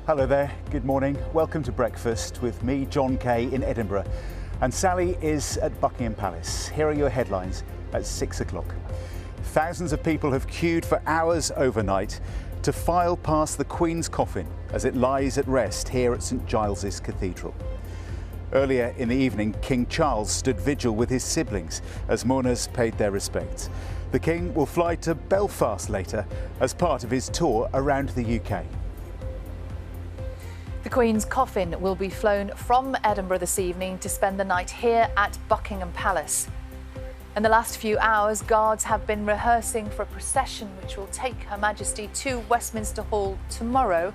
Hello there, good morning. Welcome to breakfast with me, John Kay, in Edinburgh. And Sally is at Buckingham Palace. Here are your headlines at 6 o'clock. Thousands of people have queued for hours overnight to file past the Queen's coffin as it lies at rest here at St Giles's Cathedral. Earlier in the evening, King Charles stood vigil with his siblings as mourners paid their respects. The King will fly to Belfast later as part of his tour around the UK. The Queen's coffin will be flown from Edinburgh this evening to spend the night here at Buckingham Palace. In the last few hours, guards have been rehearsing for a procession which will take Her Majesty to Westminster Hall tomorrow,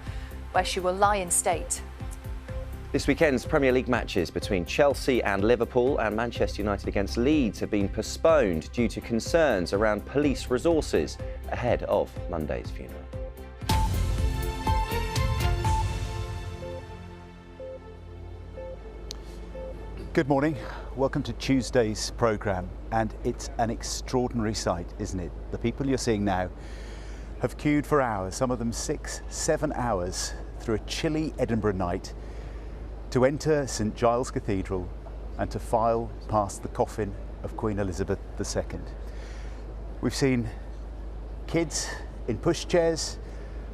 where she will lie in state. This weekend's Premier League matches between Chelsea and Liverpool and Manchester United against Leeds have been postponed due to concerns around police resources ahead of Monday's funeral. Good morning, welcome to Tuesday's programme, and it's an extraordinary sight, isn't it? The people you're seeing now have queued for hours, some of them 6, 7 hours, through a chilly Edinburgh night to enter St Giles Cathedral and to file past the coffin of Queen Elizabeth II. We've seen kids in pushchairs,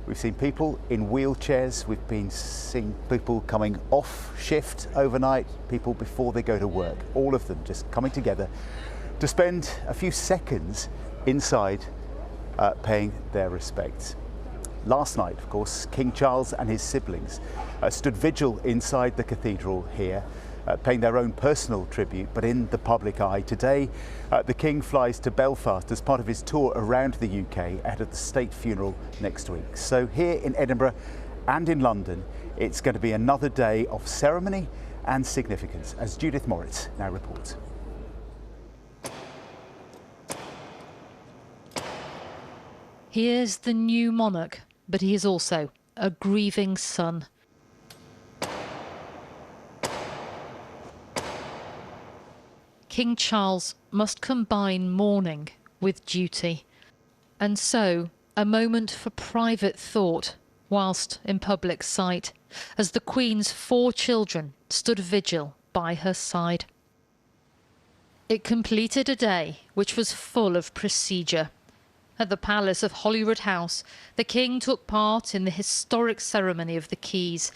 we've seen people in wheelchairs, we've been seeing people coming off shift overnight, people before they go to work, all of them just coming together to spend a few seconds inside paying their respects. Last night, of course, King Charles and his siblings stood vigil inside the cathedral here, paying their own personal tribute, but in the public eye. Today, the King flies to Belfast as part of his tour around the UK ahead of the state funeral next week. So here in Edinburgh and in London, it's going to be another day of ceremony and significance, as Judith Moritz now reports. He is the new monarch, but he is also a grieving son. King Charles must combine mourning with duty, and so a moment for private thought whilst in public sight, as the Queen's 4 children stood vigil by her side. It completed a day which was full of procedure. At the palace of Holyrood House, the King took part in the historic ceremony of the Keys,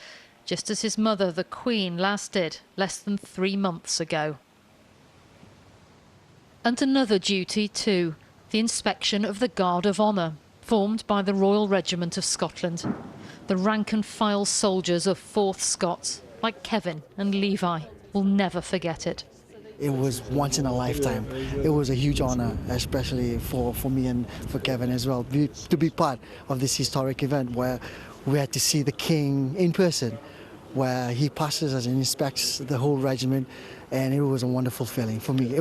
just as his mother, the Queen, last did less than 3 months ago. And another duty too, the inspection of the Guard of Honour, formed by the Royal Regiment of Scotland. The rank-and-file soldiers of 4th Scots, like Kevin and Levi, will never forget it. It was once in a lifetime. It was a huge honour, especially for me and for Kevin as well, to be part of this historic event where we had to see the King in person, where he passes us and inspects the whole regiment, and it was a wonderful feeling for me. I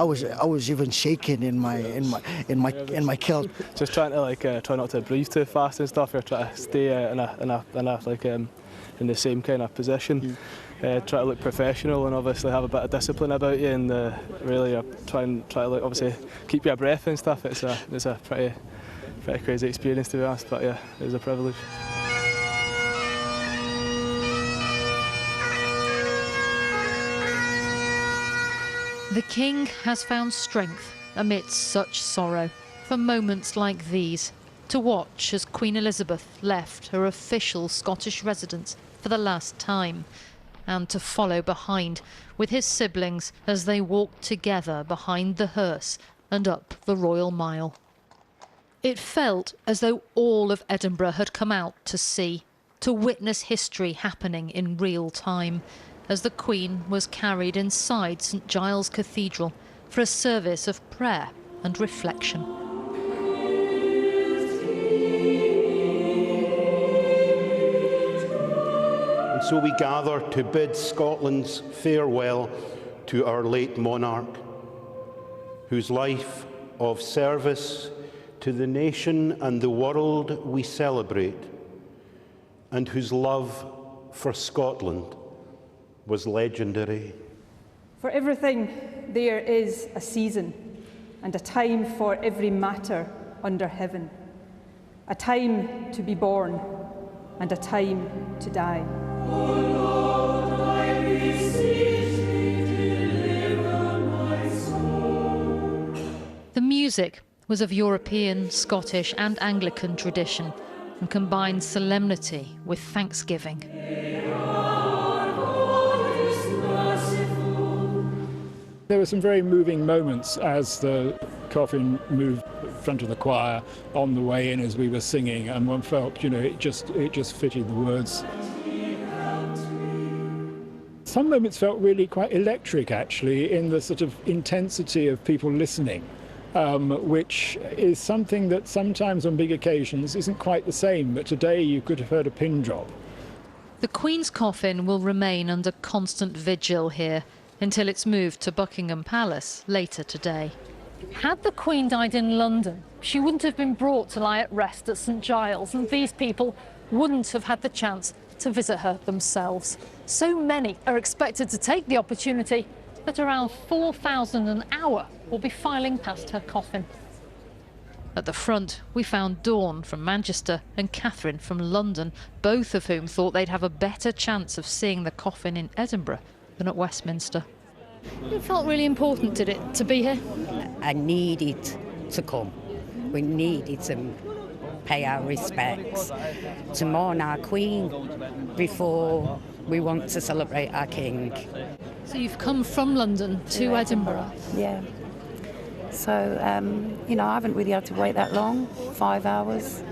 was even shaking in my kilt. Just trying to try not to breathe too fast and stuff. Or try to stay in the same kind of position. Try to look professional and obviously have a bit of discipline about you, and really try to look, obviously keep your breath and stuff. It's a pretty crazy experience, to be honest, but yeah, it was a privilege. The King has found strength amidst such sorrow for moments like these, to watch as Queen Elizabeth left her official Scottish residence for the last time, and to follow behind with his siblings as they walked together behind the hearse and up the Royal Mile. It felt as though all of Edinburgh had come out to see, to witness history happening in real time, as the Queen was carried inside St Giles Cathedral for a service of prayer and reflection. And so we gather to bid Scotland's farewell to our late monarch, whose life of service to the nation and the world we celebrate, and whose love for Scotland was legendary. For everything there is a season and a time for every matter under heaven, a time to be born and a time to die. The music was of European, Scottish and Anglican tradition and combined solemnity with thanksgiving. There were some very moving moments as the coffin moved in front of the choir on the way in as we were singing, and one felt, it just fitted the words. Some moments felt really quite electric, actually, in the sort of intensity of people listening, which is something that sometimes on big occasions isn't quite the same, but today you could have heard a pin drop. The Queen's coffin will remain under constant vigil here until it's moved to Buckingham Palace later today. Had the Queen died in London, she wouldn't have been brought to lie at rest at St Giles, and these people wouldn't have had the chance to visit her themselves. So many are expected to take the opportunity that around 4,000 an hour will be filing past her coffin. At the front, we found Dawn from Manchester and Catherine from London, both of whom thought they'd have a better chance of seeing the coffin in Edinburgh than at Westminster. It felt really important, did it, to be here? I needed to come. We needed to pay our respects, to mourn our Queen before we want to celebrate our King. So you've come from London to Edinburgh? Yeah. So, I haven't really had to wait that long, 5 hours.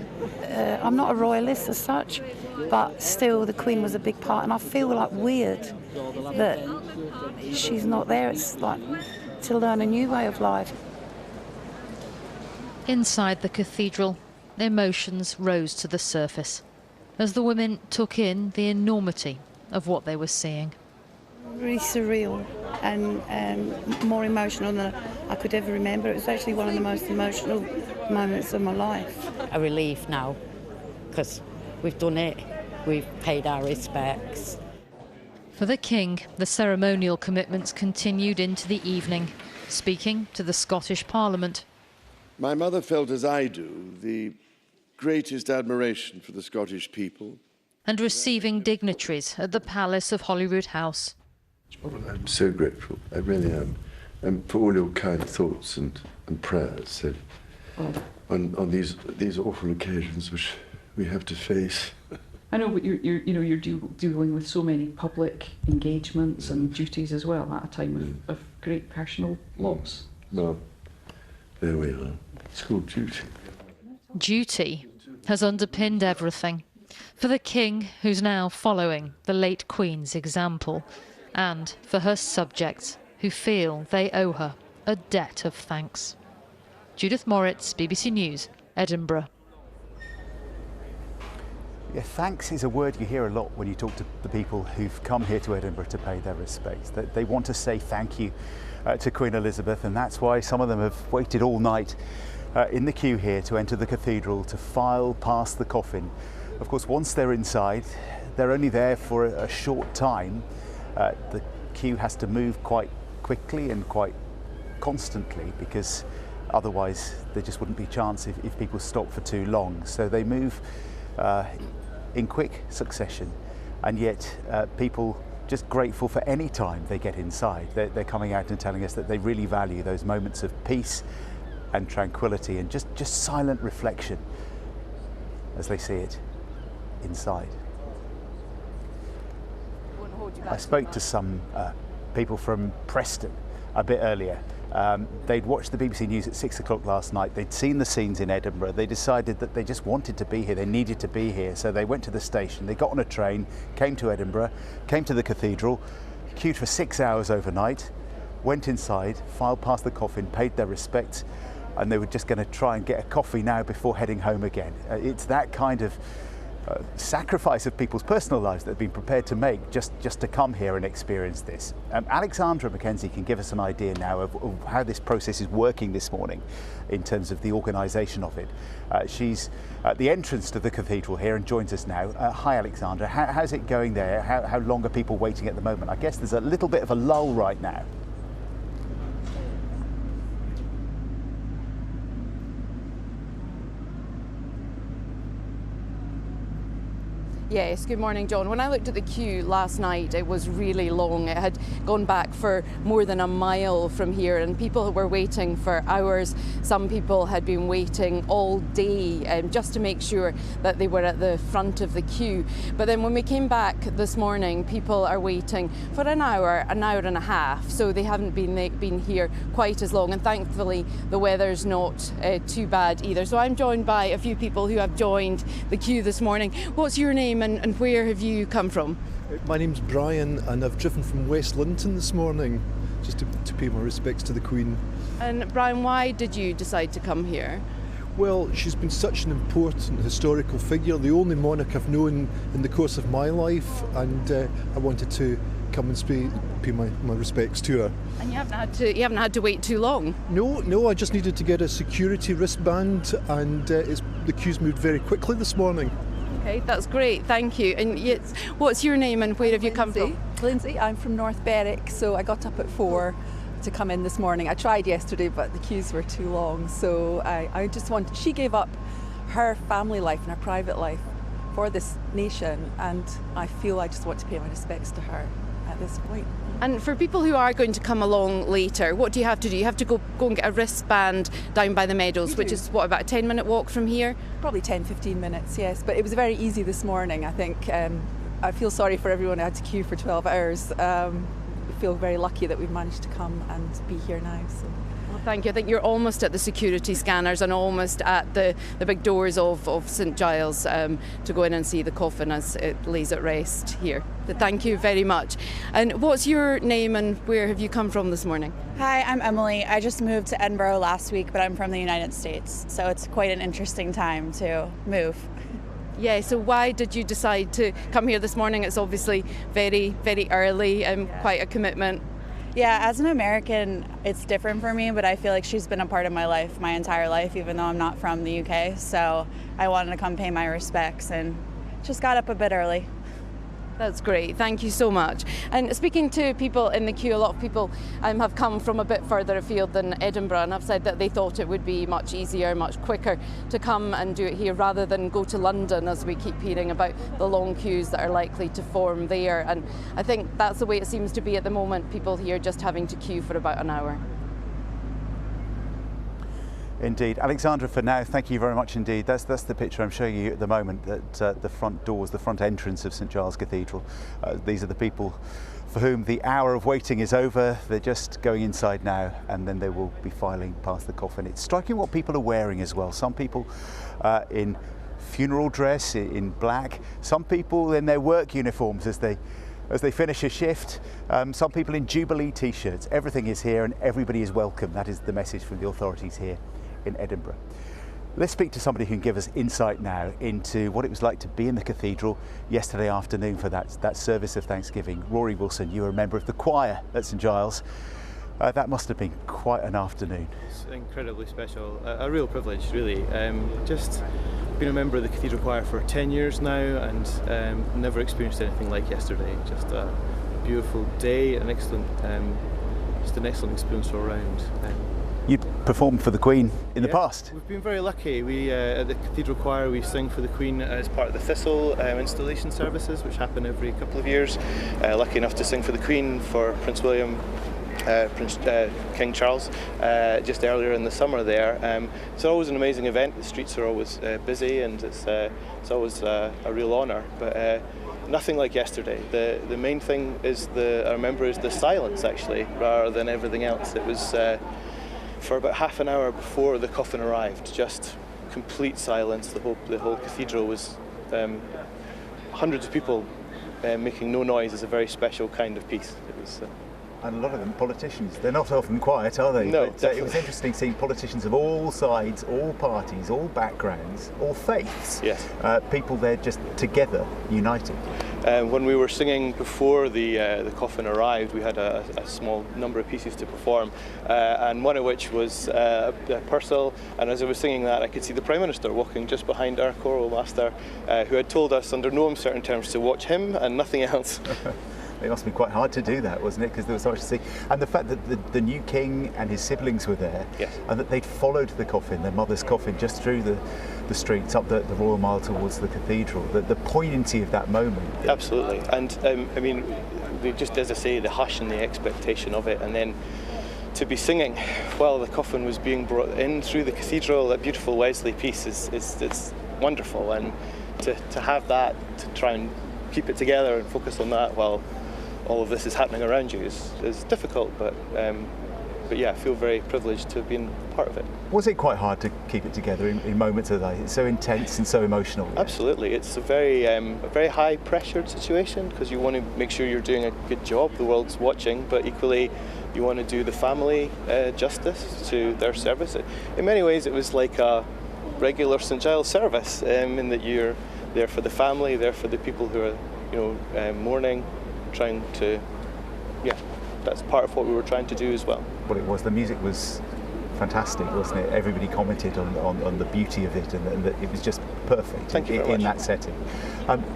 I'm not a royalist as such, but still the Queen was a big part, and I feel like weird that she's not there. It's like to learn a new way of life. Inside the cathedral, emotions rose to the surface as the women took in the enormity of what they were seeing. Really surreal and more emotional than I could ever remember. It was actually one of the most emotional moments of my life. A relief now, because we've done it. We've paid our respects. For the King, the ceremonial commitments continued into the evening, speaking to the Scottish Parliament. My mother felt, as I do, the greatest admiration for the Scottish people. And receiving dignitaries at the Palace of Holyrood House. I'm so grateful, I really am, and for all your kind thoughts and prayers so on these awful occasions which we have to face. I know, but you're dealing with so many public engagements and duties as well at a time of great personal loss. Well, there we are. It's called duty. Duty has underpinned everything. For the King, who's now following the late Queen's example, and for her subjects, who feel they owe her a debt of thanks. Judith Moritz, BBC News, Edinburgh. Yeah, thanks is a word you hear a lot when you talk to the people who've come here to Edinburgh to pay their respects. They want to say thank you to Queen Elizabeth, and that's why some of them have waited all night in the queue here to enter the cathedral to file past the coffin. Of course, once they're inside, they're only there for a short time. The queue has to move quite quickly and quite constantly, because otherwise there just wouldn't be a chance if people stop for too long. So they move in quick succession, and yet people just grateful for any time they get inside. They're coming out and telling us that they really value those moments of peace and tranquility and just silent reflection as they see it inside. I spoke to some people from Preston a bit earlier. They'd watched the BBC News at 6 o'clock last night. They'd seen the scenes in Edinburgh. They decided that they just wanted to be here. They needed to be here. So they went to the station. They got on a train, came to Edinburgh, came to the cathedral, queued for 6 hours overnight, went inside, filed past the coffin, paid their respects, and they were just going to try and get a coffee now before heading home again. It's that kind of sacrifice of people's personal lives that they've been prepared to make just to come here and experience this. Alexandra Mackenzie can give us an idea now of how this process is working this morning in terms of the organisation of it. She's at the entrance to the cathedral here and joins us now. Hi Alexandra, how's it going there? How long are people waiting at the moment? I guess there's a little bit of a lull right now. Yes, good morning, John. When I looked at the queue last night, it was really long. It had gone back for more than a mile from here, and people were waiting for hours. Some people had been waiting all day just to make sure that they were at the front of the queue. But then when we came back this morning, people are waiting for an hour and a half, so they haven't been here quite as long. And thankfully, the weather's not too bad either. So I'm joined by a few people who have joined the queue this morning. What's your name and where have you come from? My name's Brian and I've driven from West Linton this morning just to pay my respects to the Queen. And Brian, why did you decide to come here? Well, she's been such an important historical figure, the only monarch I've known in the course of my life, and I wanted to come and pay my respects to her. And you haven't had to wait too long? No, I just needed to get a security wristband, and the queue's moved very quickly this morning. Okay, that's great, thank you. And what's your name and where have you come from? Lindsay, I'm from North Berwick, so I got up at 4 to come in this morning. I tried yesterday, but the queues were too long, so I just wanted, she gave up her family life and her private life for this nation, and I feel I just want to pay my respects to her at this point. And for people who are going to come along later, what do you have to do? You have to go and get a wristband down by the Meadows, which is, what, about a 10-minute walk from here? Probably 10-15 minutes, yes. But it was very easy this morning, I think. I feel sorry for everyone who had to queue for 12 hours. I feel very lucky that we've managed to come and be here now. So. Well, thank you. I think you're almost at the security scanners and almost at the big doors of St Giles to go in and see the coffin as it lays at rest here. But thank you very much. And what's your name and where have you come from this morning? Hi, I'm Emily. I just moved to Edinburgh last week, but I'm from the United States, so it's quite an interesting time to move. Yeah, so why did you decide to come here this morning? It's obviously very, very early and quite a commitment. Yeah, as an American, it's different for me, but I feel like she's been a part of my life my entire life, even though I'm not from the UK. So I wanted to come pay my respects and just got up a bit early. That's great, thank you so much. And speaking to people in the queue, a lot of people have come from a bit further afield than Edinburgh and have said that they thought it would be much easier, much quicker to come and do it here rather than go to London, as we keep hearing about the long queues that are likely to form there. And I think that's the way it seems to be at the moment, people here just having to queue for about an hour. Indeed. Alexandra, for now, thank you very much indeed. That's the picture I'm showing you at the moment, that the front doors, the front entrance of St Giles Cathedral. These are the people for whom the hour of waiting is over. They're just going inside now and then they will be filing past the coffin. It's striking what people are wearing as well. Some people in funeral dress, in black. Some people in their work uniforms as they finish a shift. Some people in Jubilee t-shirts. Everything is here and everybody is welcome. That is the message from the authorities here in Edinburgh. Let's speak to somebody who can give us insight now into what it was like to be in the cathedral yesterday afternoon for that service of Thanksgiving. Rory Wilson, you were a member of the choir at St Giles. That must have been quite an afternoon. It's incredibly special, a real privilege really. Just been a member of the cathedral choir for 10 years now and never experienced anything like yesterday. Just a beautiful day, just an excellent experience all around. You performed for the Queen in the past? We've been very lucky. We at the Cathedral Choir we sing for the Queen as part of the Thistle installation services, which happen every couple of years. Lucky enough to sing for the Queen, for Prince William, King Charles, just earlier in the summer there. It's always an amazing event. The streets are always busy and it's always a real honour. But nothing like yesterday. The main thing is I remember is the silence actually, rather than everything else. It was for about half an hour before the coffin arrived, just complete silence. The whole cathedral was hundreds of people making no noise. Is a very special kind of piece. It was. And a lot of them politicians. They're not often quiet, are they? No, but, it was interesting seeing politicians of all sides, all parties, all backgrounds, all faiths. Yes. People there just together, united. When we were singing before the coffin arrived, we had a small number of pieces to perform, and one of which was Purcell. And as I was singing that, I could see the Prime Minister walking just behind our choral master, who had told us under no uncertain terms to watch him and nothing else. It must be quite hard to do that, wasn't it? Because there was so much to see. And the fact that the new king and his siblings were there, yes, and that they'd followed the coffin, their mother's coffin, just through the streets, up the Royal Mile towards the cathedral. The poignancy of that moment. Absolutely. And I mean, just as I say, the hush and the expectation of it, and then to be singing while the coffin was being brought in through the cathedral, that beautiful Wesley piece it's wonderful. And to have that, to try and keep it together and focus on that while all of this is happening around you is difficult, but yeah, I feel very privileged to have been part of it. Was it quite hard to keep it together in moments of that? It's so intense and so emotional. Absolutely. It's a very high pressured situation, because you want to make sure you're doing a good job. The world's watching, but equally you want to do the family justice to their service. In many ways it was like a regular St Giles service, in that you're there for the family, there for the people who are mourning, trying to, that's part of what we were trying to do as well. Well, it was. The music was fantastic, wasn't it? Everybody commented on the beauty of it, and that it was just perfect. Thank you very much. In that setting.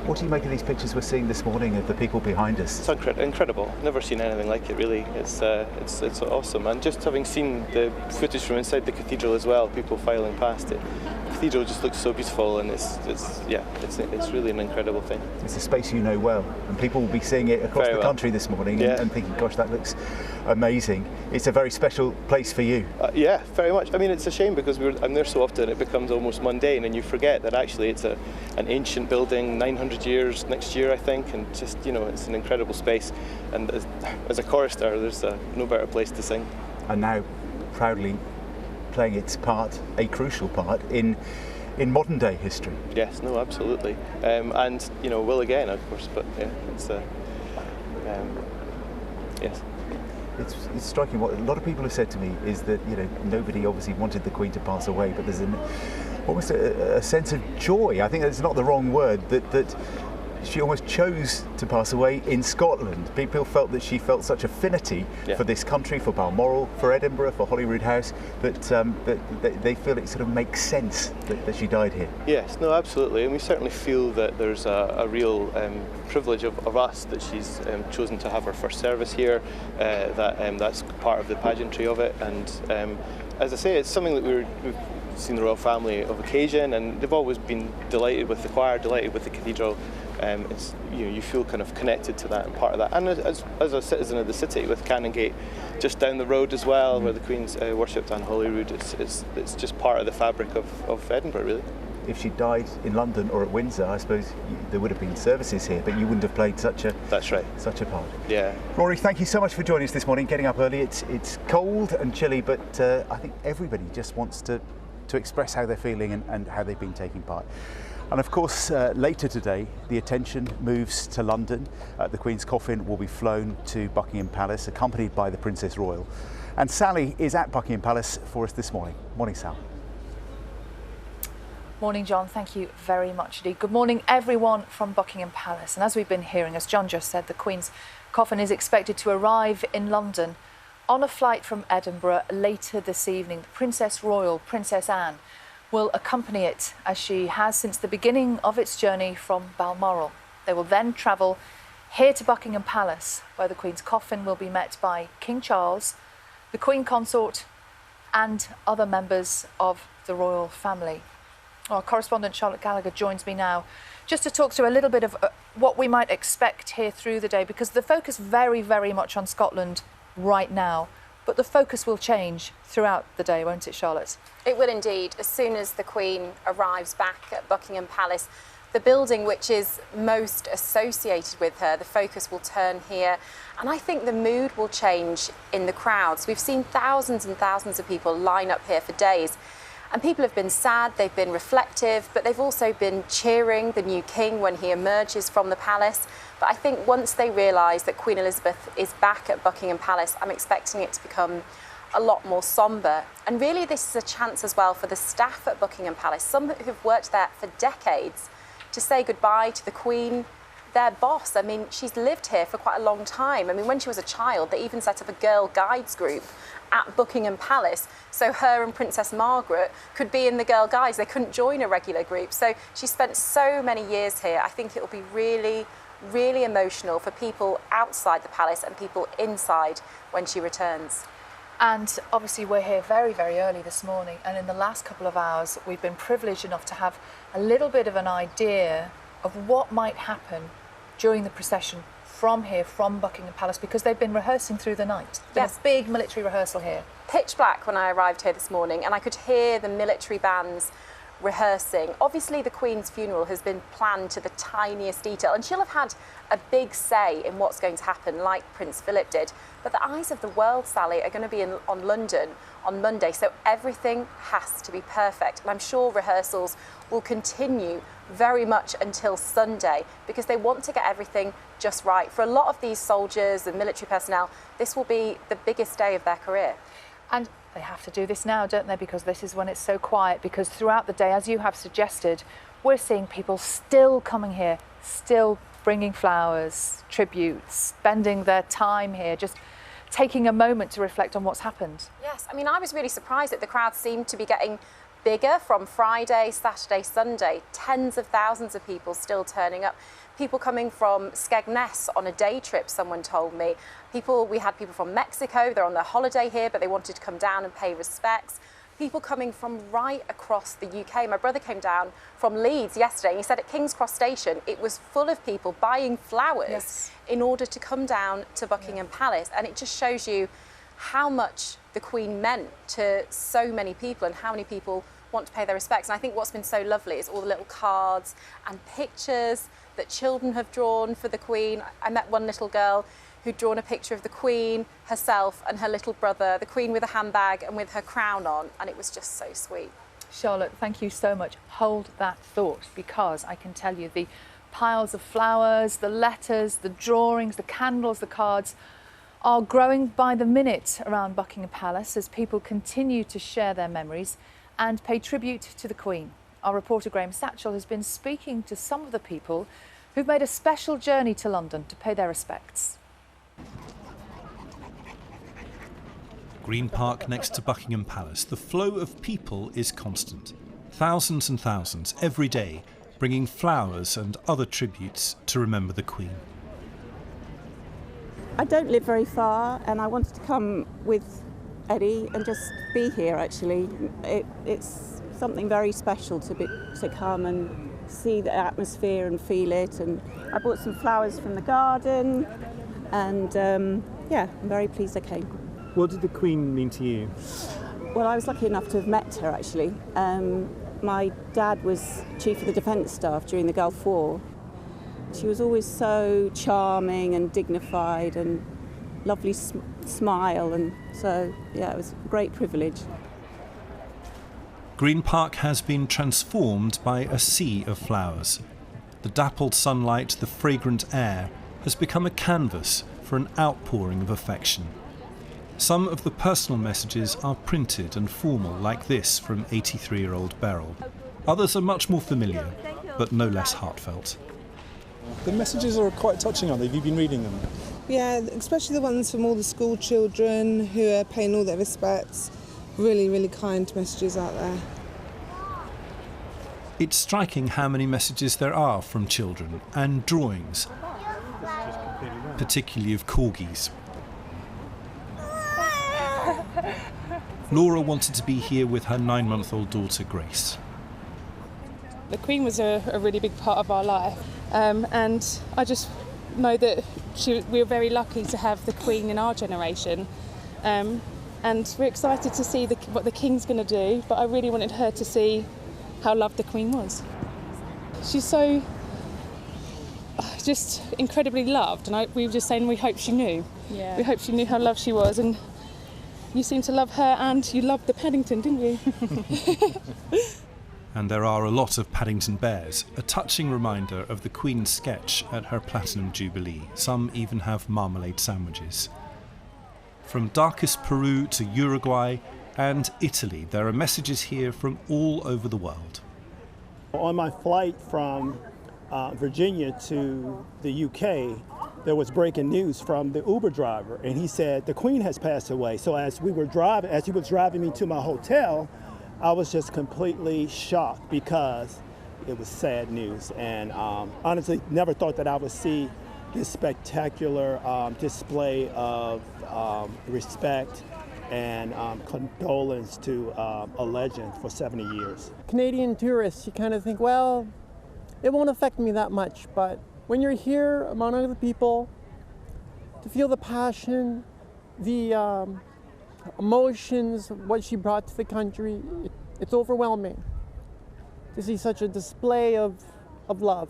What do you make of these pictures we're seeing this morning of the people behind us? It's incredible. Never seen anything like it, really. It's awesome. And just having seen the footage from inside the cathedral as well, people filing past it. The cathedral just looks so beautiful, and it's really an incredible thing. It's a space you know well, and people will be seeing it across the country this morning and thinking, gosh, that looks amazing. It's a very special place for you. Yeah, very much. I mean, it's a shame because I'm there so often, it becomes almost mundane, and you forget that actually it's an ancient building, 900 years next year, I think, and just, it's an incredible space. And as a chorister, there's no better place to sing. And now, proudly playing its part, a crucial part, in modern day history. Yes, no, absolutely. And, will again, of course, but yeah, it's yes. It's striking. What a lot of people have said to me is that nobody obviously wanted the Queen to pass away, but there's almost a sense of joy. I think that's not the wrong word. That she almost chose to pass away in Scotland. People felt that she felt such affinity for this country, for Balmoral, for Edinburgh, for Holyrood House, that they feel it sort of makes sense that she died here. Yes, no, absolutely, and we certainly feel that there's a real privilege of us that she's chosen to have her first service here. That's part of the pageantry of it, and as I say, it's something that we've seen the royal family of occasion, and they've always been delighted with the choir, delighted with the cathedral. It's you feel kind of connected to that and part of that. And as a citizen of the city, with Canongate just down the road as well, where the Queen's worshipped, and Holyrood, it's just part of the fabric of Edinburgh, really. If she died in London or at Windsor, I suppose there would have been services here, but you wouldn't have played such a such a part. Yeah. Rory, thank you so much for joining us this morning. Getting up early, it's cold and chilly, but I think everybody just wants to express how they're feeling and how they've been taking part. And of course, later today, the attention moves to London. The Queen's coffin will be flown to Buckingham Palace, accompanied by the Princess Royal. And Sally is at Buckingham Palace for us this morning. Morning, Sal. Morning, John. Thank you very much indeed. Good morning, everyone from Buckingham Palace. And as we've been hearing, as John just said, the Queen's coffin is expected to arrive in London on a flight from Edinburgh later this evening. The Princess Royal, Princess Anne, will accompany it, as she has since the beginning of its journey from Balmoral. They will then travel here to Buckingham Palace, where the Queen's coffin will be met by King Charles, the Queen Consort, and other members of the royal family. Our correspondent Charlotte Gallagher joins me now just to talk through a little bit of what we might expect here through the day, because the focus very, very much on Scotland right now. But the focus will change throughout the day, won't it, Charlotte? It will indeed. As soon as the Queen arrives back at Buckingham Palace, the building which is most associated with her, the focus will turn here. And I think the mood will change in the crowds. We've seen thousands and thousands of people line up here for days. And people have been sad, they've been reflective, but they've also been cheering the new king when he emerges from the palace. But I think once they realise that Queen Elizabeth is back at Buckingham Palace, I'm expecting it to become a lot more sombre. And really this is a chance as well for the staff at Buckingham Palace, some who've worked there for decades, to say goodbye to the Queen, their boss. I mean, she's lived here for quite a long time. I mean, when she was a child, they even set up a girl guides group at Buckingham Palace, so her and Princess Margaret could be in the Girl Guides. They couldn't join a regular group. So she spent so many years here. I think it will be really really emotional for people outside the palace and people inside when she returns. And obviously we're here very, very early this morning, and in the last couple of hours we've been privileged enough to have a little bit of an idea of what might happen during the procession from here, from Buckingham Palace, because they've been rehearsing through the night. There's a big military rehearsal here. Pitch black when I arrived here this morning, and I could hear the military bands rehearsing. Obviously the Queen's funeral has been planned to the tiniest detail, and she'll have had a big say in what's going to happen, like Prince Philip did. But the eyes of the world, Sally, are going to be on London on Monday, so everything has to be perfect. And I'm sure rehearsals will continue very much until Sunday, because they want to get everything just right. For a lot of these soldiers and military personnel, this will be the biggest day of their career. And they have to do this now, don't they? Because this is when it's so quiet, because throughout the day, as you have suggested, we're seeing people still coming here, still bringing flowers, tributes, spending their time here, just taking a moment to reflect on what's happened. Yes, I mean, I was really surprised that the crowd seemed to be getting bigger from Friday, Saturday, Sunday. Tens of thousands of people still turning up. People coming from Skegness on a day trip, someone told me. We had people from Mexico, they're on their holiday here, but they wanted to come down and pay respects. People coming from right across the UK. My brother came down from Leeds yesterday, and he said at King's Cross Station, it was full of people buying flowers in order to come down to Buckingham Palace. And it just shows you how much the Queen meant to so many people and how many people want to pay their respects. And I think what's been so lovely is all the little cards and pictures that children have drawn for the Queen. I met one little girl who'd drawn a picture of the Queen, herself and her little brother, the Queen with a handbag and with her crown on, and it was just so sweet. Charlotte, thank you so much. Hold that thought, because I can tell you the piles of flowers, the letters, the drawings, the candles, the cards are growing by the minute around Buckingham Palace as people continue to share their memories and pay tribute to the Queen. Our reporter Graham Satchell has been speaking to some of the people who've made a special journey to London to pay their respects. Green Park next to Buckingham Palace, the flow of people is constant. Thousands and thousands every day bringing flowers and other tributes to remember the Queen. I don't live very far, and I wanted to come with Eddie and just be here actually. It's something very special to come and see the atmosphere and feel it, and I bought some flowers from the garden, and yeah, I'm very pleased I came. What did the Queen mean to you? Well, I was lucky enough to have met her actually. My dad was Chief of the Defence Staff during the Gulf War. She was always so charming and dignified and lovely smile, and so yeah, it was a great privilege. Green Park has been transformed by a sea of flowers. The dappled sunlight, the fragrant air, has become a canvas for an outpouring of affection. Some of the personal messages are printed and formal, like this from 83-year-old Beryl. Others are much more familiar, but no less heartfelt. The messages are quite touching, aren't they? Have you been reading them? Yeah, especially the ones from all the school children who are paying all their respects. Really, really kind messages out there. It's striking how many messages there are from children and drawings, particularly of corgis. Laura wanted to be here with her 9-month-old daughter, Grace. The Queen was a really big part of our life, and I just know that we were very lucky to have the Queen in our generation, and we're excited to see what the King's going to do, but I really wanted her to see how loved the Queen was. She's so just incredibly loved, and we were just saying we hope she knew. Yeah. We hope she knew how loved she was, and you seem to love her, and you loved the Paddington, didn't you? And there are a lot of Paddington bears, a touching reminder of the Queen's sketch at her Platinum Jubilee. Some even have marmalade sandwiches. From darkest Peru to Uruguay and Italy, there are messages here from all over the world. On my flight from Virginia to the UK, there was breaking news from the Uber driver, and he said the Queen has passed away. So as he was driving me to my hotel, I was just completely shocked, because it was sad news. And honestly, never thought that I would see this spectacular display of respect and condolence to a legend for 70 years. Canadian tourists, you kind of think, well, it won't affect me that much, but when you're here among other people, to feel the passion, the emotions, what she brought to the country, it's overwhelming to see such a display of love.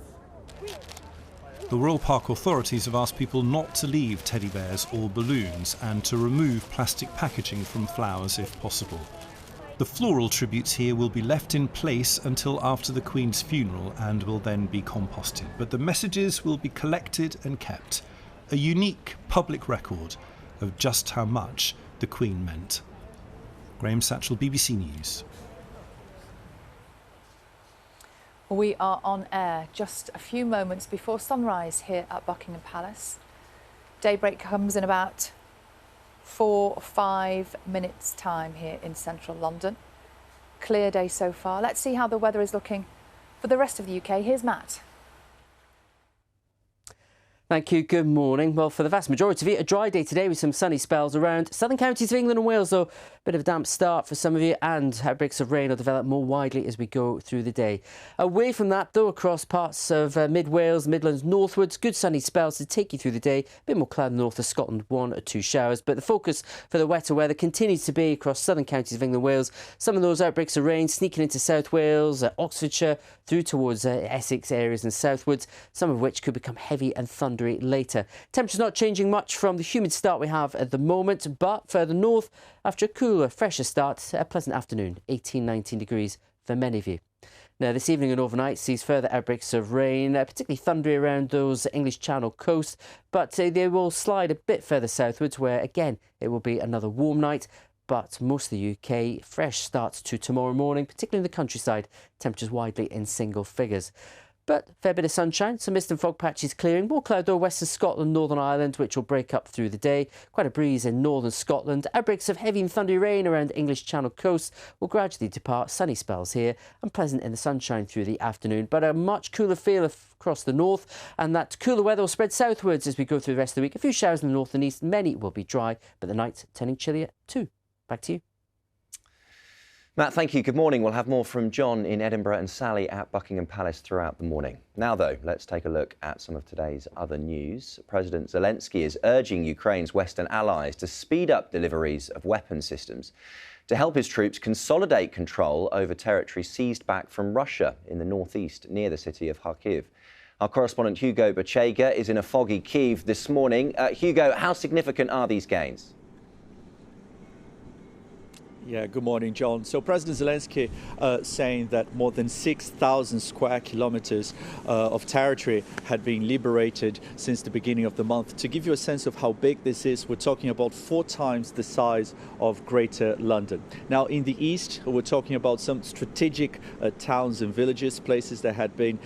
The Royal Park authorities have asked people not to leave teddy bears or balloons and to remove plastic packaging from flowers if possible. The floral tributes here will be left in place until after the Queen's funeral and will then be composted. But the messages will be collected and kept, a unique public record of just how much the Queen meant. Graham Satchell, BBC News. We are on air just a few moments before sunrise here at Buckingham Palace. Daybreak comes in about 4 or 5 minutes' time here in central London. Clear day so far. Let's see how the weather is looking for the rest of the UK. Here's Matt. Thank you. Good morning. Well, for the vast majority of you, a dry day today with some sunny spells around southern counties of England and Wales, though a bit of a damp start for some of you, and outbreaks of rain will develop more widely as we go through the day. Away from that, though, across parts of mid-Wales, Midlands, northwards, good sunny spells to take you through the day. A bit more cloud north of Scotland, 1 or 2 showers, but the focus for the wetter weather continues to be across southern counties of England and Wales. Some of those outbreaks of rain sneaking into South Wales, Oxfordshire, through towards Essex areas and southwards, some of which could become heavy and thundery later. Temperatures not changing much from the humid start we have at the moment, but further north, after a cooler, fresher start, a pleasant afternoon, 18-19 degrees for many of you. Now, this evening and overnight sees further outbreaks of rain, particularly thundery around those English Channel coast, but they will slide a bit further southwards, where again it will be another warm night. But most of the UK, fresh starts to tomorrow morning, particularly in the countryside, temperatures widely in single figures. But a fair bit of sunshine, some mist and fog patches clearing. More cloud though, western Scotland, Northern Ireland, which will break up through the day. Quite a breeze in northern Scotland. Outbreaks of heavy and thundery rain around English Channel coast will gradually depart. Sunny spells here and pleasant in the sunshine through the afternoon. But a much cooler feel across the north, and that cooler weather will spread southwards as we go through the rest of the week. A few showers in the north and east, many will be dry, but the night turning chillier too. Back to you. Matt, thank you. Good morning. We'll have more from John in Edinburgh and Sally at Buckingham Palace throughout the morning. Now, though, let's take a look at some of today's other news. President Zelensky is urging Ukraine's Western allies to speed up deliveries of weapon systems to help his troops consolidate control over territory seized back from Russia in the northeast near the city of Kharkiv. Our correspondent Hugo Bachega is in a foggy Kyiv this morning. Hugo, how significant are these gains? Yeah, good morning, John. So President Zelensky saying that more than 6,000 square kilometers of territory had been liberated since the beginning of the month. To give you a sense of how big this is, we're talking about 4 times the size of Greater London. Now, in the east, we're talking about some strategic towns and villages, places that had been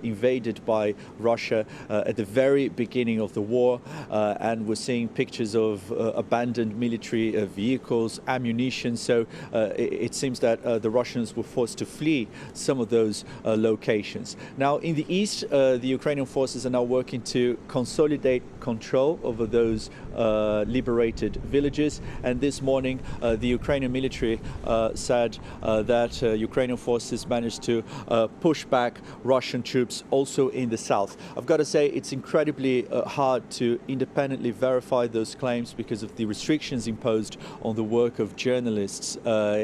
invaded by Russia at the very beginning of the war. And we're seeing pictures of abandoned military vehicles, ammunition. So it seems that the Russians were forced to flee some of those locations. Now, in the east, the Ukrainian forces are now working to consolidate control over those liberated villages. And this morning, the Ukrainian military said that Ukrainian forces managed to push back Russian troops also in the south. I've got to say, it's incredibly hard to independently verify those claims because of the restrictions imposed on the work of journalists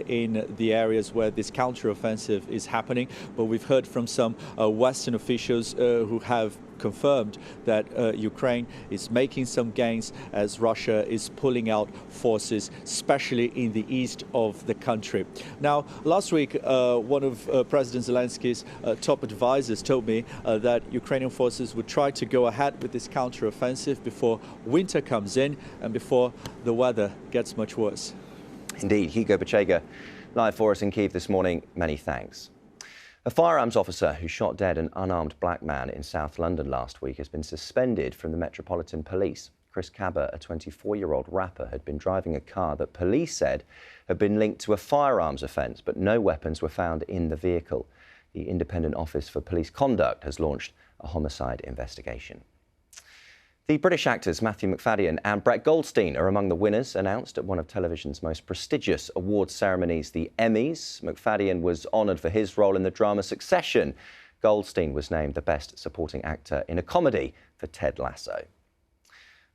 in the areas where this counteroffensive is happening. But we've heard from some Western officials who have confirmed that Ukraine is making some gains as Russia is pulling out forces, especially in the east of the country. Now, last week, one of President Zelensky's top advisors told me that Ukrainian forces would try to go ahead with this counteroffensive before winter comes in and before the weather gets much worse. Indeed. Hugo Bachega, live for us in Kyiv this morning. Many thanks. A firearms officer who shot dead an unarmed black man in South London last week has been suspended from the Metropolitan Police. Chris Cabot, a 24-year-old rapper, had been driving a car that police said had been linked to a firearms offence, but no weapons were found in the vehicle. The Independent Office for Police Conduct has launched a homicide investigation. The British actors Matthew Macfadyen and Brett Goldstein are among the winners announced at one of television's most prestigious awards ceremonies, the Emmys. Macfadyen was honoured for his role in the drama Succession. Goldstein was named the Best Supporting Actor in a Comedy for Ted Lasso.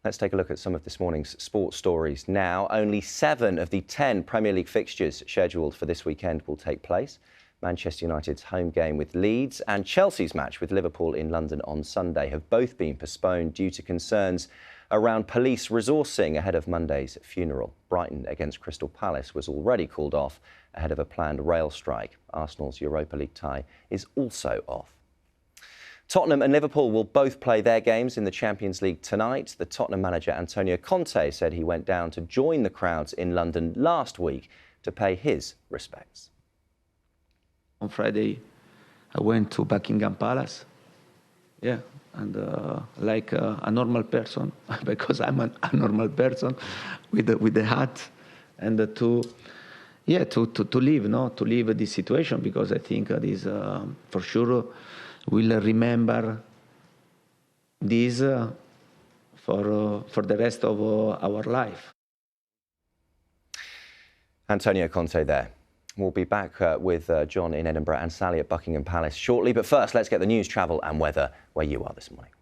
Let's take a look at some of this morning's sports stories now. Only 7 of the 10 Premier League fixtures scheduled for this weekend will take place. Manchester United's home game with Leeds and Chelsea's match with Liverpool in London on Sunday have both been postponed due to concerns around police resourcing ahead of Monday's funeral. Brighton against Crystal Palace was already called off ahead of a planned rail strike. Arsenal's Europa League tie is also off. Tottenham and Liverpool will both play their games in the Champions League tonight. The Tottenham manager Antonio Conte said he went down to join the crowds in London last week to pay his respects. On Friday, I went to Buckingham Palace. Yeah, and like a normal person, because I'm a normal person with the hat, and to live, to live this situation, because I think this for sure will remember this for the rest of our life. Antonio Conte there. We'll be back with John in Edinburgh and Sally at Buckingham Palace shortly. But first, let's get the news, travel and weather where you are this morning.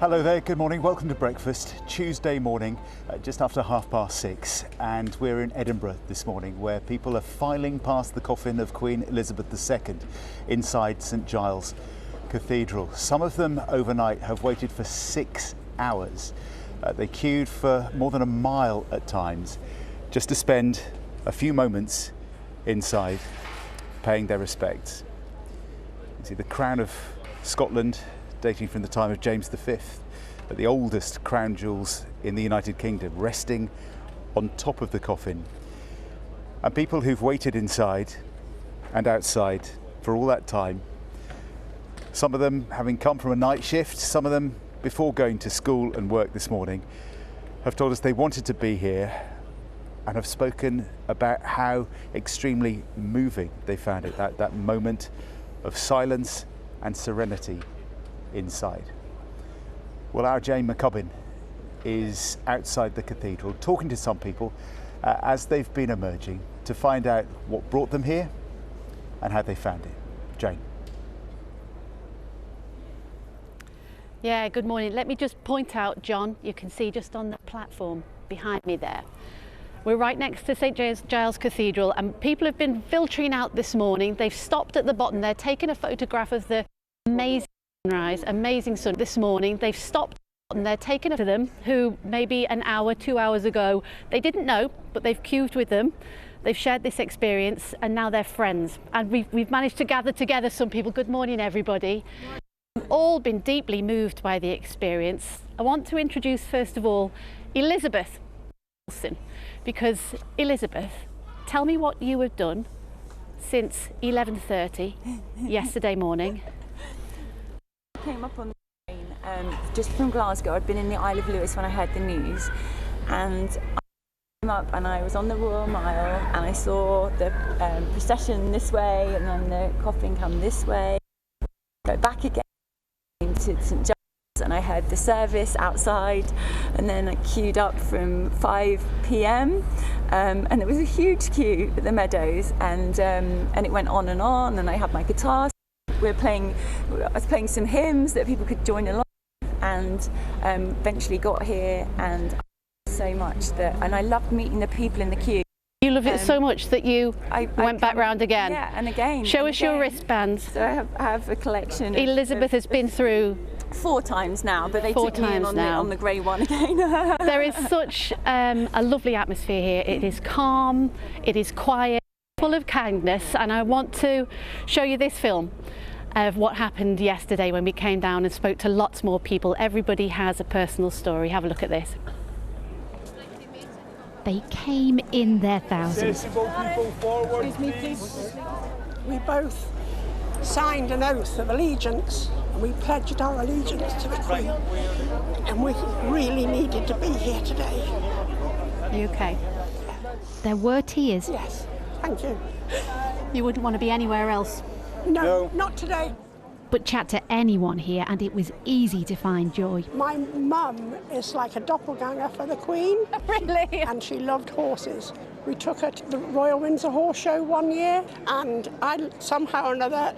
Hello there, good morning, welcome to breakfast. Tuesday morning, just after 6:30, and we're in Edinburgh this morning where people are filing past the coffin of Queen Elizabeth II inside St Giles Cathedral. Some of them overnight have waited for 6 hours. They queued for more than a mile at times just to spend a few moments inside paying their respects. You see the crown of Scotland dating from the time of James V, the oldest crown jewels in the United Kingdom, resting on top of the coffin. And people who've waited inside and outside for all that time, some of them having come from a night shift, some of them before going to school and work this morning, have told us they wanted to be here and have spoken about how extremely moving they found it, that moment of silence and serenity inside. Well, our Jane McCubbin is outside the cathedral talking to some people as they've been emerging to find out what brought them here and how they found it. Jane. Yeah, good morning. Let me just point out, John, you can see just on the platform behind me there. We're right next to St Giles Cathedral, and people have been filtering out this morning. They've stopped at the bottom. They're taking a photograph of the amazing sunrise, amazing sun this morning. They've stopped and they're taking to them who maybe an hour, 2 hours ago, they didn't know, but they've queued with them. They've shared this experience and now they're friends. And we've managed to gather together some people. Good morning, everybody. We've all been deeply moved by the experience. I want to introduce, first of all, Elizabeth Wilson, because Elizabeth, tell me what you have done since 11:30 yesterday morning. I came up on the train just from Glasgow. I'd been in the Isle of Lewis when I heard the news, and I came up and I was on the Royal Mile and I saw the procession this way and then the coffin come this way, go back again to St Giles, and I heard the service outside, and then I queued up from 5 p.m. And there was a huge queue at the Meadows, and it went on, and I had my guitar. I was playing some hymns that people could join along, and eventually got here, and I loved it so much and I loved meeting the people in the queue. You love it so much that you went back round again? Yeah, and again. Show us your wristbands. So I have a collection. Elizabeth has been through 4 times now, but they took me in on the grey one again. There is such a lovely atmosphere here. It is calm, it is quiet, full of kindness, and I want to show you this film of what happened yesterday when we came down and spoke to lots more people. Everybody has a personal story. Have a look at this. They came in their thousands. Excuse me, please. We both signed an oath of allegiance, and we pledged our allegiance to the Queen, and we really needed to be here today. Are you okay? There were tears. Yes, thank you. You wouldn't want to be anywhere else? No, not today. But chat to anyone here and it was easy to find joy. My mum is like a doppelganger for the Queen. Really? And she loved horses. We took her to the Royal Windsor Horse Show one year, and I somehow or another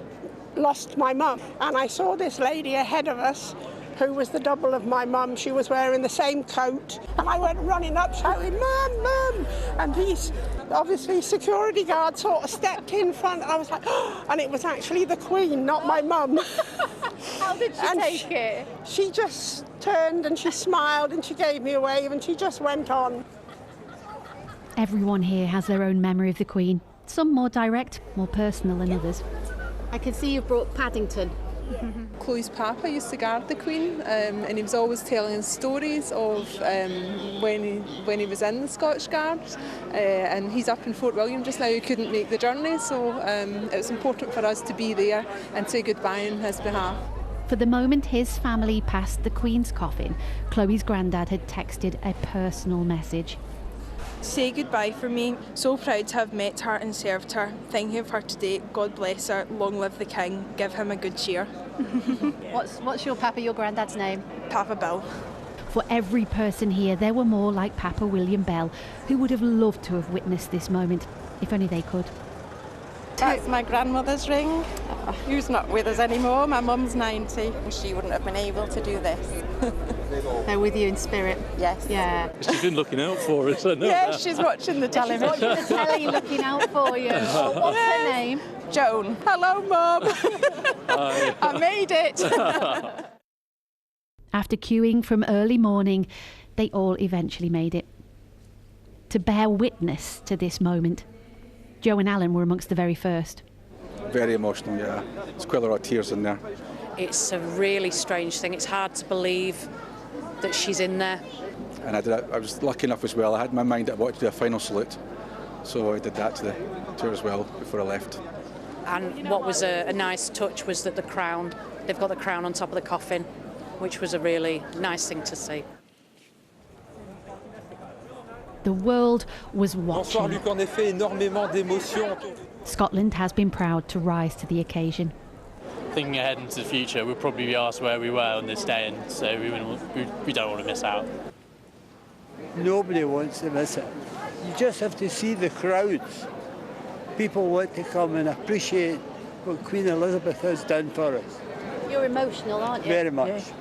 lost my mum. And I saw this lady ahead of us who was the double of my mum. She was wearing the same coat, and I went running up shouting, "Mum, Mum!" And these, obviously, security guards sort of stepped in front. I was like, oh, and it was actually the Queen, not my mum. How did she take it? She just turned and she smiled and she gave me a wave and she just went on. Everyone here has their own memory of the Queen. Some more direct, more personal than others. I can see you've brought Paddington. Chloe's papa used to guard the Queen, and he was always telling stories of when he was in the Scottish Guards, and he's up in Fort William just now. He couldn't make the journey, so it was important for us to be there and say goodbye on his behalf. For the moment his family passed the Queen's coffin, Chloe's granddad had texted a personal message. Say goodbye for me. So proud to have met her and served her. Thinking of her today. God bless her. Long live the King. Give him a good cheer. What's your papa, your granddad's name? Papa Bill. For every person here, there were more like Papa William Bell, who would have loved to have witnessed this moment, if only they could. That's my grandmother's ring. who's not with us anymore. My mum's 90 and she wouldn't have been able to do this. They're with you in spirit? Yes. Yeah. She's been looking out for us, I know. Yeah, that. she's watching the television. She's watching the telly, looking out for you. Oh, what's her name? Joan. Hello, Mum. Hi. I made it. After queuing from early morning, they all eventually made it. To bear witness to this moment, Joe and Alan were amongst the very first. Very emotional, yeah. There's quite a lot of tears in there. It's a really strange thing. It's hard to believe that she's in there. And I was lucky enough as well. I had in my mind that I wanted to do a final salute, so I did that to her as well before I left. And what was a nice touch was that they've got the crown on top of the coffin, which was a really nice thing to see. The world was watching. Scotland has been proud to rise to the occasion. Thinking ahead into the future, we'll probably be asked where we were on this day, and so we don't want to miss out. Nobody wants to miss it. You just have to see the crowds. People want to come and appreciate what Queen Elizabeth has done for us. You're emotional, aren't you? Very much. Yeah.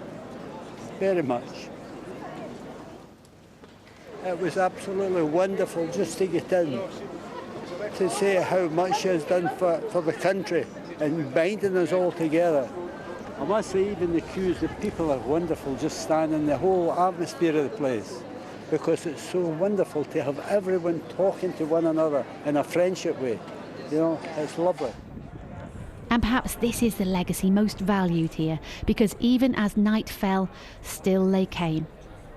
Very much. It was absolutely wonderful just to get in, to say how much she has done for the country and binding us all together. I must say, even the queues, the people are wonderful, just standing, the whole atmosphere of the place, because it's so wonderful to have everyone talking to one another in a friendship way. You know, it's lovely. And perhaps this is the legacy most valued here, because even as night fell, still they came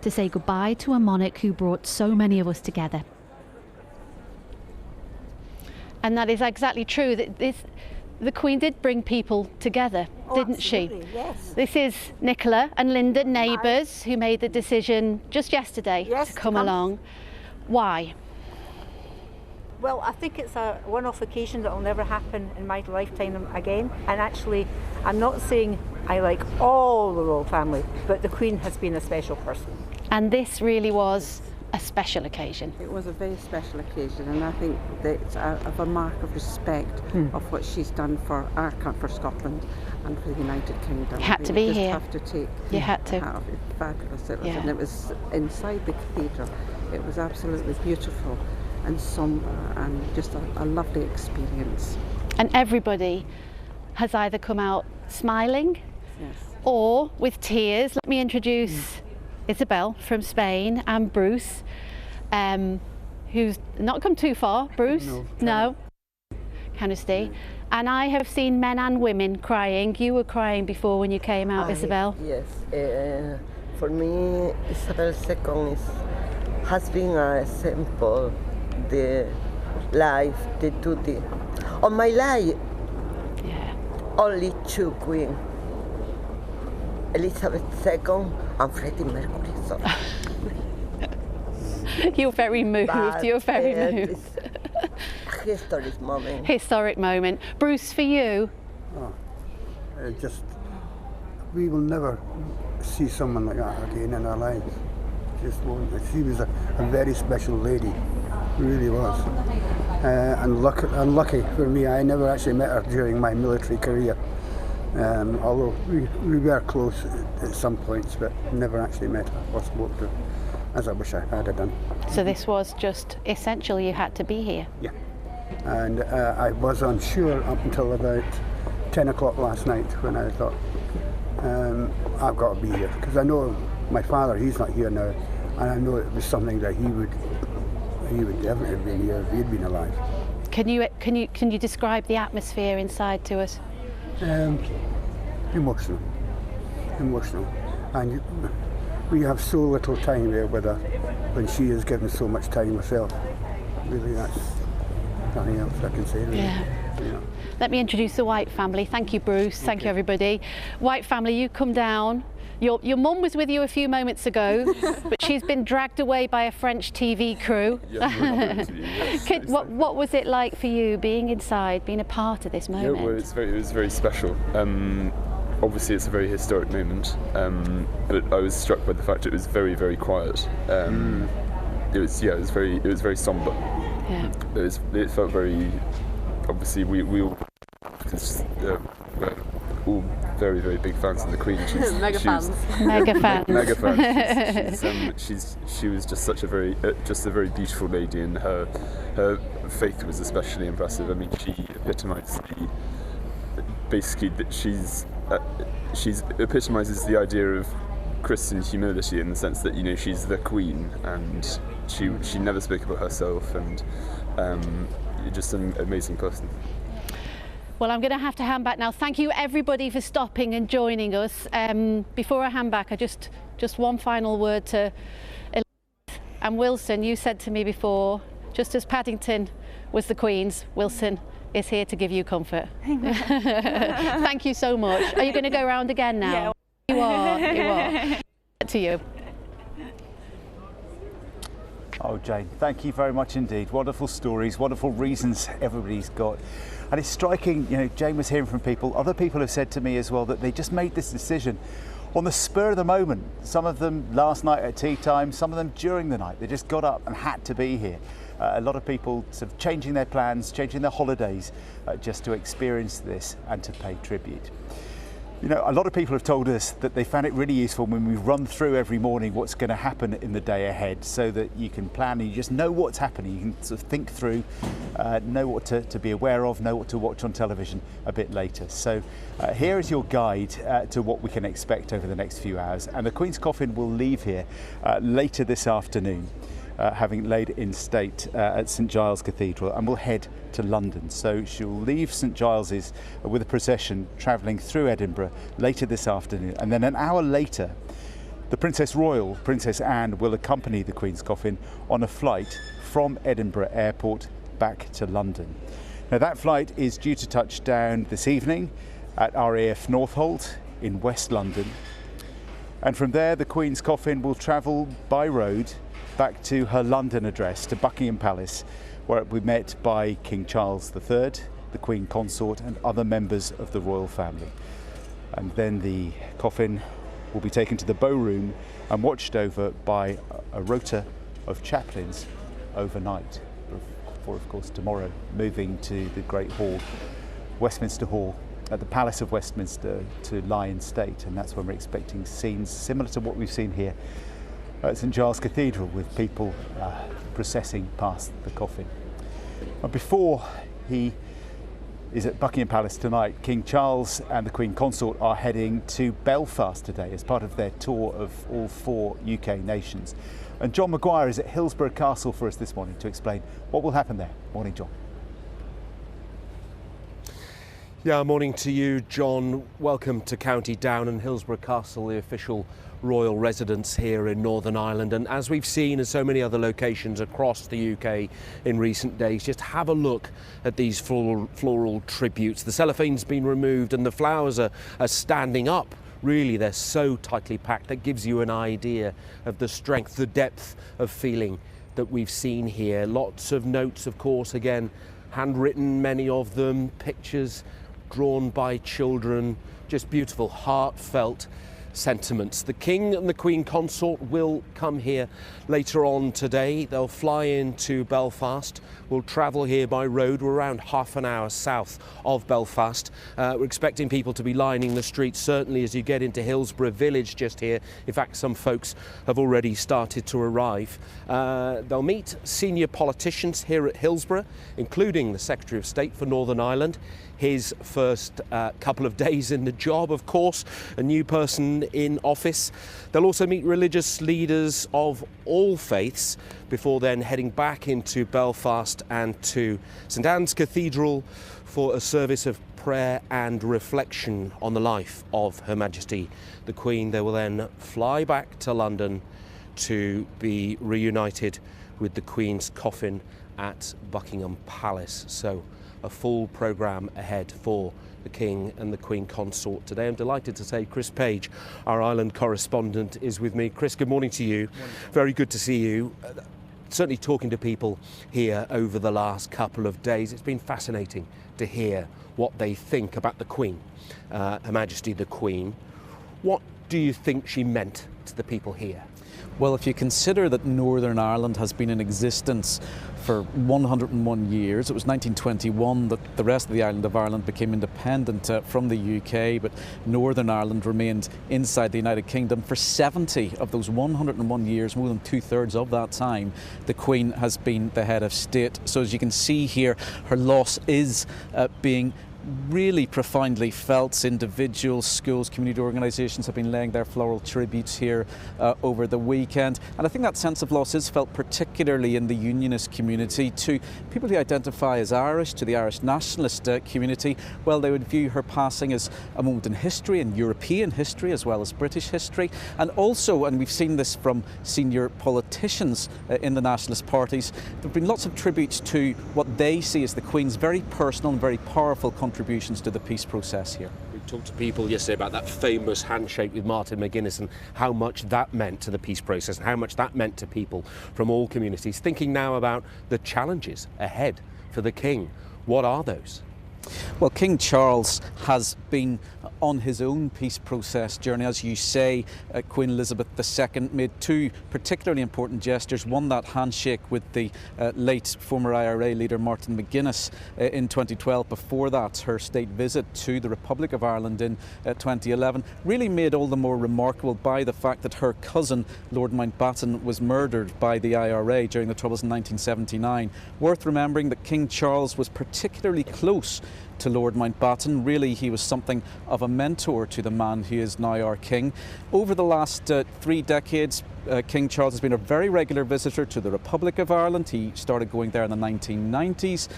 to say goodbye to a monarch who brought so many of us together. And that is exactly true. The Queen did bring people together, didn't she? Yes. This is Nicola and Linda, neighbours, who made the decision just yesterday to come along. Why? Well, I think it's a one-off occasion that will never happen in my lifetime again. And actually, I'm not saying I like all the royal family, but the Queen has been a special person. And this really was a special occasion. It was a very special occasion, and I think that's a mark of respect of what she's done for for Scotland and for the United Kingdom. You had to be here. You just have to take. You had to. Fabulous it was, and it was inside the cathedral. It was absolutely beautiful and sombre, and just a lovely experience. And everybody has either come out smiling or with tears. Let me introduce Isabel from Spain and Bruce, who's not come too far. Bruce? No. Kind of stay. And I have seen men and women crying. You were crying before when you came out, Isabel. Yes. For me, Isabel II has been a example. The life, the duty. On my life, only two queens. Elizabeth II and Freddie Mercury. Sorry. You're very moved. You're very moved. A historic moment. Historic moment. Bruce, for you? We will never see someone like that again in our lives. Just won't. She was a very special lady. Really was. And lucky for me, I never actually met her during my military career. Although we were close at some points, but never actually met her or spoke to her, as I wish I had done. So this was just essential, you had to be here? Yeah. And I was unsure up until about 10 o'clock last night when I thought, I've got to be here. Because I know my father, he's not here now, and I know it was something that he would definitely have been here if he'd been alive. Can you describe the atmosphere inside to us? Emotional, and we have so little time there with her when she is given so much time herself. Really, that's nothing else I can say. Really. Yeah. You know. Let me introduce the White family. Thank you, Bruce. Thank you, everybody. White family, you come down. Your mum was with you a few moments ago, but she's been dragged away by a French TV crew. What was it like for you being inside, being a part of this moment? Yeah, well, it was very special. Obviously, it's a very historic moment, but I was struck by the fact it was very, very quiet. It was very somber. Yeah. It felt very. Obviously, we all because we're all very, very big fans of the Queen. Mega fans. She was just such a very beautiful lady, and her faith was especially impressive. I mean, she epitomised she epitomises the idea of Christian humility in the sense that, you know, she's the Queen, and she never spoke about herself, and just an amazing person. Well, I'm going to have to hand back now. Thank you everybody for stopping and joining us. Before I hand back, I just one final word to Elizabeth and Wilson. You said to me before, just as Paddington was the Queen's, Wilson is here to give you comfort. Thank you so much. Are you going to go around again now? Yeah. You are. To you. Oh, Jane, thank you very much indeed. Wonderful stories, wonderful reasons everybody's got. And it's striking, you know, Jane was hearing from people, other people have said to me as well that they just made this decision on the spur of the moment. Some of them last night at tea time, some of them during the night. They just got up and had to be here. A lot of people sort of changing their plans, changing their holidays just to experience this and to pay tribute. You know, a lot of people have told us that they found it really useful when we run through every morning what's going to happen in the day ahead, so that you can plan and you just know what's happening. You can sort of think through, know what to be aware of, know what to watch on television a bit later. So here is your guide to what we can expect over the next few hours. And the Queen's coffin will leave here later this afternoon, having laid in state at St Giles Cathedral, and will head to London. So she'll leave St Giles's with a procession travelling through Edinburgh later this afternoon, and then an hour later the Princess Royal, Princess Anne, will accompany the Queen's coffin on a flight from Edinburgh Airport back to London. Now that flight is due to touch down this evening at RAF Northolt in West London, and from there the Queen's coffin will travel by road back to her London address, to Buckingham Palace, where it will be met by King Charles III, the Queen Consort, and other members of the royal family. And then the coffin will be taken to the Bow Room and watched over by a rota of chaplains overnight, before, of course, tomorrow moving to the Great Hall, Westminster Hall, at the Palace of Westminster, to lie in state. And that's when we're expecting scenes similar to what we've seen here at St Giles Cathedral, with people processing past the coffin. But before he is at Buckingham Palace tonight, King Charles and the Queen Consort are heading to Belfast today as part of their tour of all 4 UK nations. And John Maguire is at Hillsborough Castle for us this morning to explain what will happen there. Morning, John. Yeah, morning to you, John. Welcome to County Down and Hillsborough Castle, the official royal residence here in Northern Ireland. And as we've seen in so many other locations across the UK in recent days, just have a look at these floral tributes. The cellophane's been removed and the flowers are standing up. Really, they're so tightly packed. That gives you an idea of the strength, the depth of feeling that we've seen here. Lots of notes, of course, again, handwritten, many of them, pictures drawn by children, just beautiful, heartfelt sentiments. The King and the Queen Consort will come here later on today. They'll fly into Belfast. We'll travel here by road. We're around half an hour south of Belfast. We're expecting people to be lining the streets, certainly as you get into Hillsborough Village just here. In fact, some folks have already started to arrive. They'll meet senior politicians here at Hillsborough, including the Secretary of State for Northern Ireland. His first couple of days in the job, of course, a new person in office. They'll also meet religious leaders of all faiths before then heading back into Belfast and to St Anne's Cathedral for a service of prayer and reflection on the life of Her Majesty the Queen. They will then fly back to London to be reunited with the Queen's coffin at Buckingham Palace. So a full programme ahead for the King and the Queen Consort today. I'm delighted to say Chris Page, our Ireland correspondent, is with me. Chris, good morning to you. Very good to see you. Certainly talking to people here over the last couple of days, it's been fascinating to hear what they think about the Queen, Her Majesty the Queen. What do you think she meant to the people here? Well, if you consider that Northern Ireland has been in existence for 101 years. It was 1921 that the rest of the island of Ireland became independent from the UK, but Northern Ireland remained inside the United Kingdom for 70 of those 101 years. More than 2/3 of that time, the Queen has been the head of state. So as you can see here, her loss is being really profoundly felt. Individuals, schools, community organisations have been laying their floral tributes here over the weekend, and I think that sense of loss is felt particularly in the Unionist community. To people who identify as Irish, to the Irish nationalist community, well, they would view her passing as a moment in history, in European history as well as British history, and also, and we've seen this from senior politicians in the nationalist parties, there have been lots of tributes to what they see as the Queen's very personal and very powerful contributions to the peace process here. We talked to people yesterday about that famous handshake with Martin McGuinness and how much that meant to the peace process and how much that meant to people from all communities. Thinking now about the challenges ahead for the King. What are those? Well, King Charles has been on his own peace process journey. As you say, Queen Elizabeth II made two particularly important gestures. One, that handshake with the late former IRA leader Martin McGuinness in 2012. Before that, her state visit to the Republic of Ireland in 2011, really made all the more remarkable by the fact that her cousin, Lord Mountbatten, was murdered by the IRA during the Troubles in 1979. Worth remembering that King Charles was particularly close to Lord Mountbatten. Really, he was something of a mentor to the man who is now our King. Over the last 3 decades, King Charles has been a very regular visitor to the Republic of Ireland. He started going there in the 1990s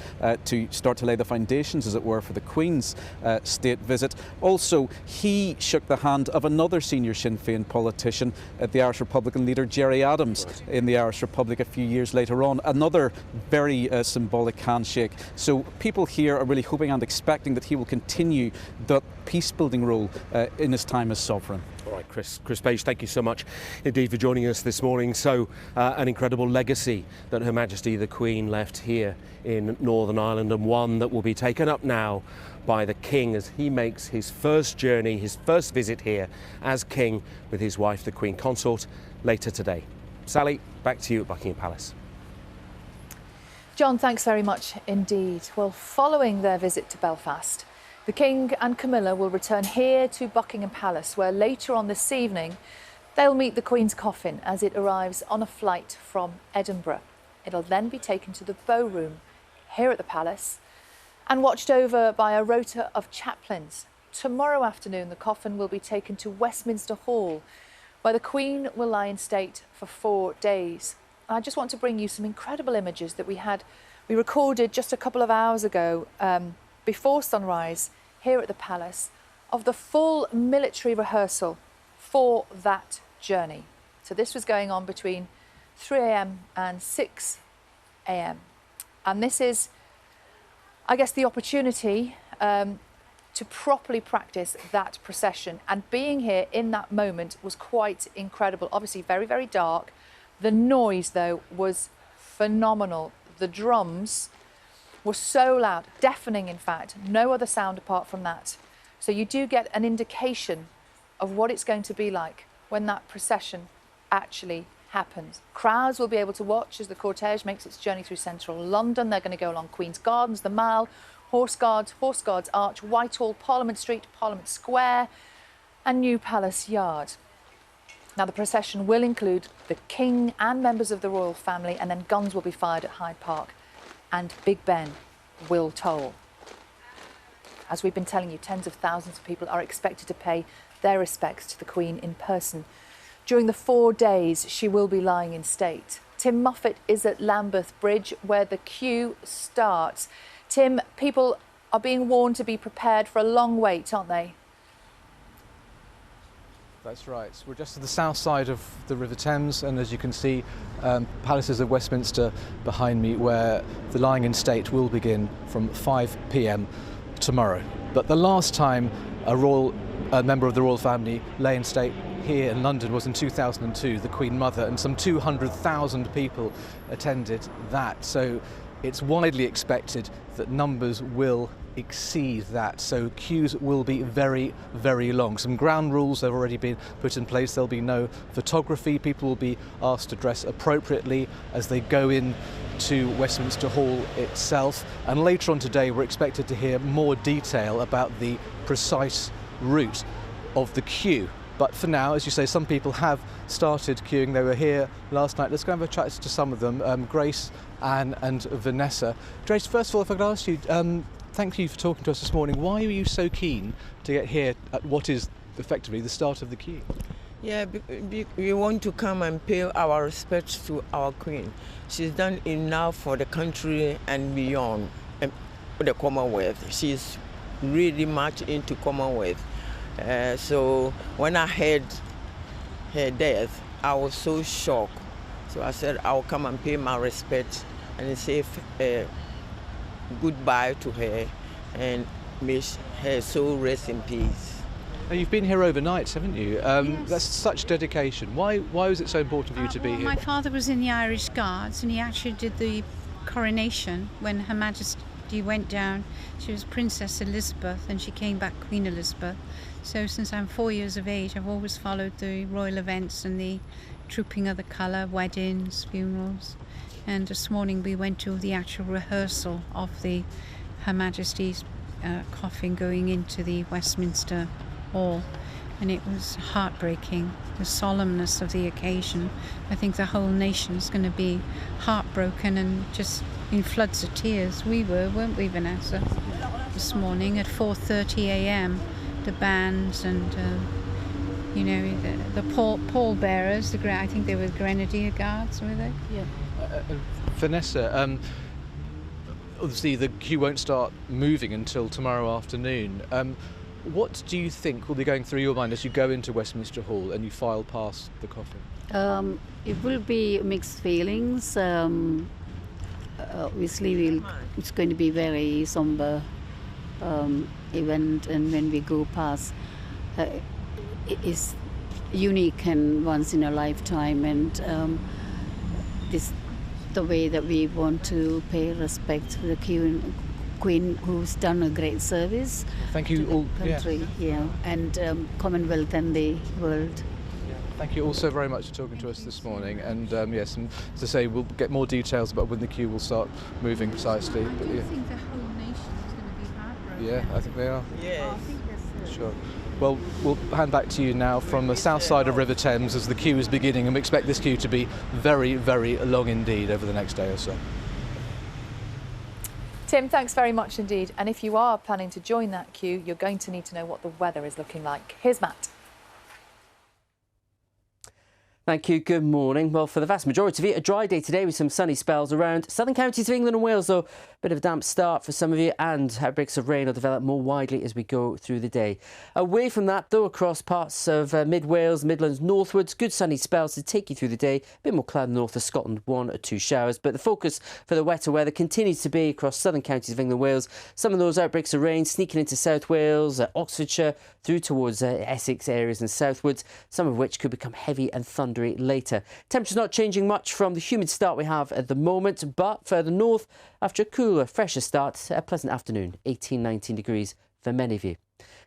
to start to lay the foundations, as it were, for the Queen's state visit. Also, he shook the hand of another senior Sinn Féin politician, the Irish Republican leader Gerry Adams, in the Irish Republic a few years later on. Another very symbolic handshake. So people here are really hoping and expecting that he will continue the peace-building role in his time as sovereign. All right, Chris Page, thank you so much indeed for joining us this morning. So, an incredible legacy that Her Majesty the Queen left here in Northern Ireland, and one that will be taken up now by the King as he makes his first journey, his first visit here as King with his wife, the Queen Consort, later today. Sally, back to you at Buckingham Palace. John, thanks very much indeed. Well, following their visit to Belfast, the King and Camilla will return here to Buckingham Palace, where later on this evening they'll meet the Queen's coffin as it arrives on a flight from Edinburgh. It'll then be taken to the Bow Room here at the Palace and watched over by a rota of chaplains. Tomorrow afternoon, the coffin will be taken to Westminster Hall, where the Queen will lie in state for 4 days. I just want to bring you some incredible images that we recorded just a couple of hours ago before sunrise here at the Palace of the full military rehearsal for that journey. So this was going on between 3 a.m. and 6 a.m. And this is, I guess, the opportunity to properly practice that procession. And being here in that moment was quite incredible. Obviously very, very dark. The noise, though, was phenomenal. The drums were so loud, deafening in fact, no other sound apart from that. So you do get an indication of what it's going to be like when that procession actually happens. Crowds will be able to watch as the cortege makes its journey through central London. They're going to go along Queen's Gardens, the Mall, Horse Guards Arch, Whitehall, Parliament Street, Parliament Square and New Palace Yard. Now the procession will include the King and members of the royal family, and then guns will be fired at Hyde Park and Big Ben will toll. As we've been telling you, tens of thousands of people are expected to pay their respects to the Queen in person. During the 4 days she will be lying in state. Tim Moffat is at Lambeth Bridge where the queue starts. Tim, people are being warned to be prepared for a long wait, aren't they? That's right. We're just to the south side of the River Thames, and as you can see, Palaces of Westminster behind me, where the lying in state will begin from 5 p.m. tomorrow. But the last time a member of the royal family lay in state here in London was in 2002, the Queen Mother, and some 200,000 people attended that. So it's widely expected that numbers will exceed that, so queues will be very, very long. Some ground rules have already been put in place. There'll be no photography. People will be asked to dress appropriately as they go in to Westminster Hall itself, and later on today we're expected to hear more detail about the precise route of the queue. But for now, as you say, some people have started queuing. They were here last night. Let's go and have a chat to some of them. Grace, Anne and Vanessa. Grace, first of all, if I could ask you, thank you for talking to us this morning. Why are you so keen to get here at what is effectively the start of the queue? Yeah, we want to come and pay our respects to our Queen. She's done enough for the country and beyond, and the Commonwealth. She's really much into Commonwealth. So when I heard her death, I was so shocked. So I said I'll come and pay my respect and say goodbye to her, and may her soul rest in peace. Now, you've been here overnight, haven't you? Yes. That's such dedication. Why was it so important for you to be here? My father was in the Irish Guards, and he actually did the coronation when Her Majesty went down. She was Princess Elizabeth, and she came back Queen Elizabeth. So since I'm 4 years of age, I've always followed the royal events and the Trooping of the Colour, weddings, funerals. And this morning we went to the actual rehearsal of the Her Majesty's coffin going into the Westminster Hall. And it was heartbreaking, the solemnness of the occasion. I think the whole nation is going to be heartbroken and just in floods of tears. We were, weren't we, Vanessa? This morning at 4:30 a.m. the bands and the pallbearers, I think they were Grenadier Guards, were they? Yeah. Vanessa, obviously the queue won't start moving until tomorrow afternoon. What do you think will be going through your mind as you go into Westminster Hall and you file past the coffin? It will be mixed feelings. Obviously, it's going to be very somber event, and when we go past, it is unique and once in a lifetime, and this the way that we want to pay respect to the Queen, who's done a great service. Thank you all. Country, and Commonwealth and the world. Thank you all so very much for talking to us this morning. And yes, and as I say, we'll get more details about when the queue will start moving precisely. But, I think the whole nation is going to be heartbroken. Yeah, I think they are. Yeah. I think that's Sure. Well, we'll hand back to you now from the south side of River Thames as the queue is beginning, and we expect this queue to be very, very long indeed over the next day or so. Tim, thanks very much indeed. And if you are planning to join that queue, you're going to need to know what the weather is looking like. Here's Matt. Thank you. Good morning. Well, for the vast majority of you, a dry day today with some sunny spells around southern counties of England and Wales, though a bit of a damp start for some of you, and outbreaks of rain will develop more widely as we go through the day. Away from that, though, across parts of mid-Wales, Midlands, northwards, good sunny spells to take you through the day. A bit more cloud north of Scotland, 1 or 2 showers, but the focus for the wetter weather continues to be across southern counties of England and Wales. Some of those outbreaks of rain sneaking into South Wales, Oxfordshire, through towards Essex areas and southwards, some of which could become heavy and thundery later. Temperatures not changing much from the humid start we have at the moment, but further north, after a cooler, fresher start, a pleasant afternoon, 18-19 degrees for many of you.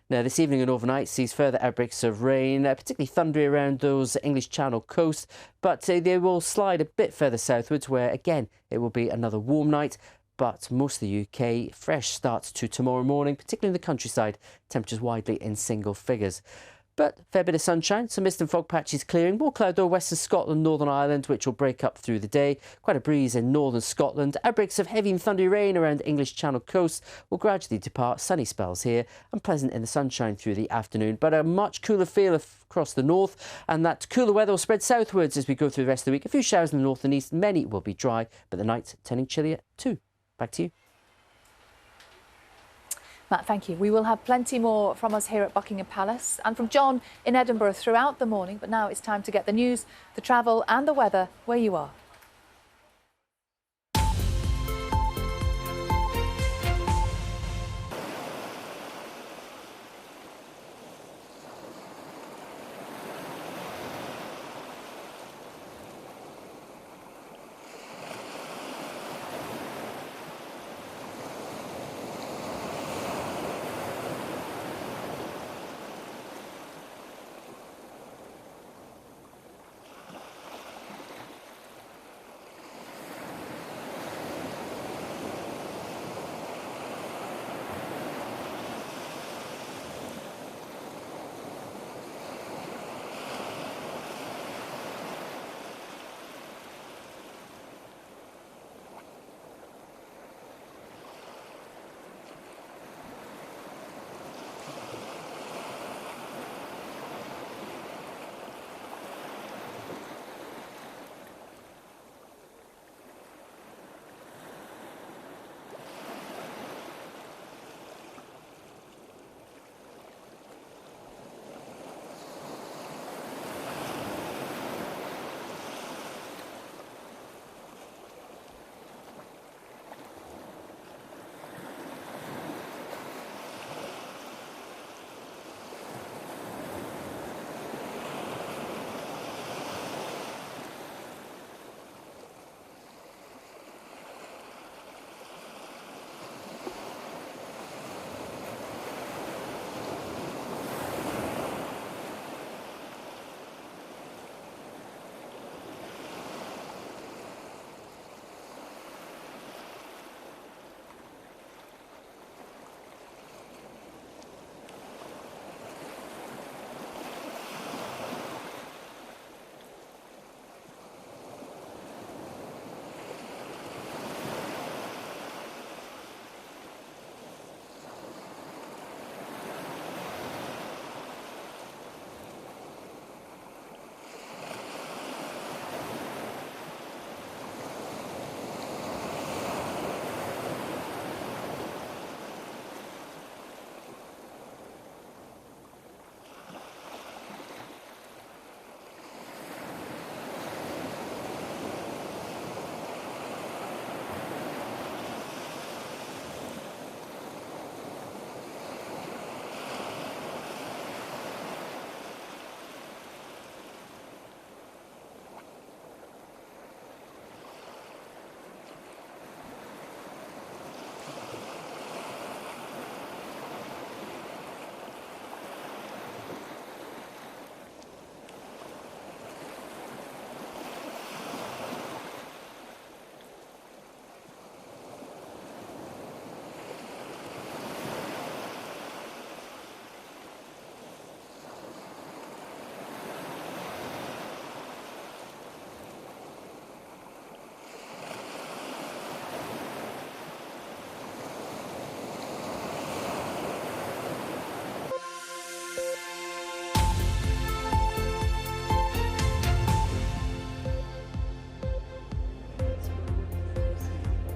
Now, this evening and overnight sees further outbreaks of rain, particularly thundery around those English Channel coast, but they will slide a bit further southwards, where again it will be another warm night. But most of the UK, fresh starts to tomorrow morning, particularly in the countryside, temperatures widely in single figures. But fair bit of sunshine, some mist and fog patches clearing. More cloud over western Scotland, Northern Ireland, which will break up through the day. Quite a breeze in northern Scotland. Outbreaks of heavy and thundery rain around the English Channel coast will gradually depart. Sunny spells here and pleasant in the sunshine through the afternoon. But a much cooler feel across the north, and that cooler weather will spread southwards as we go through the rest of the week. A few showers in the north and east. Many will be dry, but the night turning chillier too. Back to you. Matt, thank you. We will have plenty more from us here at Buckingham Palace and from John in Edinburgh throughout the morning. But now it's time to get the news, the travel and the weather where you are.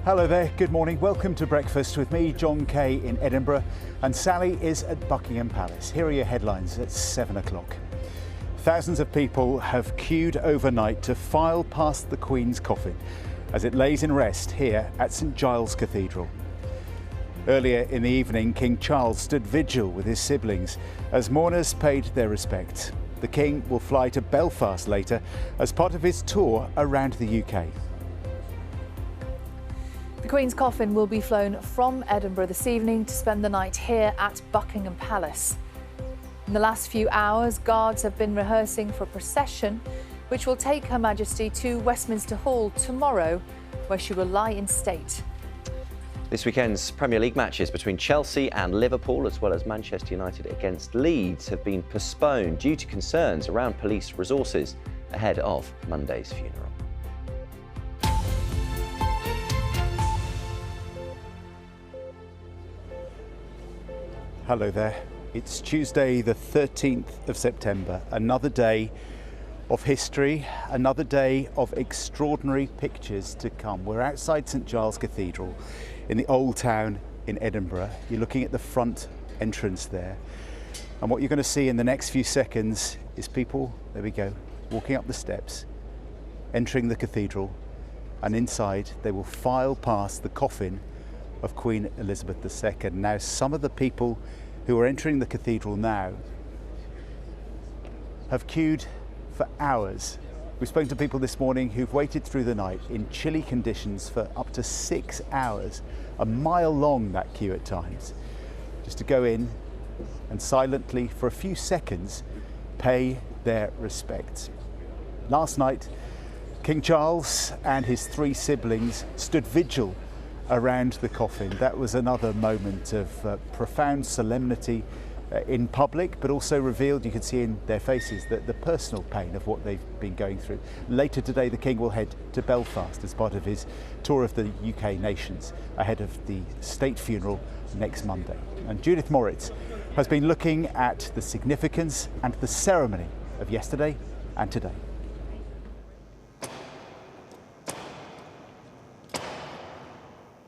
Hello there, good morning. Welcome to breakfast with me, John Kay, in Edinburgh, and Sally is at Buckingham Palace. Here are your headlines at 7 o'clock. Thousands of people have queued overnight to file past the Queen's coffin as it lays in rest here at St Giles Cathedral. Earlier in the evening, King Charles stood vigil with his siblings as mourners paid their respects. The King will fly to Belfast later as part of his tour around the UK. The Queen's coffin will be flown from Edinburgh this evening to spend the night here at Buckingham Palace. In the last few hours, guards have been rehearsing for a procession which will take Her Majesty to Westminster Hall tomorrow, where she will lie in state. This weekend's Premier League matches between Chelsea and Liverpool, as well as Manchester United against Leeds, have been postponed due to concerns around police resources ahead of Monday's funeral. Hello there. It's Tuesday the 13th of September, another day of history, another day of extraordinary pictures to come. We're outside St Giles Cathedral in the Old Town in Edinburgh. You're looking at the front entrance there. And what you're going to see in the next few seconds is people, there we go, walking up the steps, entering the cathedral, and inside they will file past the coffin of Queen Elizabeth II. Now, some of the people who are entering the cathedral now have queued for hours. We've spoken to people this morning who've waited through the night in chilly conditions for up to 6 hours, a mile long that queue at times, just to go in and silently, for a few seconds, pay their respects. Last night, King Charles and his 3 siblings stood vigil around the coffin. That was another moment of profound solemnity in public, but also revealed, you could see in their faces, the personal pain of what they've been going through. Later today, the King will head to Belfast as part of his tour of the UK nations ahead of the state funeral next Monday. And Judith Moritz has been looking at the significance and the ceremony of yesterday and today.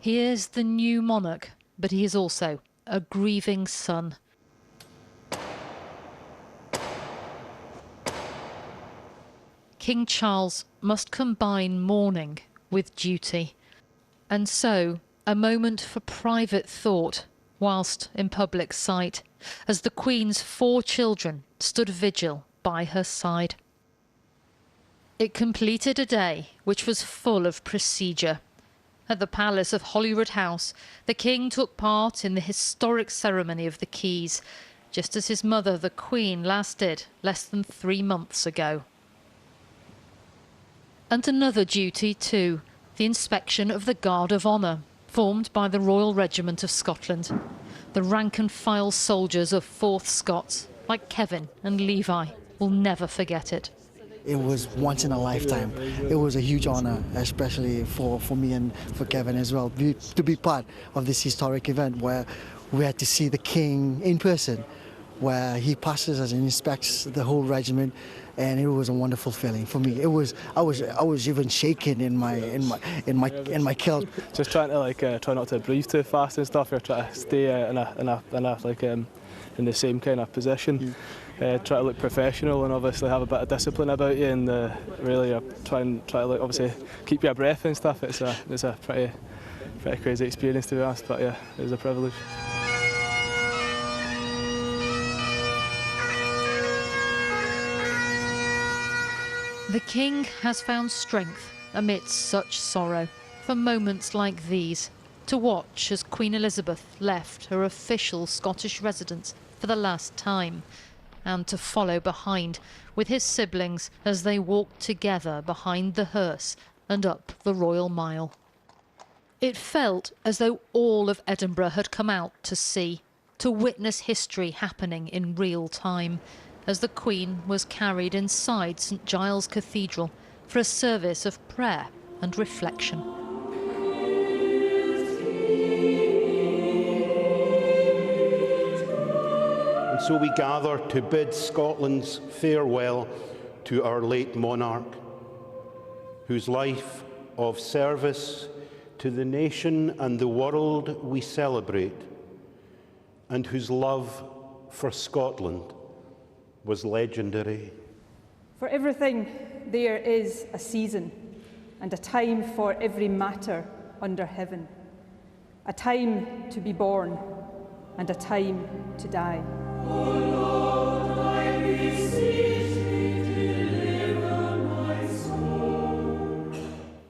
He is the new monarch, but he is also a grieving son. King Charles must combine mourning with duty, and so a moment for private thought whilst in public sight, as the Queen's 4 children stood vigil by her side. It completed a day which was full of procedure. At the palace of Holyrood House, the King took part in the historic ceremony of the Keys, just as his mother, the Queen, last did less than 3 months ago. And another duty too, the inspection of the Guard of Honour, formed by the Royal Regiment of Scotland. The rank-and-file soldiers of 4th Scots, like Kevin and Levi, will never forget it. It was once in a lifetime. It was a huge honour, especially for me and for Kevin as well, to be part of this historic event where we had to see the King in person, where he passes us and inspects the whole regiment, and it was a wonderful feeling for me. It was I was even shaking in my kilt. Just trying to try not to breathe too fast and stuff. You're trying to stay in the same kind of position. Try to look professional and obviously have a bit of discipline about you, and really try to look, obviously keep your breath and stuff. It's a pretty crazy experience, to be honest, but yeah, it was a privilege. The King has found strength amidst such sorrow for moments like these, to watch as Queen Elizabeth left her official Scottish residence for the last time, and to follow behind with his siblings as they walked together behind the hearse and up the Royal Mile. It felt as though all of Edinburgh had come out to see, to witness history happening in real time, as the Queen was carried inside St Giles Cathedral for a service of prayer and reflection. And so we gather to bid Scotland's farewell to our late monarch, whose life of service, to the nation and the world we celebrate, and whose love for Scotland was legendary. For everything there is a season and a time for every matter under heaven, a time to be born and a time to die. O Lord, I beseech thee, deliver my soul.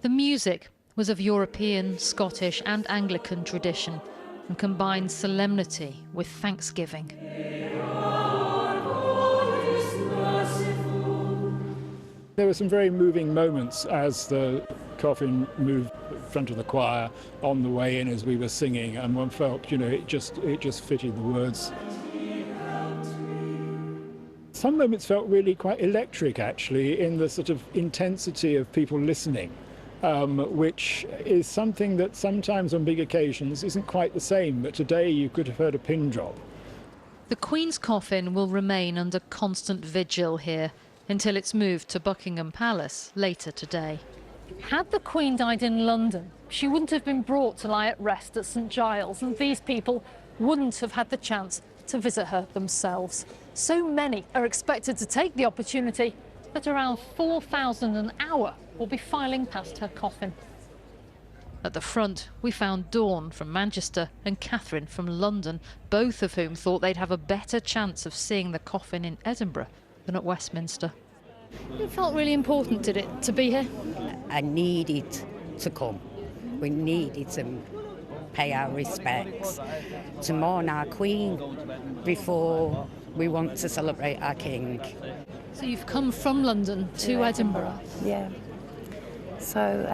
The music was of European, Scottish and Anglican tradition and combined solemnity with thanksgiving. There were some very moving moments as the coffin moved in front of the choir on the way in as we were singing, and one felt, you know, it just fitted the words. Some moments felt really quite electric, actually, in the sort of intensity of people listening, which is something that sometimes on big occasions isn't quite the same, but today you could have heard a pin drop. The Queen's coffin will remain under constant vigil here until it's moved to Buckingham Palace later today. Had the Queen died in London, she wouldn't have been brought to lie at rest at St Giles, and these people wouldn't have had the chance to visit her themselves. So many are expected to take the opportunity that around 4,000 an hour will be filing past her coffin. At the front, we found Dawn from Manchester and Catherine from London, both of whom thought they'd have a better chance of seeing the coffin in Edinburgh than at Westminster. It felt really important, did it, to be here? I needed to come. We needed to pay our respects, to mourn our Queen before we want to celebrate our King. So you've come from London to Edinburgh? Yeah. So,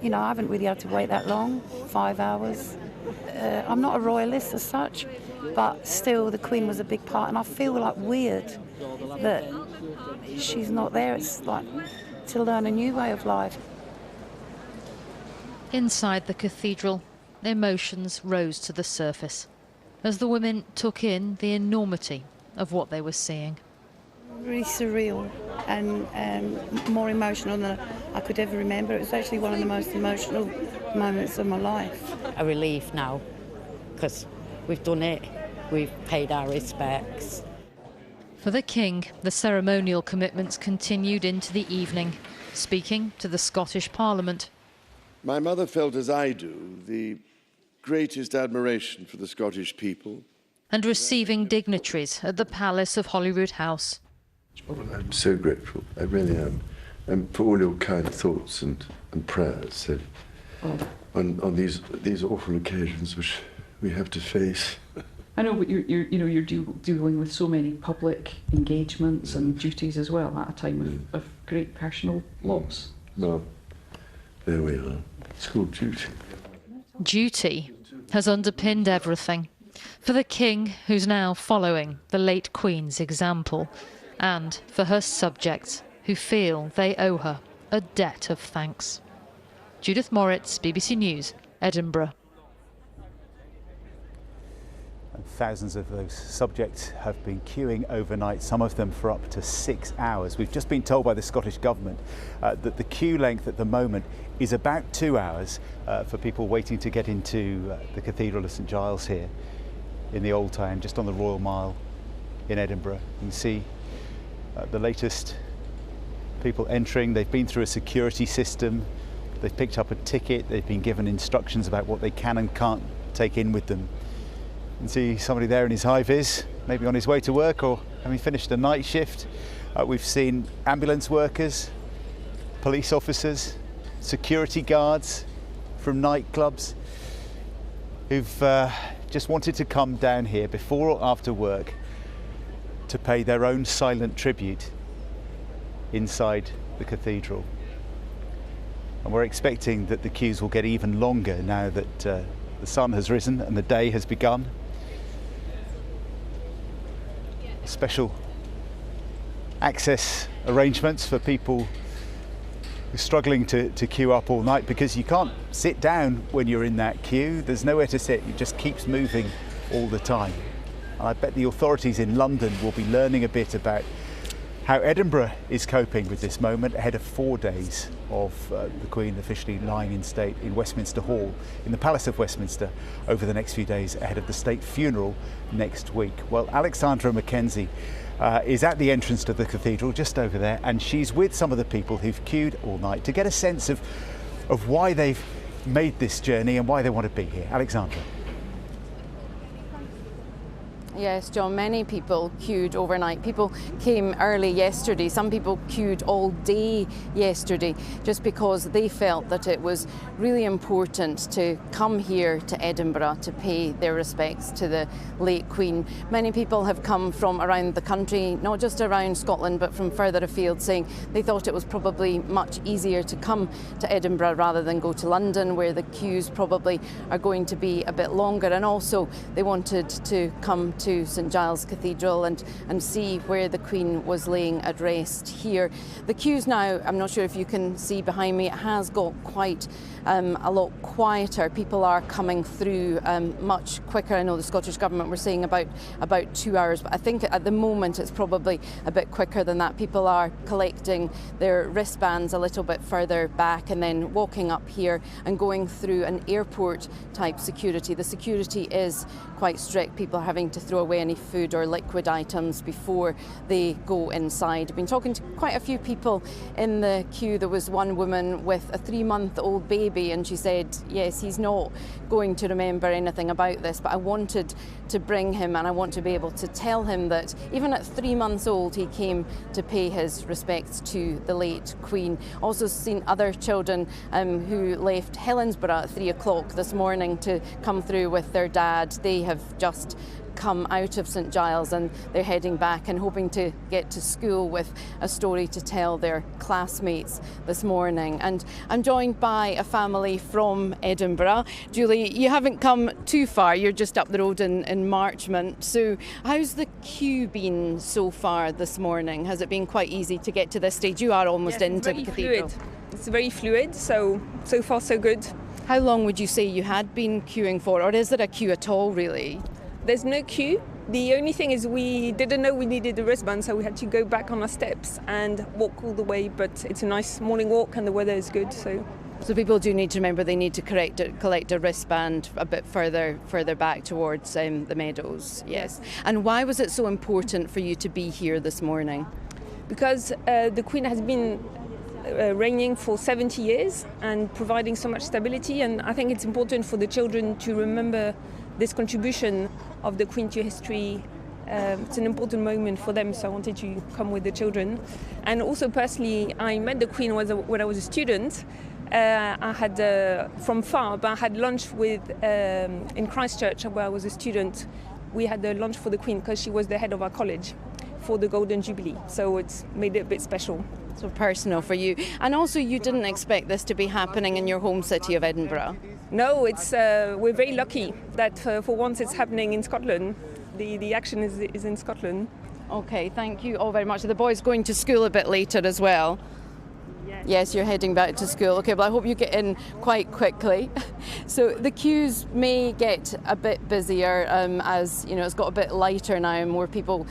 you know, I haven't really had to wait that long, 5 hours. I'm not a royalist as such, but still the Queen was a big part, and I feel like weird that she's not there. It's like to learn a new way of life. Inside the cathedral, emotions rose to the surface as the women took in the enormity of what they were seeing. Really surreal and more emotional than I could ever remember. It was actually one of the most emotional moments of my life. A relief now, because we've done it, we've paid our respects. For the King, the ceremonial commitments continued into the evening, speaking to the Scottish Parliament. My mother felt, as I do, the greatest admiration for the Scottish people. And receiving dignitaries at the Palace of Holyrood House. I'm so grateful, I really am, and for all your kind thoughts and prayers so on these awful occasions which we have to face. I know, but you're dealing with so many public engagements and duties as well at a time of great personal loss. Well, there we are. It's called duty. Duty has underpinned everything. For the King, who's now following the late Queen's example, and for her subjects, who feel they owe her a debt of thanks. Judith Moritz, BBC News, Edinburgh. And thousands of those subjects have been queuing overnight, some of them for up to 6 hours. We've just been told by the Scottish Government that the queue length at the moment is about 2 hours for people waiting to get into the Cathedral of St Giles here in the Old Town, just on the Royal Mile in Edinburgh. You can see the latest people entering. They've been through a security system, they've picked up a ticket, they've been given instructions about what they can and can't take in with them. You can see somebody there in his high-vis, maybe on his way to work or having finished a night shift. We've seen ambulance workers, police officers, security guards from nightclubs who've just wanted to come down here before or after work to pay their own silent tribute inside the cathedral. And we're expecting that the queues will get even longer now that the sun has risen and the day has begun. Special access arrangements for people who are struggling to queue up all night, because you can't sit down when you're in that queue. There's nowhere to sit, it just keeps moving all the time. And I bet the authorities in London will be learning a bit about how Edinburgh is coping with this moment ahead of 4 days of the Queen officially lying in state in Westminster Hall, in the Palace of Westminster, over the next few days ahead of the state funeral next week. Well, Alexandra Mackenzie is at the entrance to the cathedral just over there, and she's with some of the people who've queued all night to get a sense of why they've made this journey and why they want to be here. Alexandra. Yes, John, many people queued overnight. People came early yesterday. Some people queued all day yesterday just because they felt that it was really important to come here to Edinburgh to pay their respects to the late Queen. Many people have come from around the country, not just around Scotland, but from further afield, saying they thought it was probably much easier to come to Edinburgh rather than go to London, where the queues probably are going to be a bit longer. And also they wanted to come to St Giles Cathedral and see where the Queen was laying at rest here. The queues now, I'm not sure if you can see behind me, it has got quite a lot quieter. People are coming through much quicker. I know the Scottish Government were saying about 2 hours, but I think at the moment it's probably a bit quicker than that. People are collecting their wristbands a little bit further back and then walking up here and going through an airport type security. The security is quite strict. People are having to throw away any food or liquid items before they go inside. I've been talking to quite a few people in the queue. There was one woman with a 3-month-old baby, and she said, yes, he's not going to remember anything about this, but I wanted to bring him and I want to be able to tell him that even at 3 months old he came to pay his respects to the late Queen. Also seen other children who left Helensburgh at 3 o'clock this morning to come through with their dad. They have just come out of St Giles and they're heading back and hoping to get to school with a story to tell their classmates this morning. And I'm joined by a family from Edinburgh. Julie, you haven't come too far, you're just up the road in Marchmont. So how's the queue been so far this morning? Has it been quite easy to get to this stage? You are almost into the cathedral. Fluid. It's very fluid, so far so good. How long would you say you had been queuing for, or is there a queue at all really? There's no queue. The only thing is we didn't know we needed the wristband, so we had to go back on our steps and walk all the way, but it's a nice morning walk and the weather is good. So people do need to remember they need to collect a wristband a bit further back towards the meadows. Yes. And why was it so important for you to be here this morning? Because the Queen has been reigning for 70 years and providing so much stability, and I think it's important for the children to remember this contribution of the Queen to history. It's an important moment for them, so I wanted to come with the children. And also personally, I met the Queen when I was a student. I had from far, but I had lunch with in Christchurch where I was a student. We had a lunch for the Queen because she was the head of our college for the Golden Jubilee, so it's made it a bit special. So personal for you. And also you didn't expect this to be happening in your home city of Edinburgh? No, it's we're very lucky that for once it's happening in Scotland. The action is in Scotland. Okay, thank you all very much. Are the boys going to school a bit later as well? Yes, you're heading back to school. Okay, well I hope you get in quite quickly. So the queues may get a bit busier as you know it's got a bit lighter now and more people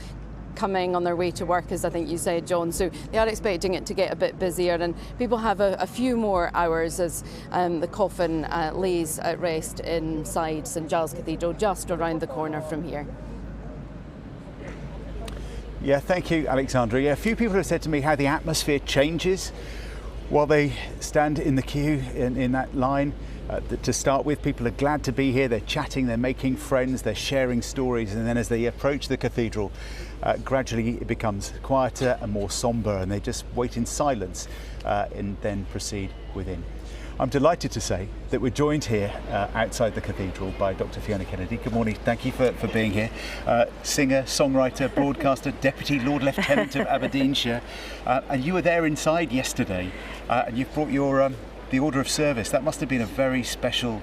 coming on their way to work, as I think you said, John. So they are expecting it to get a bit busier, and people have a few more hours as the coffin lays at rest inside St Giles Cathedral, just around the corner from here. Yeah, thank you, Alexandra. Yeah, a few people have said to me how the atmosphere changes while they stand in the queue in that line. To start with, people are glad to be here, they're chatting, they're making friends, they're sharing stories, and then as they approach the cathedral, gradually it becomes quieter and more sombre, and they just wait in silence and then proceed within. I'm delighted to say that we're joined here outside the cathedral by Dr. Fiona Kennedy. Good morning, thank you for being here. Singer, songwriter, broadcaster, Deputy Lord Lieutenant of Aberdeenshire, and you were there inside yesterday, and you've brought your the Order of Service. That must have been a very special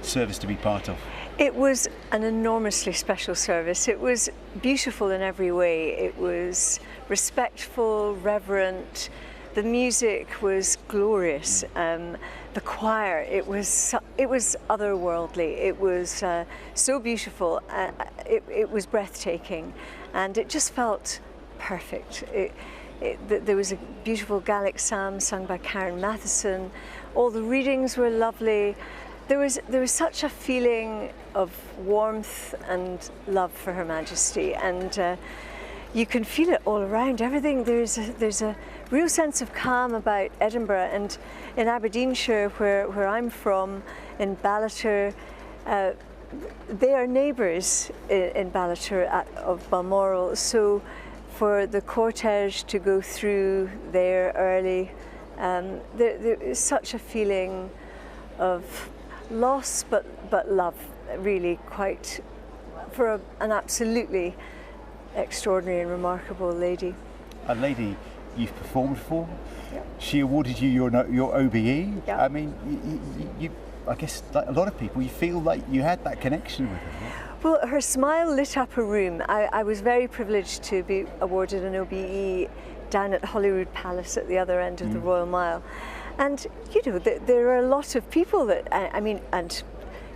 service to be part of. It was an enormously special service. It was beautiful in every way. It was respectful, reverent. The music was glorious. The choir, it was otherworldly. It was so beautiful. It was breathtaking, and it just felt perfect. There was a beautiful Gaelic psalm sung by Karen Matheson. All the readings were lovely. There was such a feeling of warmth and love for Her Majesty, and you can feel it all around. Everything, there's a real sense of calm about Edinburgh, and in Aberdeenshire, where I'm from, in Ballater, they are neighbours in Ballater of Balmoral, so for the cortege to go through there early, there is such a feeling of loss but love, really, quite, for an absolutely extraordinary and remarkable lady. A lady you've performed for. Yep. She awarded you your OBE. Yep. I mean, you I guess like a lot of people, you feel like you had that connection with her. Yeah? Well, her smile lit up a room. I was very privileged to be awarded an OBE down at Holyrood Palace at the other end of the Royal Mile. And, you know, there are a lot of people that, I mean, and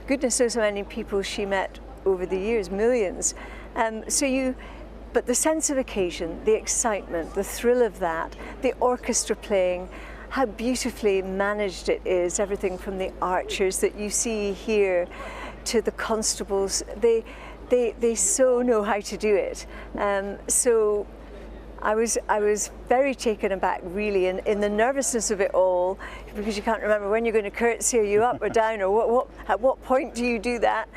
goodness knows how many people she met over the years, millions. But the sense of occasion, the excitement, the thrill of that, the orchestra playing, how beautifully managed it is, everything from the archers that you see here to the constables, they so know how to do it. So I was very taken aback, really, in the nervousness of it all, because you can't remember when you're going to curtsy, are you up or down, or at what point do you do that?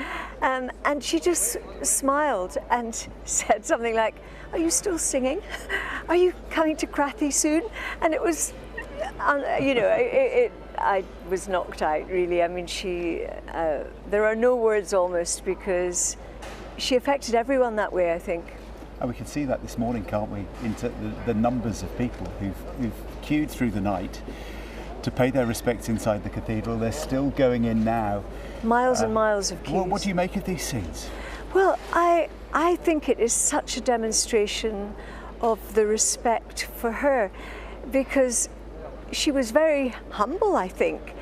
And she just smiled and said something like, "Are you still singing? Are you coming to Crathy soon?" And it was, you know, I was knocked out, really. I mean, there are no words almost, because she affected everyone that way, I think. And we can see that this morning, can't we, into the numbers of people who've queued through the night to pay their respects inside the cathedral. They're still going in now. Miles and miles of queues. What do you make of these scenes? Well, I think it is such a demonstration of the respect for her, because she was very humble, I think,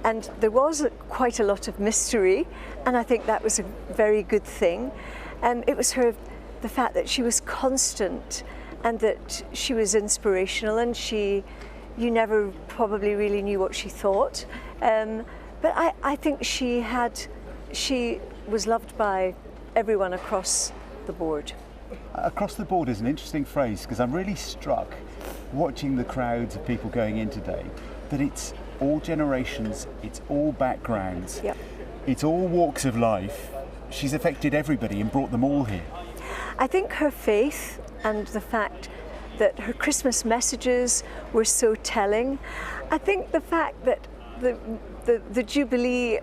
and there was quite a lot of mystery, and I think that was a very good thing. And it was the fact that she was constant and that she was inspirational, and you never probably really knew what she thought. But I think she was loved by everyone across the board. Across the board is an interesting phrase, because I'm really struck watching the crowds of people going in today that it's all generations, it's all backgrounds, yep. It's all walks of life. She's affected everybody and brought them all here. I think her faith and the fact that her Christmas messages were so telling. I think the fact that the Jubilee,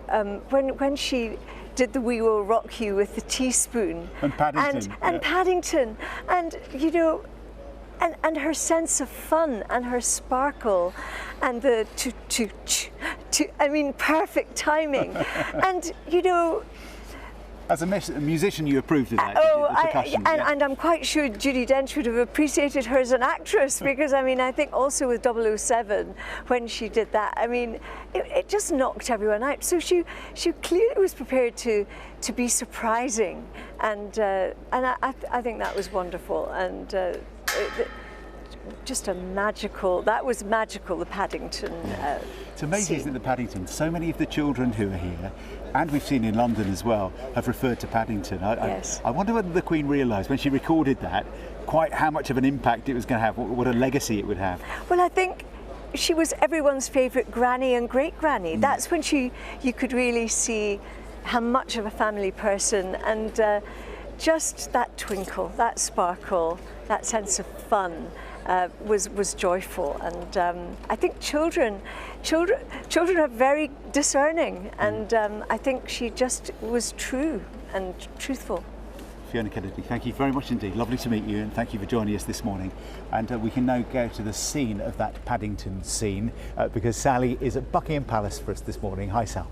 when she did the "We Will Rock You" with the teaspoon and Paddington, and Paddington, and you know, and her sense of fun and her sparkle, and the I mean, perfect timing, and you know. As a musician, you approved of that. And I'm quite sure Judi Dench would have appreciated her as an actress, because I mean, I think also with 007, when she did that, I mean, it just knocked everyone out. So she clearly was prepared to be surprising, and I think that was wonderful, and just that was magical, the Paddington. It's amazing, isn't it, the Paddington? So many of the children who are here, and we've seen in London as well, have referred to Paddington. Yes. I wonder whether the Queen realised when she recorded that quite how much of an impact it was going to have, what a legacy it would have. Well, I think she was everyone's favourite granny and great-granny. That's when you could really see how much of a family person, and just that twinkle, that sparkle, that sense of fun was joyful. And I think children are very discerning, and I think she just was true and truthful. Fiona Kennedy, thank you very much indeed. Lovely to meet you, and thank you for joining us this morning. And we can now go to the scene of that Paddington scene, because Sally is at Buckingham Palace for us this morning. Hi, Sal.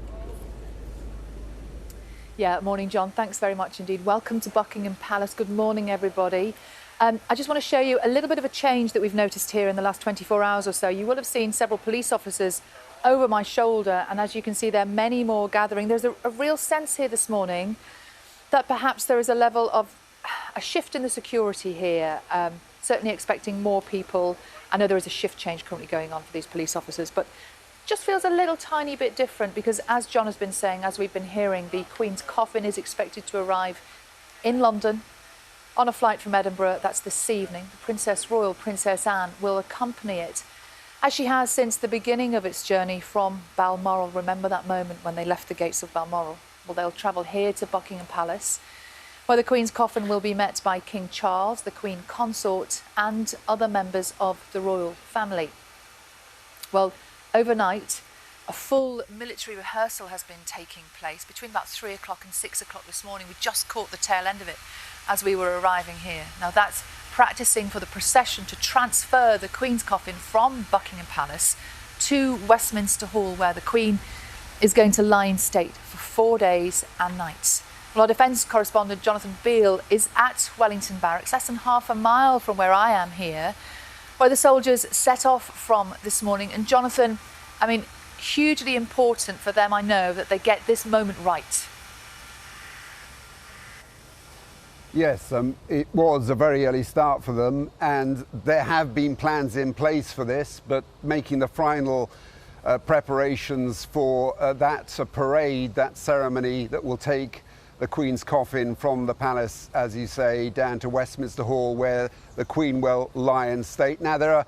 Yeah, morning, John. Thanks very much indeed. Welcome to Buckingham Palace. Good morning, everybody. I just want to show you a little bit of a change that we've noticed here in the last 24 hours or so. You will have seen several police officers over my shoulder, and as you can see, there are many more gathering. There's a real sense here this morning that perhaps there is a level of a shift in the security here. certainly expecting more people. I know there is a shift change currently going on for these police officers, but just feels a little tiny bit different because, as John has been saying, as we've been hearing, the Queen's coffin is expected to arrive in London on a flight from Edinburgh. That's this evening. Princess Royal, Princess Anne, will accompany it, as she has since the beginning of its journey from Balmoral. Remember that moment when they left the gates of Balmoral? Well, they'll travel here to Buckingham Palace, where the Queen's coffin will be met by King Charles, the Queen Consort, and other members of the royal family. Well, overnight, a full military rehearsal has been taking place between about 3 o'clock and 6 o'clock this morning. We just caught the tail end of it as we were arriving here. Now, that's practising for the procession to transfer the Queen's coffin from Buckingham Palace to Westminster Hall, where the Queen is going to lie in state for 4 days and nights. Well, our defence correspondent Jonathan Beale is at Wellington Barracks, less than half a mile from where I am here, where the soldiers set off from this morning. And Jonathan, I mean, hugely important for them, I know, that they get this moment right. Yes, it was a very early start for them, and there have been plans in place for this, but making the final preparations for that parade, that ceremony that will take the Queen's coffin from the palace, as you say, down to Westminster Hall, where the Queen will lie in state. Now, there are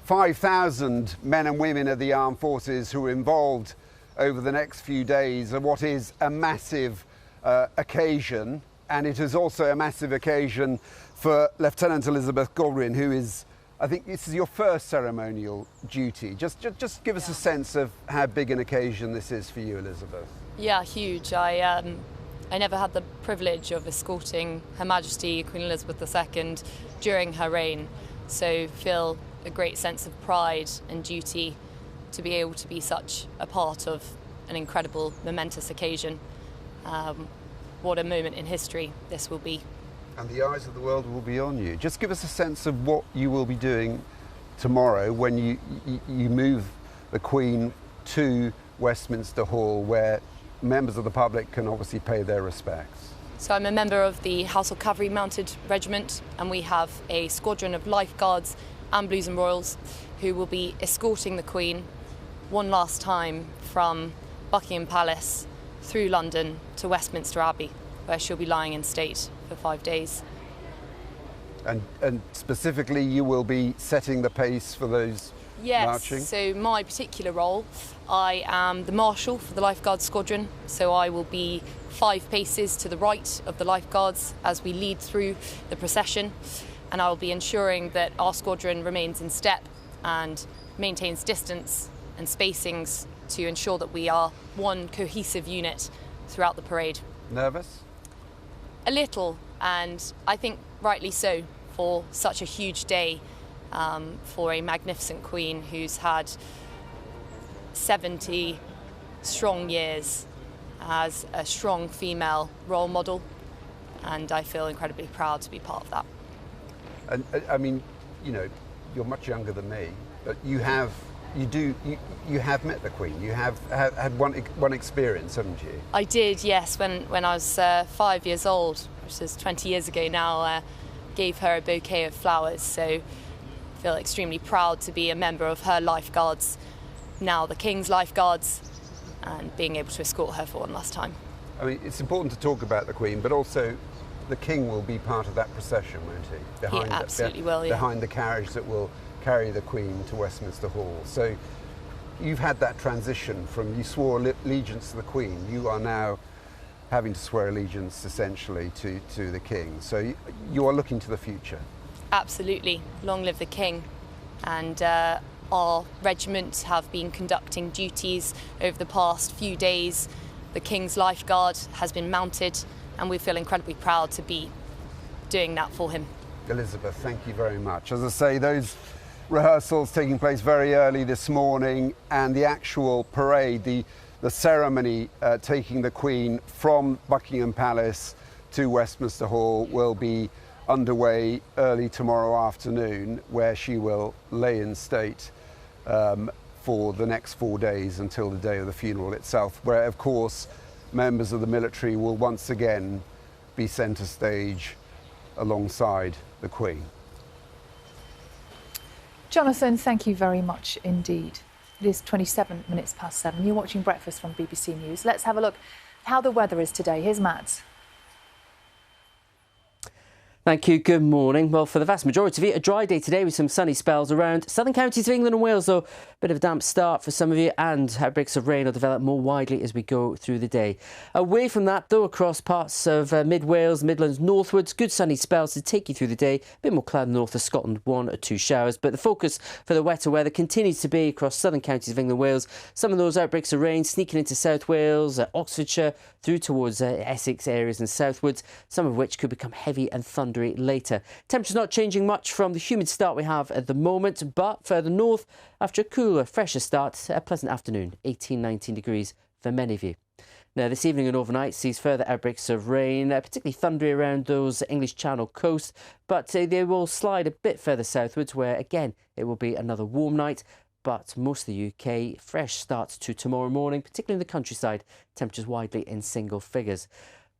5,000 men and women of the armed forces who are involved over the next few days of what is a massive occasion. And it is also a massive occasion for Lieutenant Elizabeth Godwin, who is, I think this is your first ceremonial duty. Just give us a sense of how big an occasion this is for you, Elizabeth. Yeah, huge. I never had the privilege of escorting Her Majesty Queen Elizabeth II during her reign, so feel a great sense of pride and duty to be able to be such a part of an incredible, momentous occasion. What a moment in history this will be. And the eyes of the world will be on you. Just give us a sense of what you will be doing tomorrow when you move the Queen to Westminster Hall, where members of the public can obviously pay their respects. So I'm a member of the Household Cavalry Mounted Regiment, and we have a squadron of Lifeguards and Blues and Royals who will be escorting the Queen one last time from Buckingham Palace through London to Westminster Abbey, where she'll be lying in state for 5 days. And specifically, you will be setting the pace for those marching? Yes, so my particular role, I am the Marshal for the Lifeguards Squadron, so I will be 5 paces to the right of the Lifeguards as we lead through the procession, and I will be ensuring that our squadron remains in step and maintains distance and spacings to ensure that we are one cohesive unit throughout the parade. Nervous? A little, and I think rightly so, for such a huge day, for a magnificent Queen who's had 70 strong years as a strong female role model, and I feel incredibly proud to be part of that. And I mean, you know, you're much younger than me, but you have met the Queen. You have had one experience, haven't you? I did, yes. When I was 5 years old, which is 20 years ago now, gave her a bouquet of flowers. So I feel extremely proud to be a member of her Lifeguards, now the King's Lifeguards, and being able to escort her for one last time. I mean, it's important to talk about the Queen, but also the King will be part of that procession, won't he? He absolutely will, yeah. Behind the carriage that will carry the Queen to Westminster Hall. So you've had that transition from, you swore allegiance to the Queen, you are now having to swear allegiance essentially to the King. So you are looking to the future. Absolutely. Long live the King. And our regiment have been conducting duties over the past few days. The King's Lifeguard has been mounted, and we feel incredibly proud to be doing that for him. Elizabeth, thank you very much. As I say, those rehearsals taking place very early this morning, and the actual parade, the ceremony taking the Queen from Buckingham Palace to Westminster Hall will be underway early tomorrow afternoon, where she will lay in state for the next 4 days until the day of the funeral itself, where of course members of the military will once again be centre stage alongside the Queen. Jonathan, thank you very much indeed. It is 27 minutes past 7. You're watching Breakfast from BBC News. Let's have a look at how the weather is today. Here's Mads. Thank you. Good morning. Well, for the vast majority of you, a dry day today with some sunny spells around southern counties of England and Wales, though. A bit of a damp start for some of you, and outbreaks of rain will develop more widely as we go through the day. Away from that, though, across parts of mid-Wales, Midlands, northwards, good sunny spells to take you through the day. A bit more cloud north of Scotland, 1 or 2 showers. But the focus for the wetter weather continues to be across southern counties of England and Wales. Some of those outbreaks of rain sneaking into South Wales, Oxfordshire, through towards Essex areas and southwards, some of which could become heavy and thundery later. Temperatures not changing much from the humid start we have at the moment, but further north, after a cooler, fresher start, a pleasant afternoon, 18-19 degrees for many of you. Now, this evening and overnight sees further outbreaks of rain, particularly thundery around those English Channel coast, but they will slide a bit further southwards, where again it will be another warm night. But most of the UK, fresh start to tomorrow morning, particularly in the countryside, temperatures widely in single figures.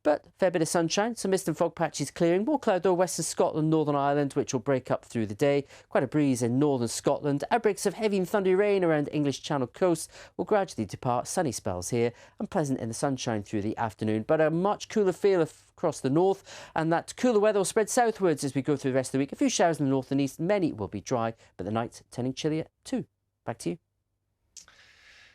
But a fair bit of sunshine, some mist and fog patches clearing. More cloud though, western Scotland, Northern Ireland, which will break up through the day. Quite a breeze in northern Scotland. Outbreaks of heavy and thundery rain around English Channel coast will gradually depart. Sunny spells here and pleasant in the sunshine through the afternoon. But a much cooler feel across the north, and that cooler weather will spread southwards as we go through the rest of the week. A few showers in the north and east. Many will be dry, but the night turning chillier too. Back to you.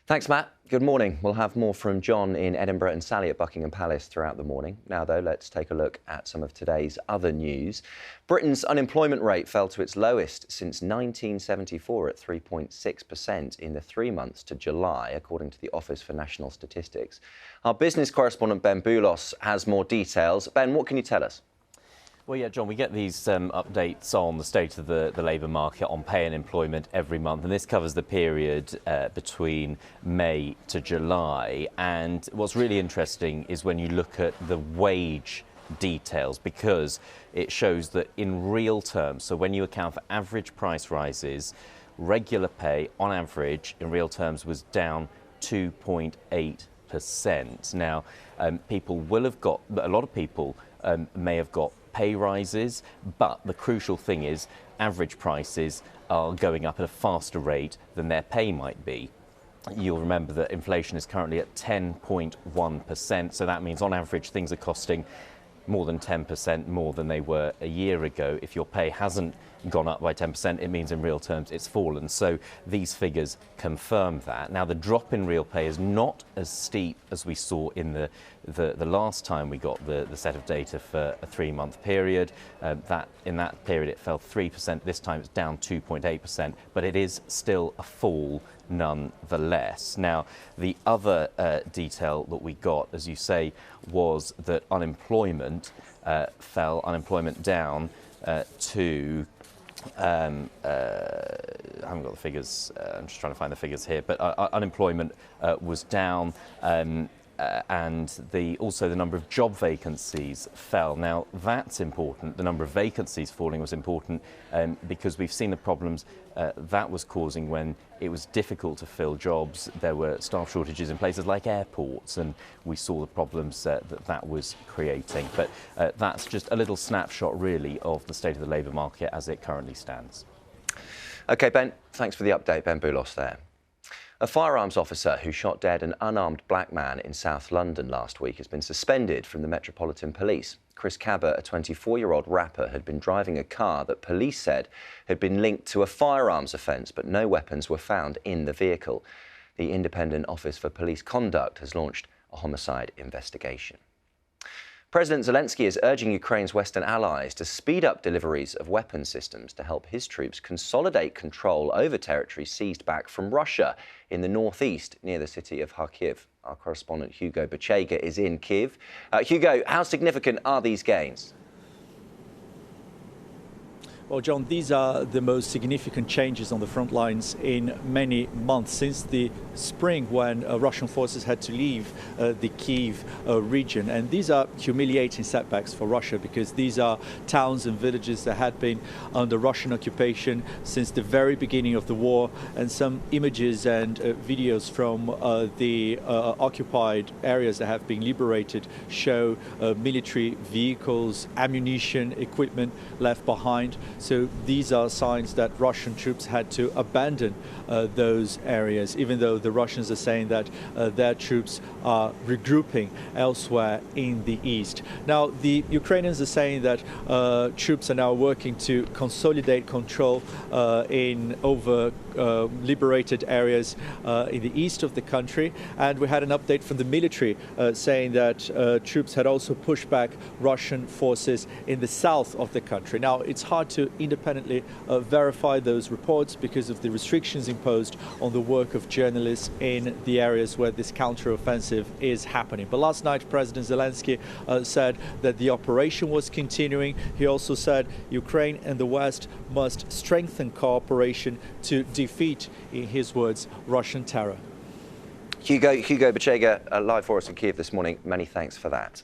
Thanks, Matt. Good morning. We'll have more from John in Edinburgh and Sally at Buckingham Palace throughout the morning. Now, though, let's take a look at some of today's other news. Britain's unemployment rate fell to its lowest since 1974 at 3.6% in the 3 months to July, according to the Office for National Statistics. Our business correspondent Ben Boulos has more details. Ben, what can you tell us? Well, yeah, John, we get these updates on the state of the labour market on pay and employment every month, and this covers the period between May to July. And what's really interesting is when you look at the wage details, because it shows that in real terms, so when you account for average price rises, regular pay on average in real terms was down 2.8%. Now, people will have got, a lot of people may have got pay rises, but the crucial thing is average prices are going up at a faster rate than their pay might be. You'll remember that inflation is currently at 10.1%, so that means on average things are costing more than 10% more than they were a year ago. If your pay hasn't gone up by 10%, it means in real terms it's fallen. So these figures confirm that. Now, the drop in real pay is not as steep as we saw in the last time we got the set of data for a 3-month period. In that period it fell 3%. This time it's down 2.8%, but it is still a fall nonetheless. Now, the other detail that we got, as you say, was that unemployment fell, unemployment down to I haven't got the figures, I'm just trying to find the figures here, but unemployment was down, and also the number of job vacancies fell. Now, that's important. The number of vacancies falling was important because we've seen the problems that was causing when it was difficult to fill jobs. There were staff shortages in places like airports, and we saw the problems that was creating. But that's just a little snapshot, really, of the state of the labour market as it currently stands. OK, Ben, thanks for the update. Ben Boulos there. A firearms officer who shot dead an unarmed black man in South London last week has been suspended from the Metropolitan Police. Chris Cabot, a 24-year-old rapper, had been driving a car that police said had been linked to a firearms offence, but no weapons were found in the vehicle. The Independent Office for Police Conduct has launched a homicide investigation. President Zelensky is urging Ukraine's Western allies to speed up deliveries of weapon systems to help his troops consolidate control over territory seized back from Russia in the northeast near the city of Kharkiv. Our correspondent Hugo Bachega is in Kyiv. Hugo, how significant are these gains? Well, John, these are the most significant changes on the front lines in many months since the spring when Russian forces had to leave the Kyiv region. And these are humiliating setbacks for Russia because these are towns and villages that had been under Russian occupation since the very beginning of the war. And some images and videos from the occupied areas that have been liberated show military vehicles, ammunition, equipment left behind. So these are signs that Russian troops had to abandon those areas, even though the Russians are saying that their troops are regrouping elsewhere in the east. Now, the Ukrainians are saying that troops are now working to consolidate control in over liberated areas in the east of the country, and we had an update from the military saying that troops had also pushed back Russian forces in the south of the country. Now, it's hard to independently verify those reports because of the restrictions imposed on the work of journalists in the areas where this counter-offensive is happening. But last night, President Zelensky said that the operation was continuing. He also said Ukraine and the West must strengthen cooperation to defeat, in his words, Russian terror. Hugo Bachega, live for us in Kiev this morning. Many thanks for that.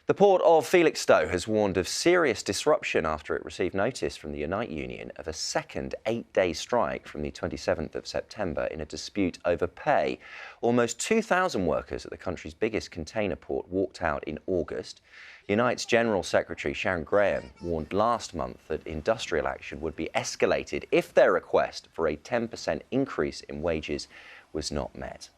The port of Felixstowe has warned of serious disruption after it received notice from the Unite Union of a second 8-day strike from the 27th of September in a dispute over pay. Almost 2,000 workers at the country's biggest container port walked out in August. Unite's General Secretary Sharon Graham warned last month that industrial action would be escalated if their request for a 10% increase in wages was not met.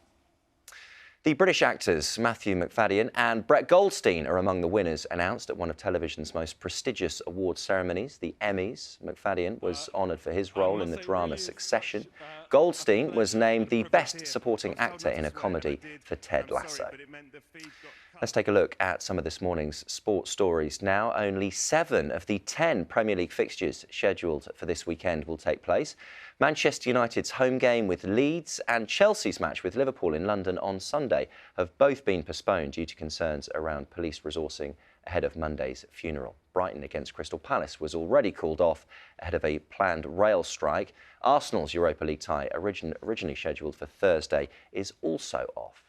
The British actors Matthew Macfadyen and Brett Goldstein are among the winners announced at one of television's most prestigious awards ceremonies, the Emmys. Macfadyen was honoured for his role in the drama Succession. Goldstein was named the Best Supporting Actor in a Comedy for Ted Lasso. Let's take a look at some of this morning's sports stories now. Only 7 of the 10 Premier League fixtures scheduled for this weekend will take place. Manchester United's home game with Leeds and Chelsea's match with Liverpool in London on Sunday have both been postponed due to concerns around police resourcing ahead of Monday's funeral. Brighton against Crystal Palace was already called off ahead of a planned rail strike. Arsenal's Europa League tie, originally scheduled for Thursday, is also off.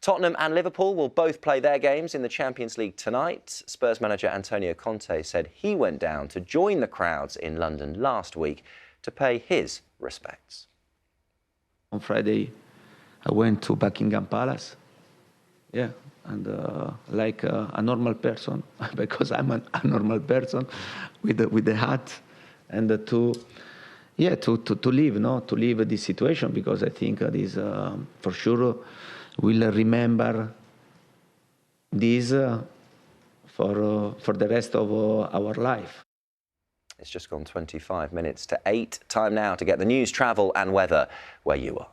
Tottenham and Liverpool will both play their games in the Champions League tonight. Spurs manager Antonio Conte said he went down to join the crowds in London last week to pay his respects. On Friday, I went to Buckingham Palace. Yeah, and like a normal person, because I'm a normal person with the hat, and to live this situation, because I think this for sure we'll remember this for the rest of our life. It's just gone 25 minutes to 8. Time now to get the news, travel and weather where you are.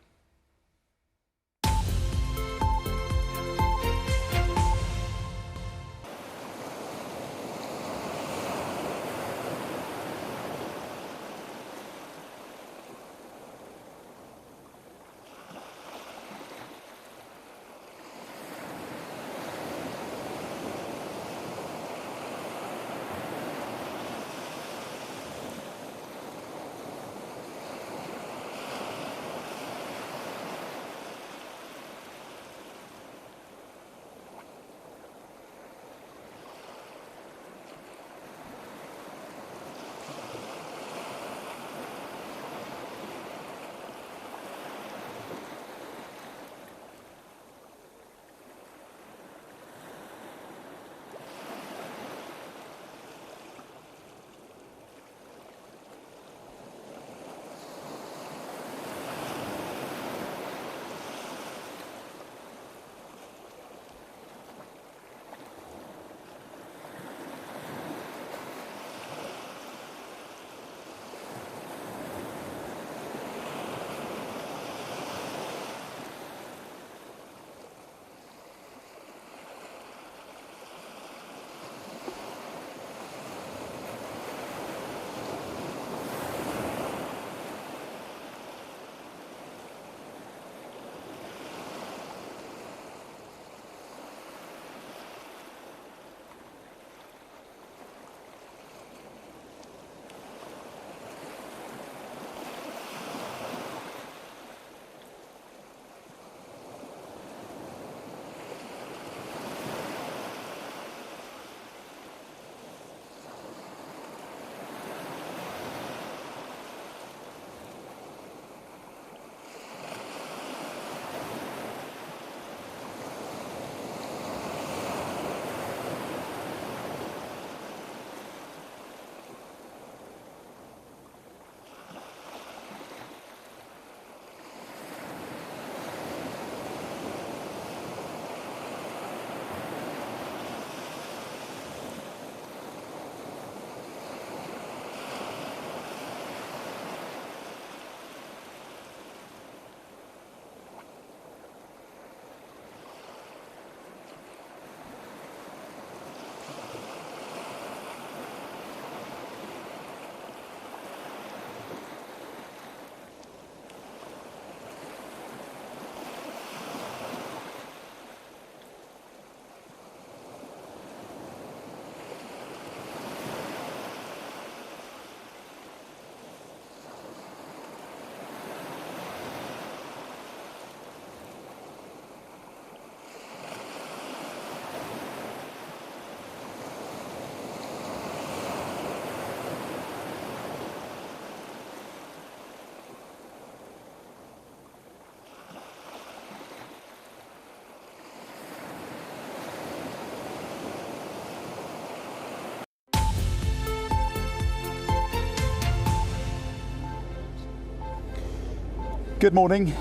Good morning.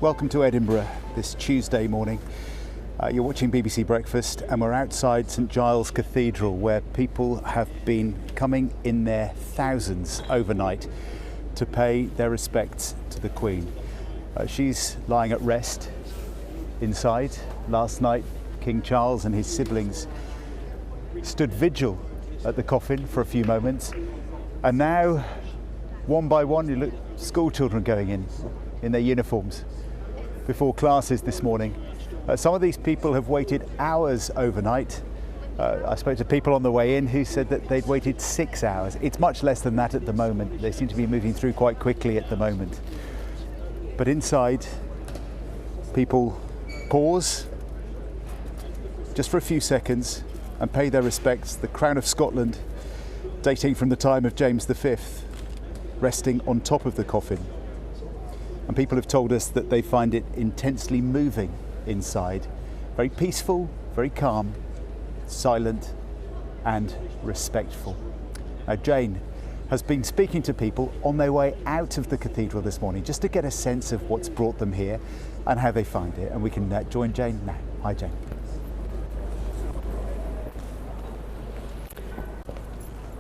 Welcome to Edinburgh this Tuesday morning. You're watching BBC Breakfast and we're outside St Giles Cathedral, where people have been coming in their thousands overnight to pay their respects to the Queen. She's lying at rest inside. Last night, King Charles and his siblings stood vigil at the coffin for a few moments, and now one by one you look school children going in their uniforms before classes this morning. Some of these people have waited hours overnight. I spoke to people on the way in who said that they'd waited 6 hours. It's much less than that at the moment. They seem to be moving through quite quickly at the moment. But inside, people pause just for a few seconds and pay their respects. The Crown of Scotland, dating from the time of James V, resting on top of the coffin. And people have told us that they find it intensely moving inside. Very peaceful, very calm, silent and respectful. Now, Jane has been speaking to people on their way out of the cathedral this morning just to get a sense of what's brought them here and how they find it. And we can join Jane now. Hi, Jane.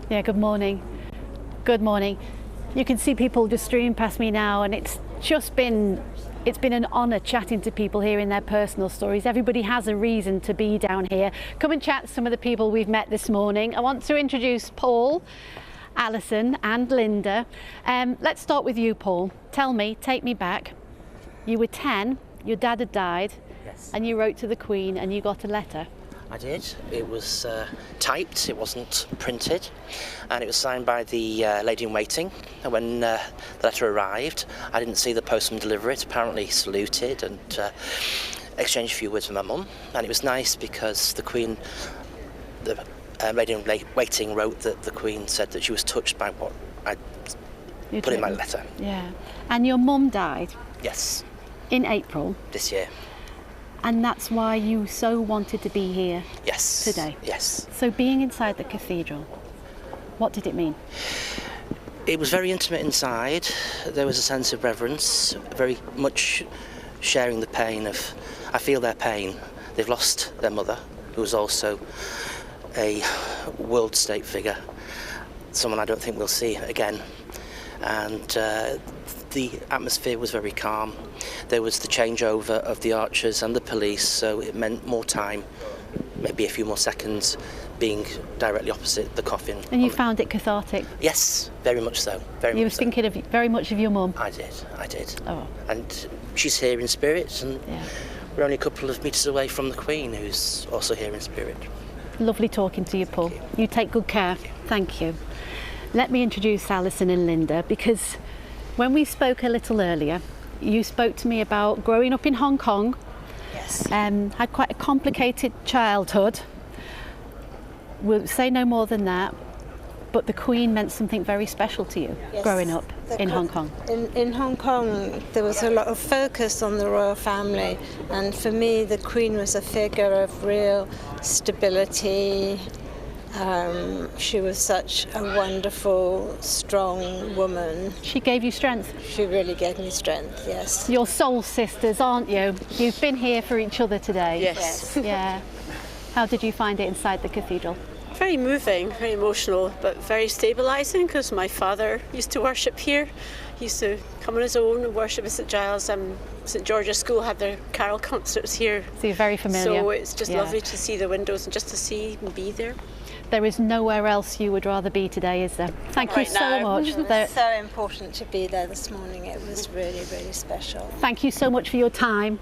Yeah, good morning. Good morning. You can see people just streaming past me now, and it's been an honour chatting to people, hearing their personal stories. Everybody has a reason to be down here. Come and chat to some of the people we've met this morning. I want to introduce Paul, Alison and Linda. Let's start with you, Paul. Tell me, take me back. You were 10, your dad had died, Yes. and you wrote to the Queen and you got a letter. I did. It was typed, it wasn't printed, and it was signed by the lady in waiting. And when the letter arrived, I didn't see the postman deliver it. Apparently he saluted and exchanged a few words with my mum. And it was nice because the Queen, the lady in waiting wrote that the Queen said that she was touched by what I put in my letter. Yeah. And your mum died Yes, in April, this year. and that's why you so wanted to be here Yes. today. Yes. So being inside the cathedral, what did it mean? It was very intimate inside. There was a sense of reverence, very much sharing the pain of, I feel their pain. They've lost their mother, who was also a world state figure, someone I don't think we'll see again. And the atmosphere was very calm. There was the changeover of the archers and the police, so it meant more time, maybe a few more seconds, being directly opposite the coffin. And you found it cathartic? Yes, very much so. You were thinking very much of your mum? I did. Oh. And she's here in spirit, and we're only a couple of metres away from the Queen, who's also here in spirit. Lovely talking to you, Paul. You take good care. Thank you. Let me introduce Alison and Linda, because when we spoke a little earlier, you spoke to me about growing up in Hong Kong. Yes. Had quite a complicated childhood. We'll say no more than that, but the Queen meant something very special to you, Yes. growing up in Hong Kong. In Hong Kong, there was a lot of focus on the royal family, and for me, the Queen was a figure of real stability. She was such a wonderful, strong woman. She gave you strength? She really gave me strength, yes. You're soul sisters, aren't you? You've been here for each other today. Yes. Yeah. How did you find it inside the cathedral? Very moving, very emotional, but very stabilising, because my father used to worship here. He used to come on his own and worship at St Giles. St George's School had their carol concerts here. So you're very familiar. So it's just Yeah. lovely to see the windows and just to see and be there. There is nowhere else you would rather be today, is there? Thank you Right so now. much. It was so important to be there this morning. It was really, really special. Thank you so much for your time.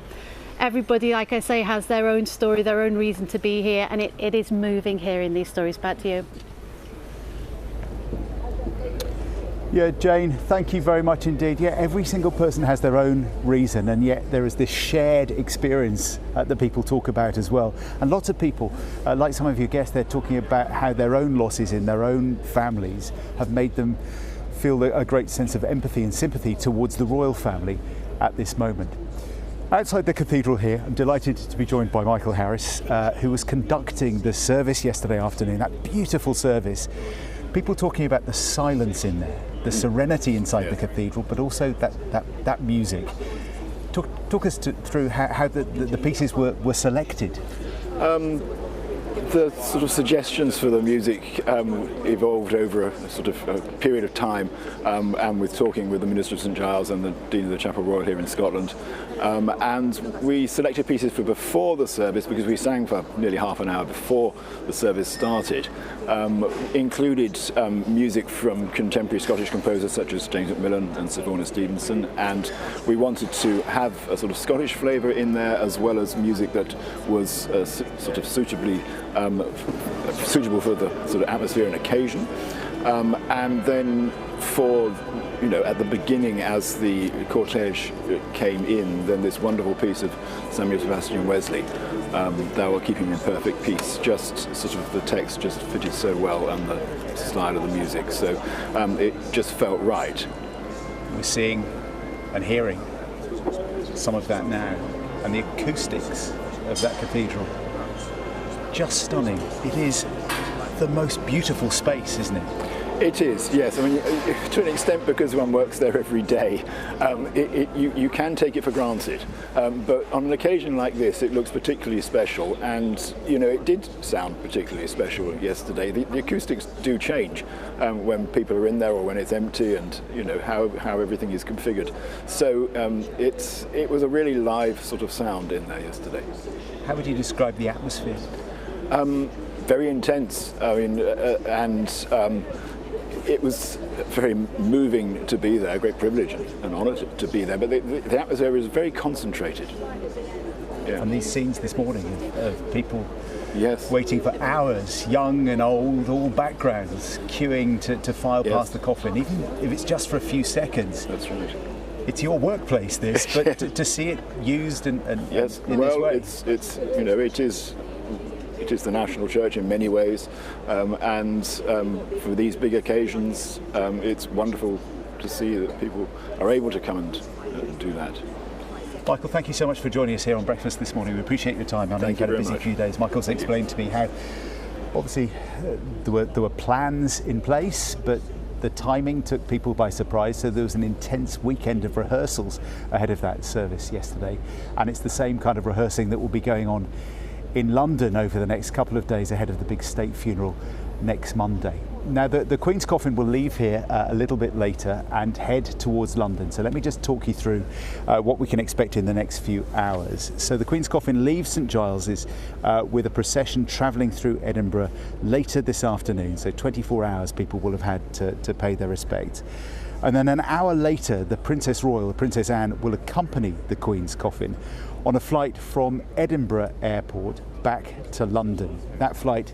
Everybody, like I say, has their own story, their own reason to be here, and it is moving hearing these stories. Back to you. Yeah, Jane, thank you very much indeed. Yeah, every single person has their own reason, and yet there is this shared experience that people talk about as well. And lots of people, like some of your guests, they're talking about how their own losses in their own families have made them feel a great sense of empathy and sympathy towards the royal family at this moment. Outside the cathedral here, I'm delighted to be joined by Michael Harris, who was conducting the service yesterday afternoon, that beautiful service People talking about the silence in there, the serenity inside the cathedral, but also that music. Talk us through how the pieces were selected. The sort of suggestions for the music evolved over a sort of a period of time, and with talking with the Minister of St Giles and the Dean of the Chapel Royal here in Scotland. And we selected pieces for before the service because we sang for nearly half an hour before the service started. Included music from contemporary Scottish composers such as James Macmillan and Sir Stevenson, and we wanted to have a sort of Scottish flavour in there as well as music that was sort of suitably suitable for the sort of atmosphere and occasion. And then for, at the beginning as the cortege came in, then this wonderful piece of Samuel Sebastian Wesley, Thou Art Keeping Me in Perfect Peace, just sort of the text just fitted so well and the style of the music, so it just felt right. We're seeing and hearing some of that now, and the acoustics of that cathedral, just stunning. It is the most beautiful space, isn't it? It is, yes. I mean, to an extent, because one works there every day, you can take it for granted. But on an occasion like this, it looks particularly special, and it did sound particularly special yesterday. The acoustics do change when people are in there or when it's empty, and how everything is configured. So it was a really live sort of sound in there yesterday. How would you describe the atmosphere? Very intense. I mean, it was very moving to be there, a great privilege and honour to be there, but the atmosphere was very concentrated. Yeah. And these scenes this morning of people yes. waiting for hours, young and old, all backgrounds, queuing to file yes. past the coffin, even if it's just for a few seconds. That's right. It's your workplace, this, but to see it used and yes. in well, this way. It is the national church in many ways, and for these big occasions, it's wonderful to see that people are able to come and do that. Michael, thank you so much for joining us here on Breakfast this morning. We appreciate your time. I know you've had a busy few days. Michael's explained to me how, obviously, there were plans in place, but the timing took people by surprise, so there was an intense weekend of rehearsals ahead of that service yesterday, and it's the same kind of rehearsing that will be going on in London over the next couple of days ahead of the big state funeral next Monday. Now the Queen's coffin will leave here a little bit later and head towards London, so let me just talk you through what we can expect in the next few hours. So the Queen's coffin leaves St Giles's with a procession travelling through Edinburgh later this afternoon, so 24 hours people will have had to pay their respects. And then an hour later, the Princess Royal, Princess Anne, will accompany the Queen's coffin on a flight from Edinburgh Airport back to London. That flight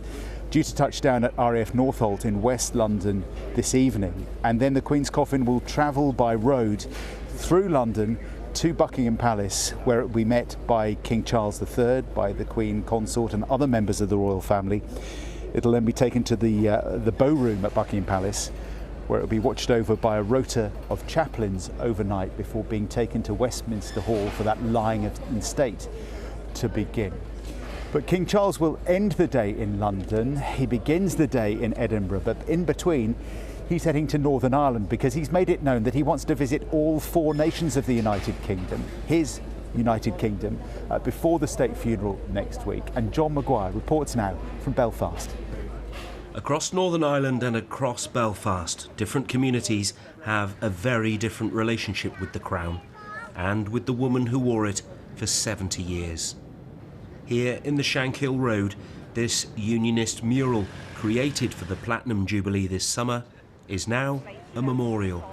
due to touch down at RAF Northolt in West London this evening. And then the Queen's coffin will travel by road through London to Buckingham Palace, where it will be met by King Charles III, by the Queen Consort and other members of the royal family. It'll then be taken to the Bow Room at Buckingham Palace, where it will be watched over by a rota of chaplains overnight before being taken to Westminster Hall for that lying in state to begin. But King Charles will end the day in London. He begins the day in Edinburgh, but in between he's heading to Northern Ireland because he's made it known that he wants to visit all 4 nations of the United Kingdom, his United Kingdom, before the state funeral next week. And John Maguire reports now from Belfast. Across Northern Ireland and across Belfast, different communities have a very different relationship with the crown and with the woman who wore it for 70 years. Here in the Shankill Road, this Unionist mural, created for the Platinum Jubilee this summer, is now a memorial.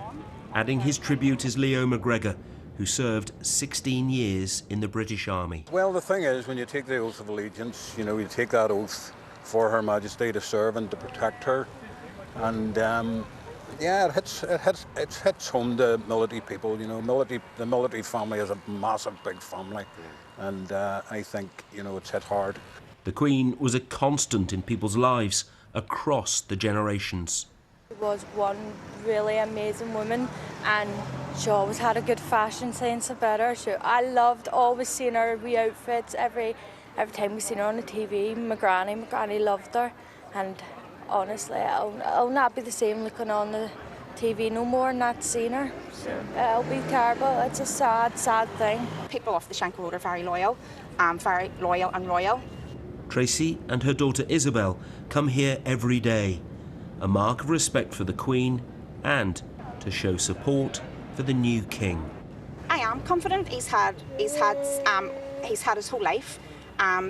Adding his tribute is Leo McGregor, who served 16 years in the British Army. Well, the thing is, when you take the oath of allegiance, you take that oath for Her Majesty to serve and to protect her, and yeah, it hits home to military people. The military family is a massive, big family, and I think it's hit hard. The Queen was a constant in people's lives across the generations. She was one really amazing woman, and she always had a good fashion sense about her. I loved always seeing her wee outfits every time we seen her on the TV. My granny loved her, and honestly, I'll not be the same looking on the TV no more and not seeing her. So it'll be terrible. It's a sad, sad thing. People off the Shankill Road are very loyal and royal. Tracy and her daughter Isabel come here every day, a mark of respect for the Queen and to show support for the new king. I am confident. He's had his whole life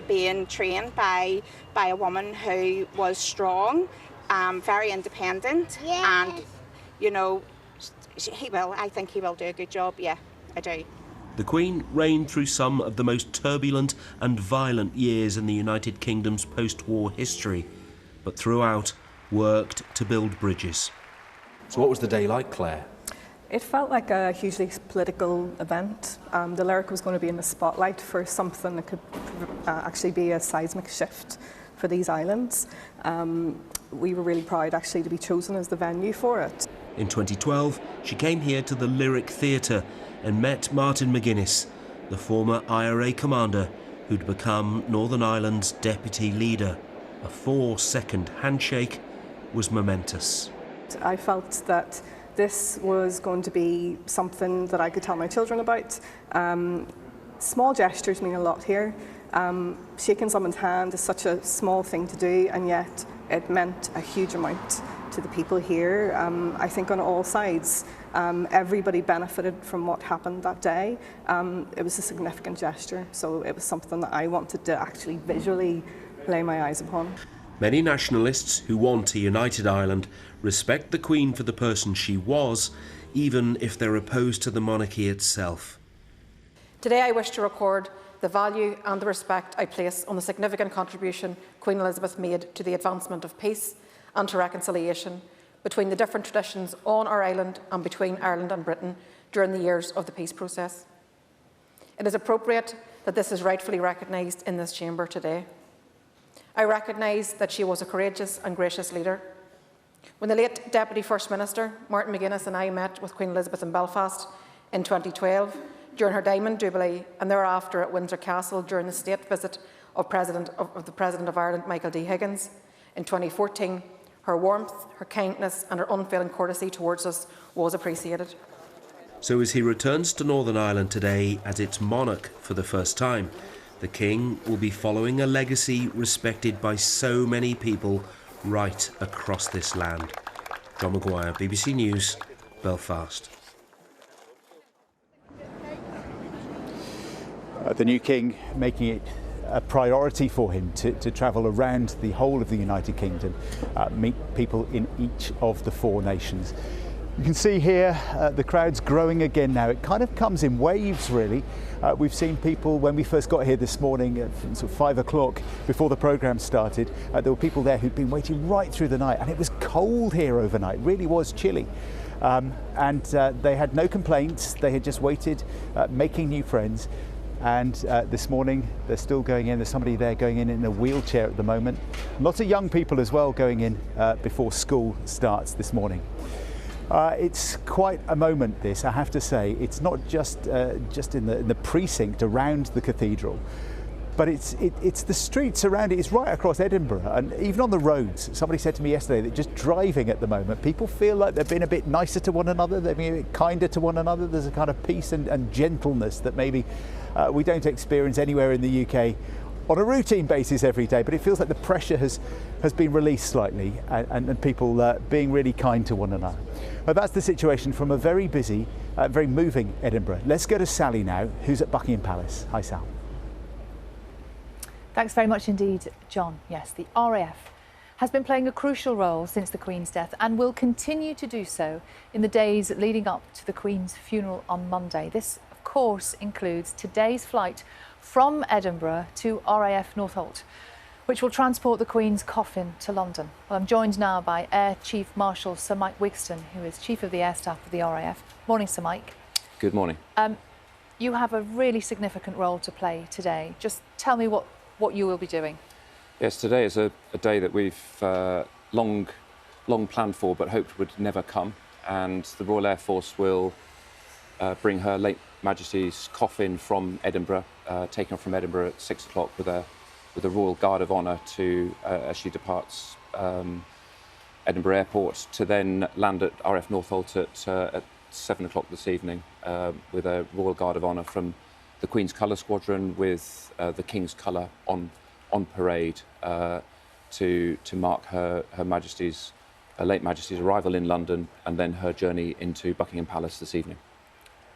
being trained by a woman who was strong, very independent, and I think he will do a good job. Yeah, I do. The Queen reigned through some of the most turbulent and violent years in the United Kingdom's post-war history, but throughout worked to build bridges. So what was the day like, Claire? It felt like a hugely political event. The Lyric was going to be in the spotlight for something that could actually be a seismic shift for these islands. We were really proud actually to be chosen as the venue for it. In 2012, she came here to the Lyric Theatre and met Martin McGuinness, the former IRA commander who'd become Northern Ireland's deputy leader. A 4-second handshake was momentous. I felt that this was going to be something that I could tell my children about. Small gestures mean a lot here. Shaking someone's hand is such a small thing to do, and yet it meant a huge amount to the people here. I think on all sides, everybody benefited from what happened that day. It was a significant gesture, so it was something that I wanted to actually visually lay my eyes upon. Many nationalists who want a united Ireland respect the Queen for the person she was, even if they're opposed to the monarchy itself. Today I wish to record the value and the respect I place on the significant contribution Queen Elizabeth made to the advancement of peace and to reconciliation between the different traditions on our island and between Ireland and Britain during the years of the peace process. It is appropriate that this is rightfully recognised in this chamber today. I recognise that she was a courageous and gracious leader. When the late Deputy First Minister, Martin McGuinness, and I met with Queen Elizabeth in Belfast in 2012 during her Diamond Jubilee, and thereafter at Windsor Castle during the state visit of the President of Ireland, Michael D. Higgins, in 2014, her warmth, her kindness and her unfailing courtesy towards us was appreciated. So as he returns to Northern Ireland today as its monarch for the first time, the King will be following a legacy respected by so many people right across this land. John Maguire, BBC News, Belfast. The new King making it a priority for him to travel around the whole of the United Kingdom, meet people in each of the 4 nations. You can see here the crowd's growing again now. It kind of comes in waves, really. We've seen people, when we first got here this morning at sort of 5 o'clock before the programme started, there were people there who'd been waiting right through the night, and it was cold here overnight. It really was chilly. And they had no complaints. They had just waited, making new friends. And this morning they're still going in. There's somebody there going in a wheelchair at the moment. Lots of young people as well going in before school starts this morning. It's quite a moment, this, I have to say. It's not just in the precinct around the cathedral, but it's the streets around it. It's right across Edinburgh, and even on the roads. Somebody said to me yesterday that just driving at the moment, people feel like they're being a bit nicer to one another, they're being a bit kinder to one another. There's a kind of peace and gentleness that maybe we don't experience anywhere in the UK on a routine basis every day, but it feels like the pressure has been released slightly, and people being really kind to one another. Well, that's the situation from a very busy, very moving Edinburgh. Let's go to Sally now, who's at Buckingham Palace. Hi, Sal. Thanks very much indeed, John. Yes, the RAF has been playing a crucial role since the Queen's death and will continue to do so in the days leading up to the Queen's funeral on Monday. This, of course, includes today's flight from Edinburgh to RAF Northolt, which will transport the Queen's coffin to London. Well, I'm joined now by Air Chief Marshal Sir Mike Wigston, who is Chief of the Air Staff of the RAF. Morning, Sir Mike. Good morning. You have a really significant role to play today. Just tell me what you will be doing. Yes, today is a day that we've long planned for but hoped would never come, and the Royal Air Force will bring Her late Majesty's coffin from Edinburgh, taken from Edinburgh at 6 o'clock with a Royal Guard of Honour to as she departs Edinburgh Airport to then land at RAF Northolt at 7 o'clock this evening with a Royal Guard of Honour from the Queen's Colour Squadron with the King's Colour on parade to mark her Majesty's, late Majesty's arrival in London and then her journey into Buckingham Palace this evening.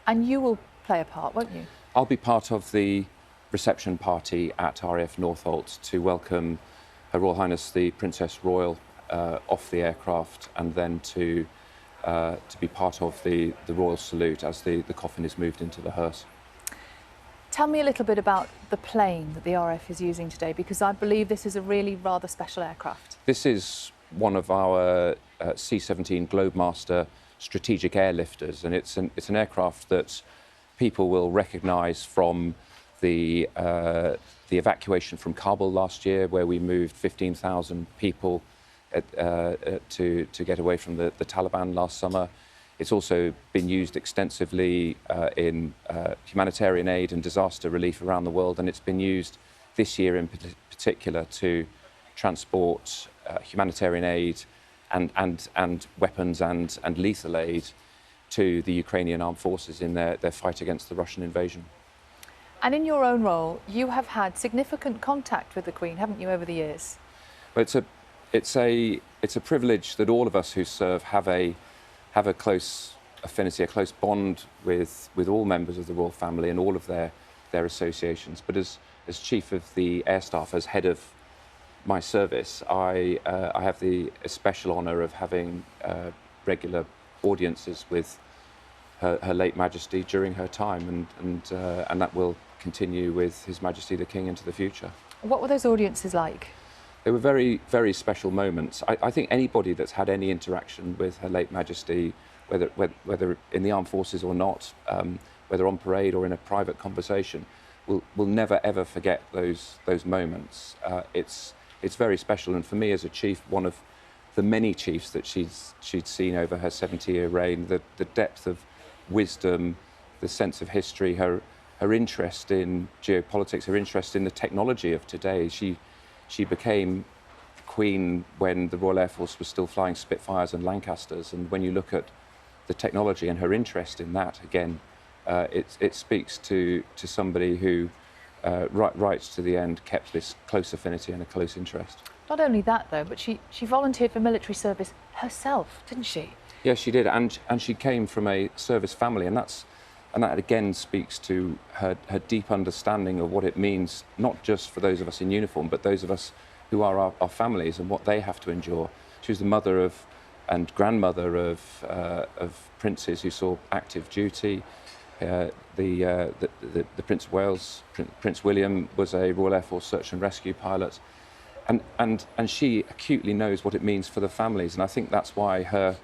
And you will play a part, won't you? I'll be part of the reception party at RAF Northolt to welcome Her Royal Highness the Princess Royal off the aircraft and then to be part of the royal salute as the coffin is moved into the hearse. Tell me a little bit about the plane that the RAF is using today, because I believe this is a really rather special aircraft. This is one of our C-17 Globemaster strategic airlifters, and it's an aircraft that people will recognise from the evacuation from Kabul last year, where we moved 15,000 people to get away from the Taliban last summer. It's also been used extensively in humanitarian aid and disaster relief around the world, and it's been used this year in particular to transport humanitarian aid and weapons and lethal aid to the Ukrainian armed forces in their fight against the Russian invasion. And in your own role, you have had significant contact with the Queen, haven't you, over the years? Well, it's a privilege that all of us who serve have a close affinity, a close bond with all members of the royal family and all of their associations. But as Chief of the Air Staff, as head of my service, I have the special honour of having regular audiences with Her late Majesty during her time, and that will continue with His Majesty the King into the future. What were those audiences like? They were very, very special moments. I think anybody that's had any interaction with Her late Majesty, whether in the armed forces or not, whether on parade or in a private conversation, will never ever forget those moments. It's very special, and for me as a chief, one of the many chiefs that she'd seen over her 70-year reign, the depth of wisdom, the sense of history, her interest in geopolitics, her interest in the technology of today. She became Queen when the Royal Air Force was still flying Spitfires and Lancasters, and when you look at the technology and her interest in that, again, it speaks to somebody who, right to the end, kept this close affinity and a close interest. Not only that, though, but she volunteered for military service herself, didn't she? Yes, she did, and she came from a service family, and that again speaks to her deep understanding of what it means, not just for those of us in uniform, but those of us who are our families and what they have to endure. She was the mother of and grandmother of princes who saw active duty. The Prince of Wales, Prince William, was a Royal Air Force search and rescue pilot, and she acutely knows what it means for the families, and I think that's why her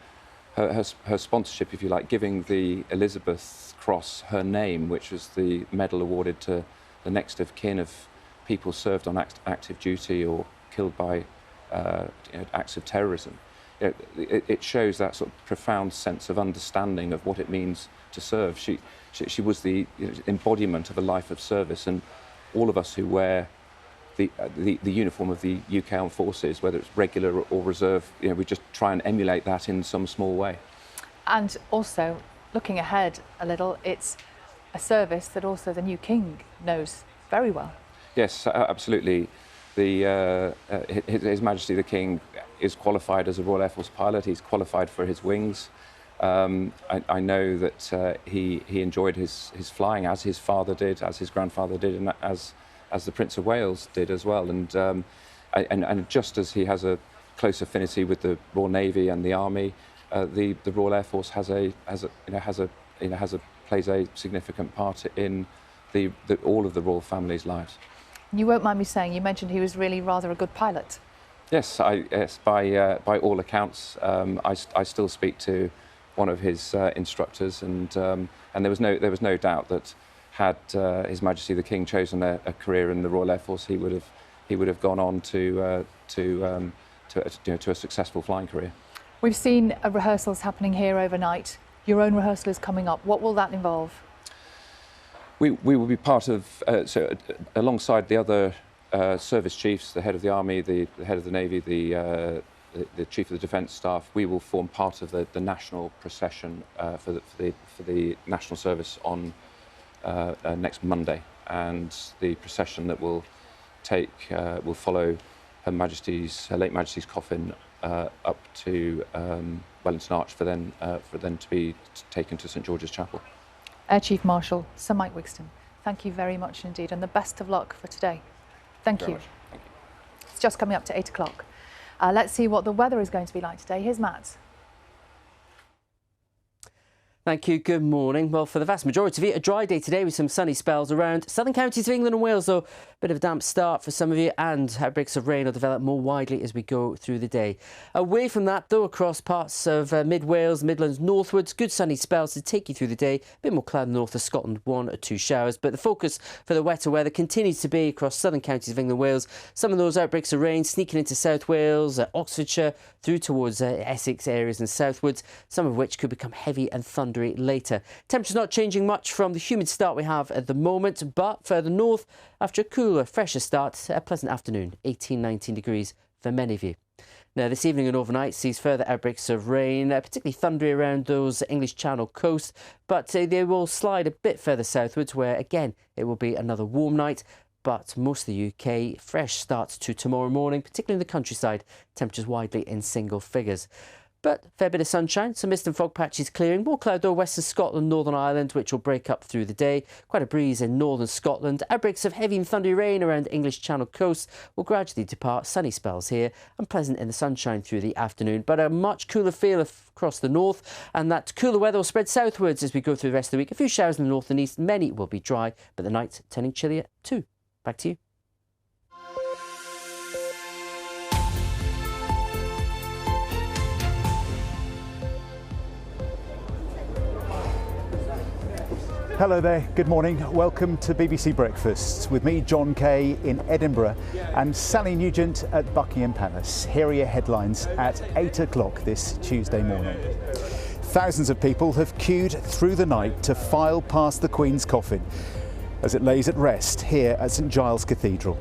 sponsorship, if you like, giving the Elizabeth Cross her name, which was the medal awarded to the next of kin of people served on active duty or killed by acts of terrorism. It shows that sort of profound sense of understanding of what it means to serve. She was the embodiment of a life of service, and all of us who wear the uniform of the UK Armed Forces, whether it's regular or reserve, we just try and emulate that in some small way. And also, looking ahead a little, it's a service that also the new King knows very well. Yes, absolutely. His Majesty the King is qualified as a Royal Air Force pilot. He's qualified for his wings. I know that he enjoyed his flying, as his father did, as his grandfather did, and as the Prince of Wales did as well. And just as he has a close affinity with the Royal Navy and the Army, the Royal Air Force plays a significant part in all of the royal family's lives. You won't mind me saying, you mentioned he was really rather a good pilot. Yes, by all accounts, I still speak to one of his instructors, and there was no doubt that had His Majesty the King chosen a career in the Royal Air Force, he would have gone on to a successful flying career. We've seen rehearsals happening here overnight. Your own rehearsal is coming up. What will that involve? We will be part of, alongside the other service chiefs, the head of the Army, the head of the Navy, the the Chief of the Defence Staff, we will form part of the national procession for the national service on next Monday, and the procession that will will follow Her late Majesty's coffin up to Wellington Arch for then to be taken to St George's Chapel. Air Chief Marshal Sir Mike Wigston, thank you very much indeed, and the best of luck for today. Thank you. It's just coming up to 8 o'clock. Let's see what the weather is going to be like today. Here's Matt. Thank you. Good morning. Well, for the vast majority of you, a dry day today with some sunny spells around southern counties of England and Wales, though a bit of a damp start for some of you, and outbreaks of rain will develop more widely as we go through the day. Away from that, though, across parts of mid-Wales, Midlands, northwards, good sunny spells to take you through the day. A bit more cloud north of Scotland, 1 or 2 showers, but the focus for the wetter weather continues to be across southern counties of England and Wales. Some of those outbreaks of rain sneaking into South Wales, Oxfordshire, through towards Essex areas and southwards, some of which could become heavy and thundery later. Temperatures not changing much from the humid start we have at the moment, but further north, after a cooler, fresher start, a pleasant afternoon, 18-19 degrees for many of you. Now, this evening and overnight sees further outbreaks of rain, particularly thundery around those English Channel coast, but they will slide a bit further southwards, where again it will be another warm night. But most of the UK, fresh starts to tomorrow morning, particularly in the countryside, temperatures widely in single figures. But fair bit of sunshine, some mist and fog patches clearing. More cloud though, western Scotland, Northern Ireland, which will break up through the day. Quite a breeze in northern Scotland. Outbreaks of heavy and thundery rain around English Channel coast will gradually depart. Sunny spells here and pleasant in the sunshine through the afternoon. But a much cooler feel across the north, and that cooler weather will spread southwards as we go through the rest of the week. A few showers in the north and east, many will be dry, but the night turning chillier too. Back to you. Hello there, good morning. Welcome to BBC Breakfast with me, John Kay, in Edinburgh, and Sally Nugent at Buckingham Palace. Here are your headlines at 8 o'clock this Tuesday morning. Thousands of people have queued through the night to file past the Queen's coffin as it lays at rest here at St Giles Cathedral.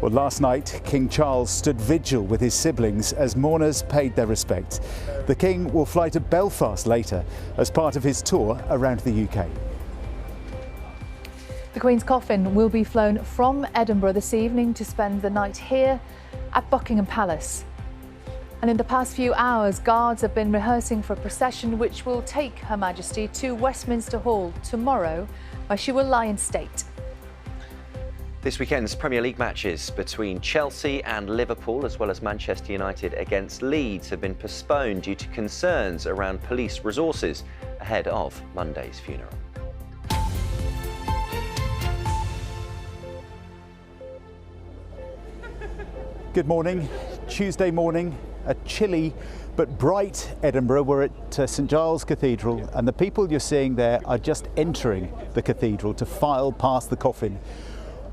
Well, last night, King Charles stood vigil with his siblings as mourners paid their respects. The King will fly to Belfast later as part of his tour around the UK. The Queen's coffin will be flown from Edinburgh this evening to spend the night here at Buckingham Palace. And in the past few hours, guards have been rehearsing for a procession which will take Her Majesty to Westminster Hall tomorrow, where she will lie in state. This weekend's Premier League matches between Chelsea and Liverpool, as well as Manchester United against Leeds, have been postponed due to concerns around police resources ahead of Monday's funeral. Good morning. Tuesday morning, a chilly but bright Edinburgh. We're at St Giles Cathedral, and the people you're seeing there are just entering the cathedral to file past the coffin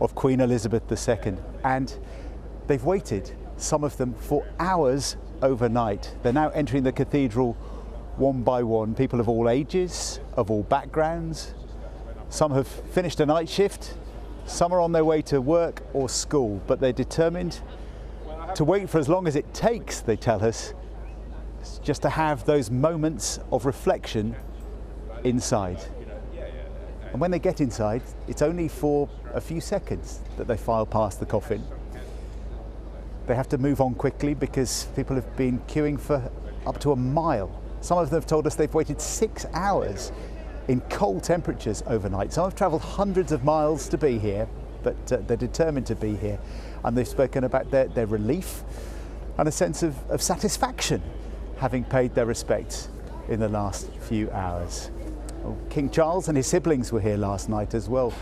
of Queen Elizabeth II. And they've waited, some of them, for hours overnight. They're now entering the cathedral one by one, people of all ages, of all backgrounds. Some have finished a night shift, some are on their way to work or school, but they're determined to wait for as long as it takes, they tell us, just to have those moments of reflection inside. And when they get inside, it's only for a few seconds that they file past the coffin. They have to move on quickly because people have been queuing for up to a mile. Some of them have told us they've waited 6 hours in cold temperatures overnight. Some have travelled hundreds of miles to be here, but they're determined to be here. And they've spoken about their relief and a sense of satisfaction, having paid their respects in the last few hours. Well, King Charles and his siblings were here last night as well.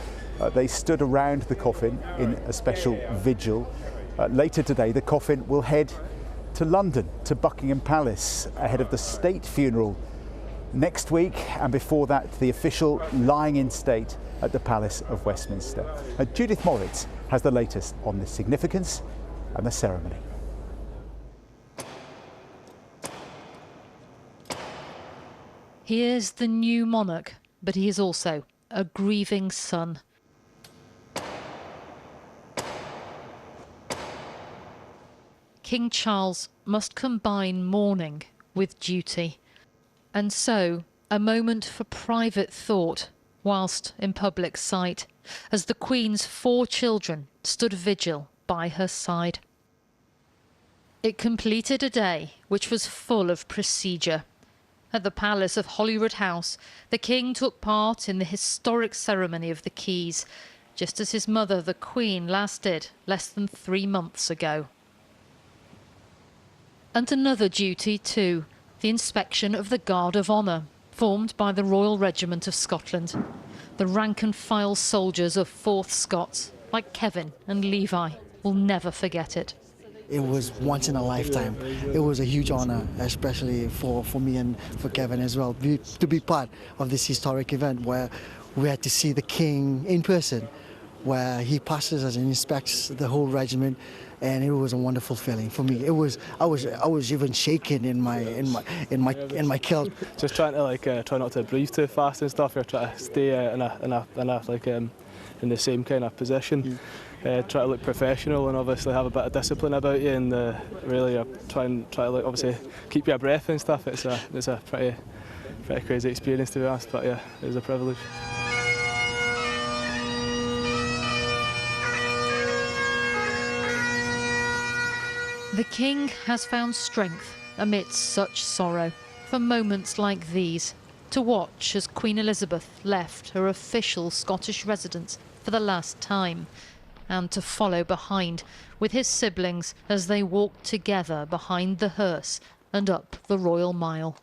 They stood around the coffin in a special vigil. Later today, the coffin will head to London, to Buckingham Palace, ahead of the state funeral next week, and before that, the official lying in state at the Palace of Westminster. Judith Moritz has the latest on the significance and the ceremony. He is the new monarch, but he is also a grieving son. King Charles must combine mourning with duty. And so, a moment for private thought whilst in public sight, as the Queen's 4 children stood vigil by her side. It completed a day which was full of procedure. At the palace of Holyrood House, the King took part in the historic ceremony of the Keys, just as his mother, the Queen, last did less than 3 months ago. And another duty too, the inspection of the Guard of Honour, formed by the Royal Regiment of Scotland. The rank-and-file soldiers of 4th Scots, like Kevin and Levi, will never forget it. It was once in a lifetime. It was a huge honour, especially for me and for Kevin as well, to be part of this historic event where we had to see the King in person, where he passes us and inspects the whole regiment, and it was a wonderful feeling for me. I was even shaking in my kilt. Just trying to try not to breathe too fast and stuff. You're trying to stay in the same kind of position. Try to look professional and obviously have a bit of discipline about you, and really try to like, obviously keep your breath and stuff. It's a pretty crazy experience, to be honest, but yeah, it was a privilege. The King has found strength amidst such sorrow for moments like these, to watch as Queen Elizabeth left her official Scottish residence for the last time, and to follow behind with his siblings as they walked together behind the hearse and up the Royal Mile.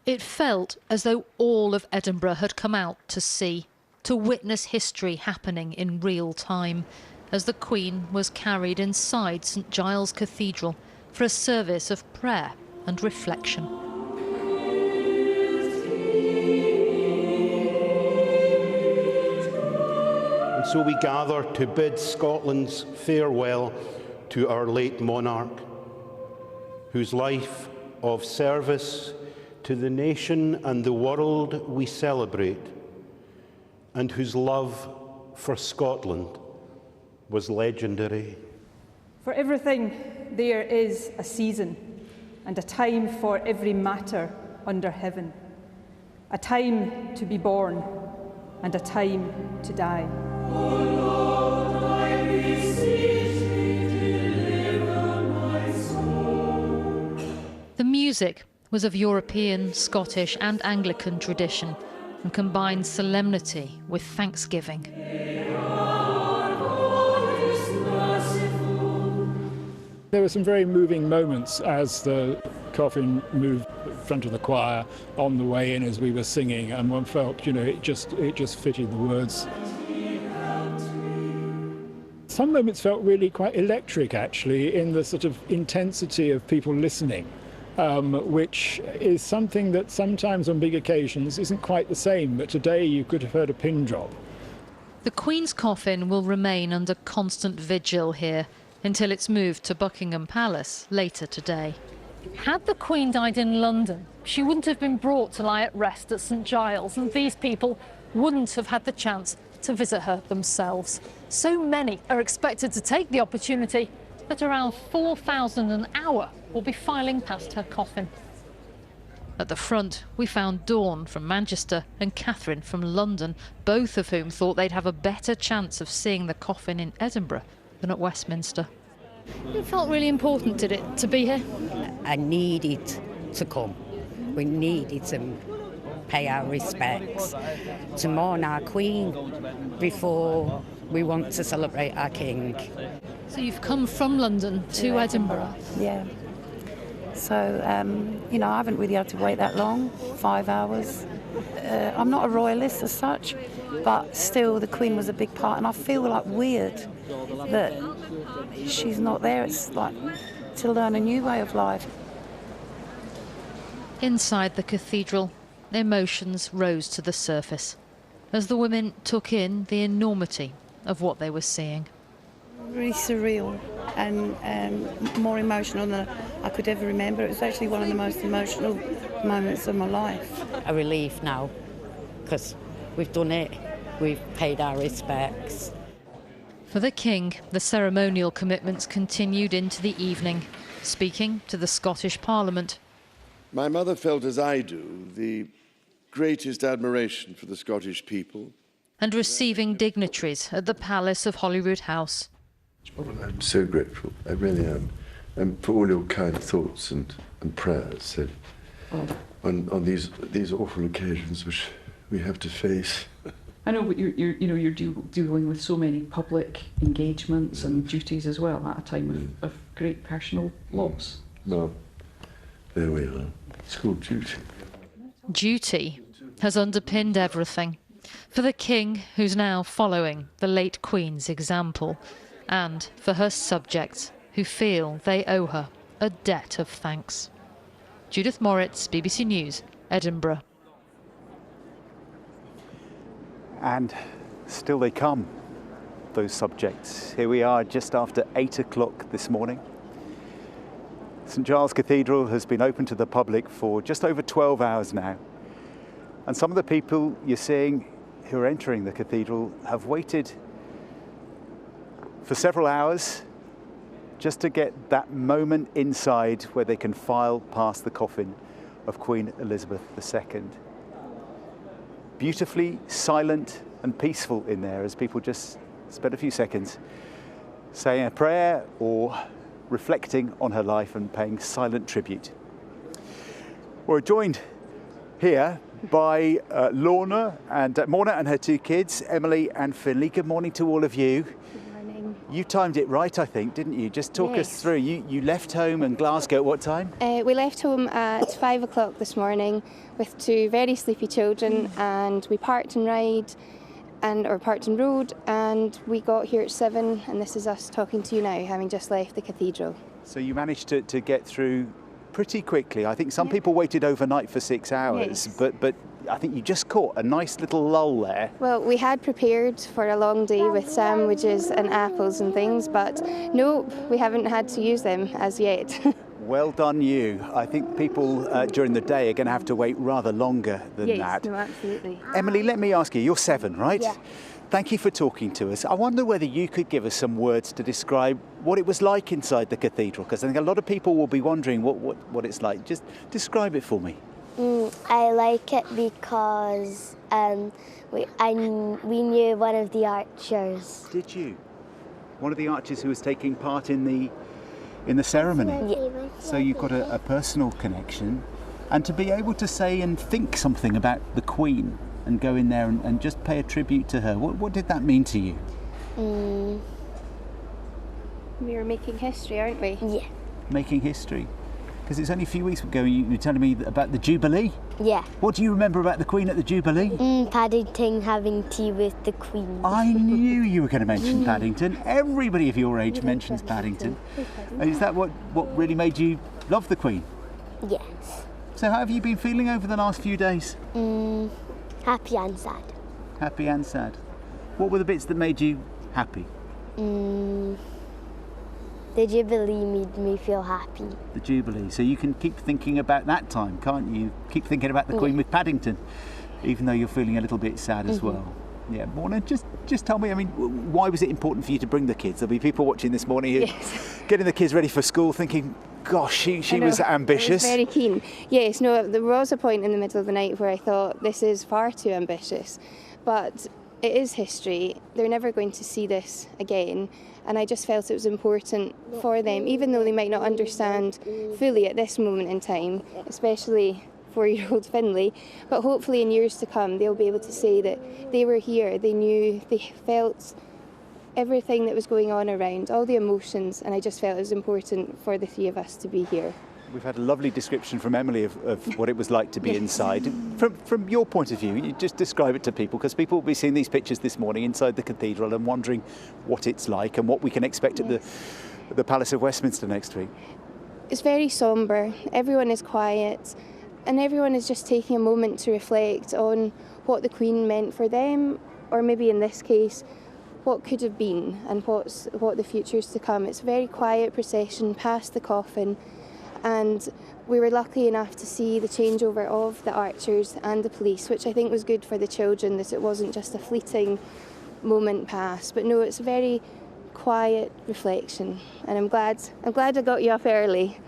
It felt as though all of Edinburgh had come out to see, to witness history happening in real time, as the Queen was carried inside St Giles Cathedral for a service of prayer and reflection. And so we gather to bid Scotland's farewell to our late monarch, whose life of service to the nation and the world we celebrate, and whose love for Scotland was legendary. For everything there is a season and a time for every matter under heaven, a time to be born and a time to die. The music was of European, Scottish and Anglican tradition and combined solemnity with thanksgiving. There were some very moving moments as the coffin moved in front of the choir on the way in as we were singing, and one felt, it just fitted the words. Some moments felt really quite electric, actually, in the sort of intensity of people listening, which is something that sometimes on big occasions isn't quite the same, but today you could have heard a pin drop. The Queen's coffin will remain under constant vigil here until it's moved to Buckingham Palace later today. Had the Queen died in London, she wouldn't have been brought to lie at rest at St Giles, and these people wouldn't have had the chance to visit her themselves. So many are expected to take the opportunity that around 4,000 an hour will be filing past her coffin. At the front, we found Dawn from Manchester and Catherine from London, both of whom thought they'd have a better chance of seeing the coffin in Edinburgh than at Westminster. It felt really important, did it, to be here? I needed to come. We needed to pay our respects, to mourn our Queen before we want to celebrate our King. So you've come from London to Edinburgh? Yeah. So, I haven't really had to wait that long, 5 hours. I'm not a royalist as such, but still the Queen was a big part, and I feel like weird that she's not there. It's like to learn a new way of life. Inside the cathedral, emotions rose to the surface as the women took in the enormity of what they were seeing. Really surreal and more emotional than I could ever remember. It was actually one of the most emotional moments of my life. A relief now, because we've done it, we've paid our respects. For the King, the ceremonial commitments continued into the evening, speaking to the Scottish Parliament. My mother felt, as I do, the greatest admiration for the Scottish people. And receiving dignitaries at the Palace of Holyrood House. I'm so grateful, I really am, and for all your kind thoughts and prayers on these awful occasions which we have to face. I know, but you're dealing with so many public engagements and duties as well at a time of great personal loss. Well, there we are. It's called duty. Duty has underpinned everything. For the King, who's now following the late Queen's example, and for her subjects, who feel they owe her a debt of thanks. Judith Moritz, BBC News, Edinburgh. And still they come, those subjects. Here we are just after 8 o'clock this morning. St Giles Cathedral has been open to the public for just over 12 hours now. And some of the people you're seeing who are entering the cathedral have waited for several hours just to get that moment inside where they can file past the coffin of Queen Elizabeth II. Beautifully silent and peaceful in there as people just spend a few seconds saying a prayer or reflecting on her life and paying silent tribute. We're joined here by Mona and her two kids, Emily and Finley. Good morning to all of you. Good morning. You timed it right, I think, didn't you? Just talk us through. You left home in Glasgow at what time? We left home at 5 o'clock this morning with two very sleepy children, and we parked and rode, and we got here at 7, and this is us talking to you now, having just left the cathedral. So you managed to get through pretty quickly. I think some people waited overnight for 6 hours, but I think you just caught a nice little lull there. Well, we had prepared for a long day with sandwiches and apples and things, but nope, we haven't had to use them as yet. Well done you. I think people during the day are going to have to wait rather longer than that. Yes, no, absolutely. Emily, let me ask you, you're 7, right? Yeah. Thank you for talking to us. I wonder whether you could give us some words to describe what it was like inside the cathedral, because I think a lot of people will be wondering what it's like. Just describe it for me. I like it because we knew one of the archers. Did you? One of the archers who was taking part in the ceremony? Yeah. So you've got a personal connection. And to be able to say and think something about the Queen and go in there and just pay a tribute to her, what did that mean to you? We are making history, aren't we? Yeah. Making history? Because it's only a few weeks ago you were telling me about the Jubilee. Yeah. What do you remember about the Queen at the Jubilee? Paddington having tea with the Queen. I knew you were going to mention Paddington. Everybody of your age mentions Paddington. Is that what really made you love the Queen? Yes. So how have you been feeling over the last few days? Happy and sad. Happy and sad. What were the bits that made you happy? The Jubilee made me feel happy. The Jubilee. So you can keep thinking about that time, can't you? Keep thinking about the Queen with Paddington, even though you're feeling a little bit sad as well. Yeah, Mona, just tell me, I mean, why was it important for you to bring the kids? There'll be people watching this morning who getting the kids ready for school thinking, gosh, she was ambitious. I was very keen. Yes, no, there was a point in the middle of the night where I thought, this is far too ambitious. But it is history. They're never going to see this again. And I just felt it was important for them, even though they might not understand fully at this moment in time, especially 4-year-old Finley, but hopefully in years to come they'll be able to say that they were here, they knew, they felt everything that was going on around, all the emotions, and I just felt it was important for the 3 of us to be here. We've had a lovely description from Emily of what it was like to be inside. From your point of view, you just describe it to people, because people will be seeing these pictures this morning inside the cathedral and wondering what it's like and what we can expect at the Palace of Westminster next week. It's very sombre, everyone is quiet, and everyone is just taking a moment to reflect on what the Queen meant for them, or maybe in this case, what could have been and what the future's to come. It's a very quiet procession past the coffin, and we were lucky enough to see the changeover of the archers and the police, which I think was good for the children, that it wasn't just a fleeting moment past. But no, it's a very quiet reflection, and I'm glad I got you up early.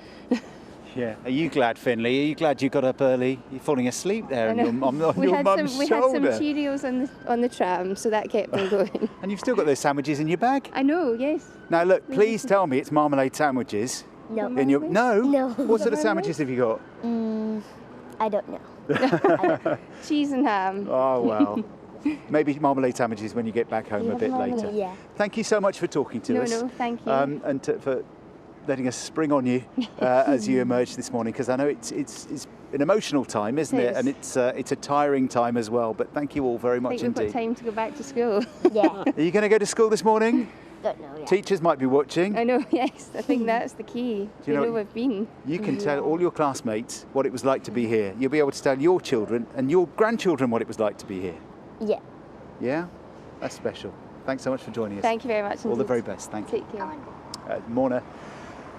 Yeah. Are you glad, Finley? Are you glad you got up early? You're falling asleep there on your mum's shoulder. We had some Cheerios on the tram, so that kept me going. And you've still got those sandwiches in your bag? I know, yes. Now look, please tell me it's marmalade sandwiches. No. No? What sort of sandwiches have you got? I don't know. Cheese and ham. Oh, well. Maybe marmalade sandwiches when you get back home a bit later. Yeah. Thank you so much for talking to us. No, thank you. And for letting us spring on you as you emerge this morning, because I know it's an emotional time, isn't it? And it's a tiring time as well. But thank you all very much indeed. We've got time to go back to school. Yeah. Are you going to go to school this morning? Don't know yet. Teachers might be watching. I know, yes. I think that's the key. Do you know we've been. You can tell all your classmates what it was like to be here. You'll be able to tell your children and your grandchildren what it was like to be here. Yeah. Yeah? That's special. Thanks so much for joining us. Thank you very much. All the very best. Thank you. Take care. Morna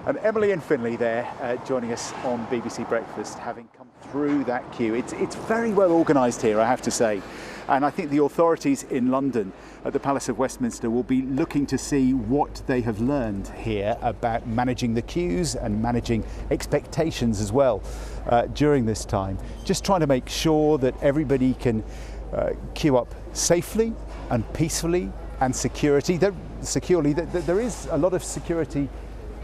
and Emily and Finley there joining us on BBC Breakfast, having come through that queue. It's very well organised here, I have to say. And I think the authorities in London at the Palace of Westminster will be looking to see what they have learned here about managing the queues and managing expectations as well during this time. Just trying to make sure that everybody can queue up safely and peacefully and securely. There is a lot of security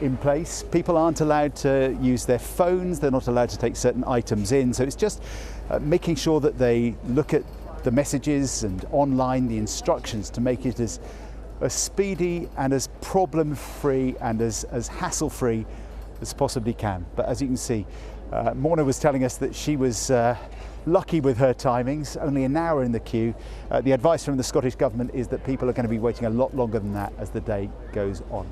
in place. People aren't allowed to use their phones. They're not allowed to take certain items in. So it's just making sure that they look at the messages and online the instructions to make it as speedy and as problem-free and as hassle-free as possibly can. But as you can see, Morna was telling us that she was lucky with her timings, only an hour in the queue. The advice from the Scottish Government is that people are going to be waiting a lot longer than that as the day goes on.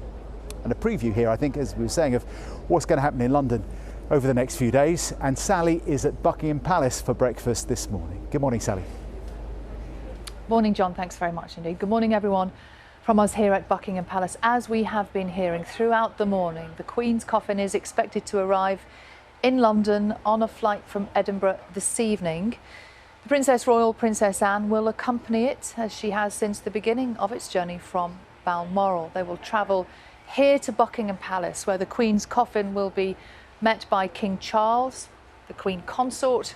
And a preview here, I think, as we were saying, of what's going to happen in London over the next few days. And Sally is at Buckingham Palace for breakfast this morning. Good morning, Sally. Morning, John. Thanks very much indeed. Good morning, everyone, from us here at Buckingham Palace. As we have been hearing throughout the morning, the Queen's coffin is expected to arrive in London on a flight from Edinburgh this evening. The Princess Royal, Princess Anne, will accompany it, as she has since the beginning of its journey from Balmoral. They will travel here to Buckingham Palace, where the Queen's coffin will be met by King Charles, the Queen Consort,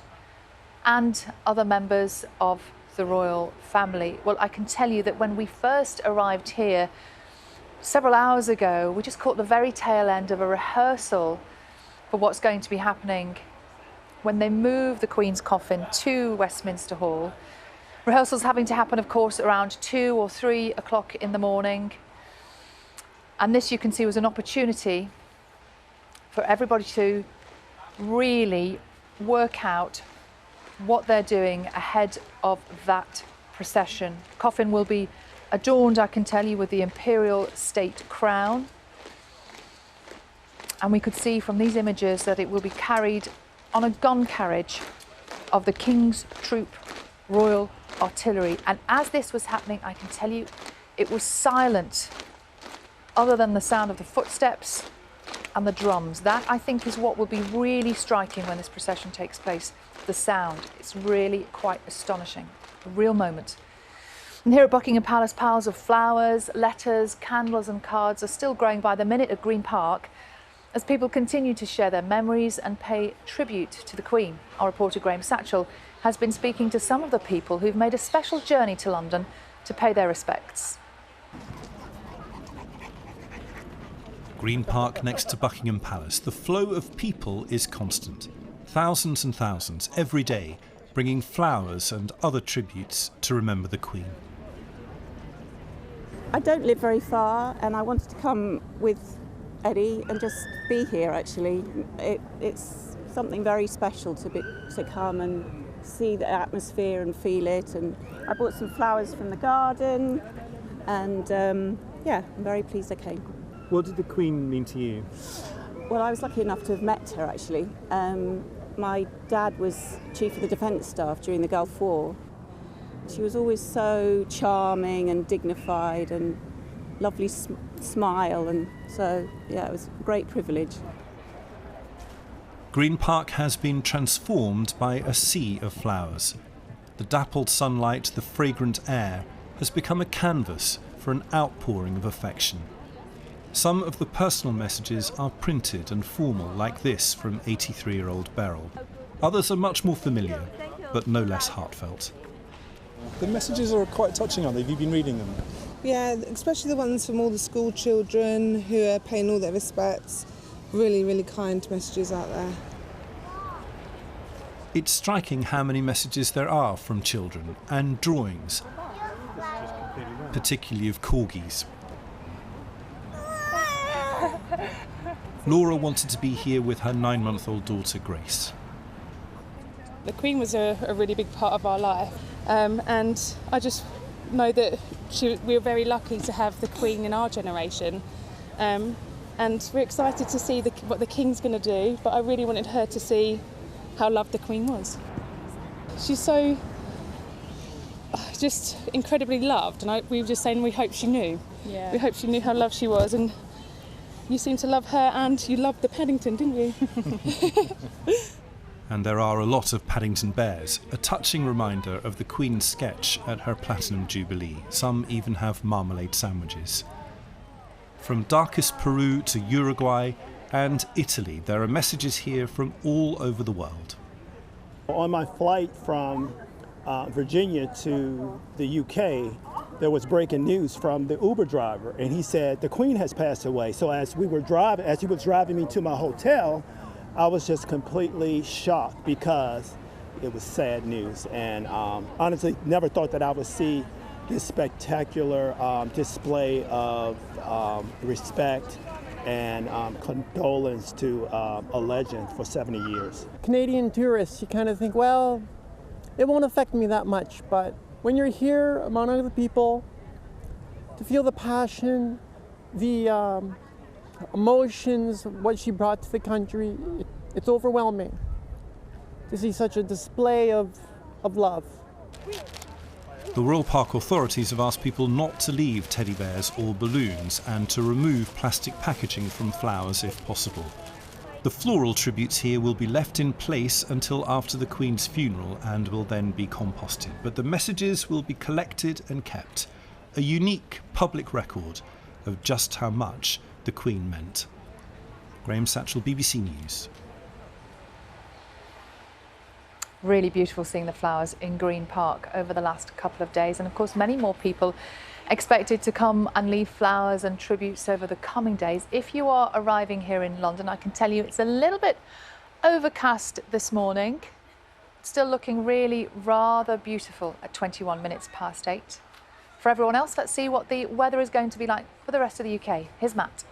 and other members of the royal family. Well, I can tell you that when we first arrived here several hours ago, we just caught the very tail end of a rehearsal for what's going to be happening when they move the Queen's coffin to Westminster Hall. Rehearsals having to happen, of course, around 2 or 3 o'clock in the morning. And this, you can see, was an opportunity for everybody to really work out what they're doing ahead of that procession. Coffin will be adorned, I can tell you, with the imperial state crown. And we could see from these images that it will be carried on a gun carriage of the King's Troop Royal Artillery. And as this was happening, I can tell you, it was silent, other than the sound of the footsteps and the drums. That, I think, is what will be really striking when this procession takes place. The sound. It's really quite astonishing. A real moment. And here at Buckingham Palace, piles of flowers, letters, candles and cards are still growing by the minute at Green Park as people continue to share their memories and pay tribute to the Queen. Our reporter Graham Satchell has been speaking to some of the people who've made a special journey to London to pay their respects. Green Park next to Buckingham Palace. The flow of people is constant. Thousands and thousands every day, bringing flowers and other tributes to remember the Queen. I don't live very far, and I wanted to come with Eddie and just be here, actually. It's something very special to come and see the atmosphere and feel it. And I bought some flowers from the garden, and yeah, I'm very pleased I came. What did the Queen mean to you? Well, I was lucky enough to have met her, actually. My dad was Chief of the Defence Staff during the Gulf War. She was always so charming and dignified and lovely smile, and so, yeah, it was a great privilege. Green Park has been transformed by a sea of flowers. The dappled sunlight, the fragrant air, has become a canvas for an outpouring of affection. Some of the personal messages are printed and formal, like this from 83-year-old Beryl. Others are much more familiar, but no less heartfelt. The messages are quite touching, aren't they? Have you been reading them? Yeah, especially the ones from all the school children who are paying all their respects. Really, really kind messages out there. It's striking how many messages there are from children and drawings, particularly of corgis. Laura wanted to be here with her 9-month-old daughter, Grace. The Queen was a really big part of our life, and I just know that we were very lucky to have the Queen in our generation, and we're excited to see what the King's going to do, but I really wanted her to see how loved the Queen was. She's so just incredibly loved, and we were just saying we hope she knew. Yeah. We hope she knew how loved she was, and you seem to love her and you loved the Paddington, didn't you? And there are a lot of Paddington bears, a touching reminder of the Queen's sketch at her Platinum Jubilee. Some even have marmalade sandwiches. From darkest Peru to Uruguay and Italy, there are messages here from all over the world. On my flight from Virginia to the UK, there was breaking news from the Uber driver, and he said the Queen has passed away. So as he was driving me to my hotel, I was just completely shocked because it was sad news, and honestly never thought that I would see this spectacular display of respect and condolence to a legend for 70 years. Canadian tourists, you kind of think, well, it won't affect me that much, but when you're here among other people, to feel the passion, the emotions, what she brought to the country, it's overwhelming to see such a display of love. The Royal Park authorities have asked people not to leave teddy bears or balloons and to remove plastic packaging from flowers if possible. The floral tributes here will be left in place until after the Queen's funeral and will then be composted, but the messages will be collected and kept, a unique public record of just how much the Queen meant. Graham Satchell, BBC News. Really beautiful seeing the flowers in Green Park over the last couple of days, and of course many more people expected to come and leave flowers and tributes over the coming days. If you are arriving here in London, I can tell you it's a little bit overcast this morning. Still looking really rather beautiful at 21 minutes past 8. For everyone else, let's see what the weather is going to be like for the rest of the UK. Here's Matt.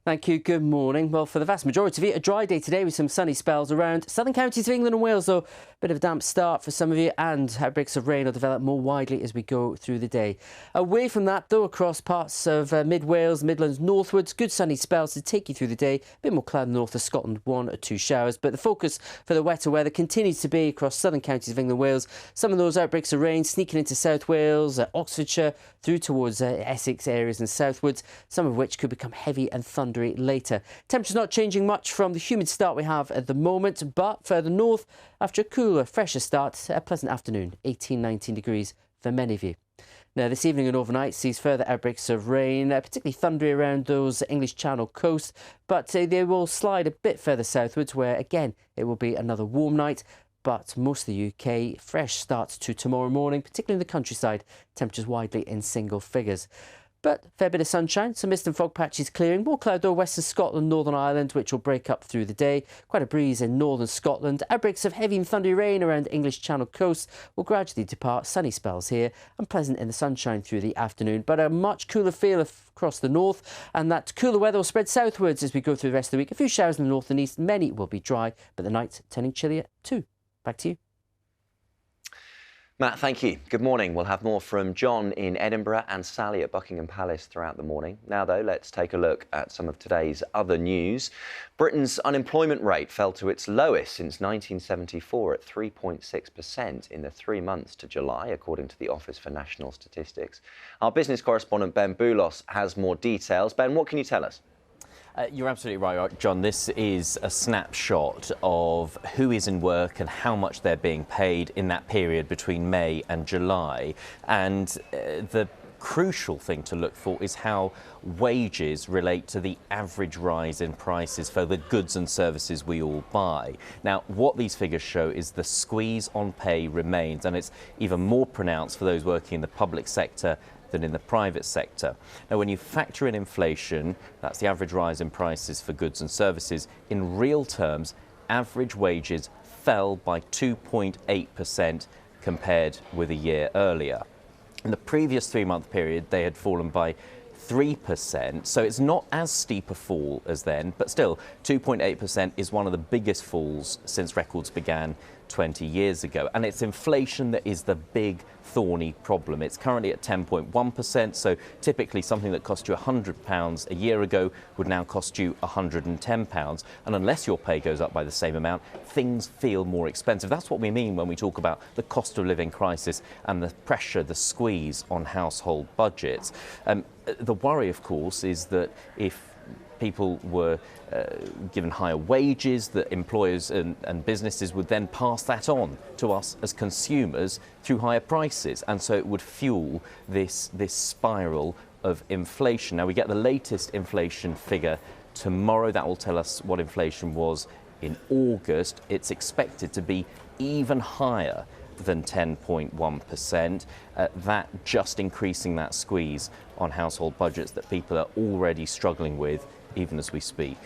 Thank you. Good morning. Well, for the vast majority of you, a dry day today with some sunny spells around southern counties of England and Wales, though a bit of a damp start for some of you, and outbreaks of rain will develop more widely as we go through the day. Away from that, though, across parts of mid-Wales, Midlands, northwards, good sunny spells to take you through the day. A bit more cloud north of Scotland, 1 or 2 showers, but the focus for the wetter weather continues to be across southern counties of England and Wales. Some of those outbreaks of rain sneaking into South Wales, Oxfordshire, through towards Essex areas and southwards, some of which could become heavy and thundery later. Temperatures not changing much from the humid start we have at the moment, but further north, after a cooler, fresher start, a pleasant afternoon, 18-19 degrees for many of you. Now, this evening and overnight sees further outbreaks of rain, particularly thundery around those English Channel coast, but they will slide a bit further southwards, where again it will be another warm night. But most of the UK, fresh starts to tomorrow morning, particularly in the countryside, temperatures widely in single figures. But fair bit of sunshine, some mist and fog patches clearing. More cloud though, western Scotland, Northern Ireland, which will break up through the day. Quite a breeze in northern Scotland. Outbreaks of heavy and thundery rain around English Channel coast will gradually depart. Sunny spells here and pleasant in the sunshine through the afternoon. But a much cooler feel across the north, and that cooler weather will spread southwards as we go through the rest of the week. A few showers in the north and east, many will be dry, but the night turning chillier too. Back to you. Matt, thank you. Good morning. We'll have more from John in Edinburgh and Sally at Buckingham Palace throughout the morning. Now, though, let's take a look at some of today's other news. Britain's unemployment rate fell to its lowest since 1974 at 3.6% in the 3 months to July, according to the Office for National Statistics. Our business correspondent Ben Boulos has more details. Ben, what can you tell us? You're absolutely right, John. This is a snapshot of who is in work and how much they're being paid in that period between May and July. And the crucial thing to look for is how wages relate to the average rise in prices for the goods and services we all buy. Now, what these figures show is the squeeze on pay remains, and it's even more pronounced for those working in the public sector than in the private sector. Now, when you factor in inflation, that's the average rise in prices for goods and services, in real terms, average wages fell by 2.8% compared with a year earlier. In the previous 3-month period, they had fallen by 3%, so it's not as steep a fall as then, but still 2.8% is one of the biggest falls since records began 20 years ago. And it's inflation that is the big thorny problem. It's currently at 10.1%, so typically something that cost you £100 a year ago would now cost you £110. And unless your pay goes up by the same amount, things feel more expensive. That's what we mean when we talk about the cost of living crisis and the pressure, the squeeze on household budgets. The worry, of course, is that if people were given higher wages, that employers and businesses would then pass that on to us as consumers through higher prices. And so it would fuel this spiral of inflation. Now, we get the latest inflation figure tomorrow. That will tell us what inflation was in August. It's expected to be even higher than 10.1%, that just increasing that squeeze on household budgets that people are already struggling with even as we speak.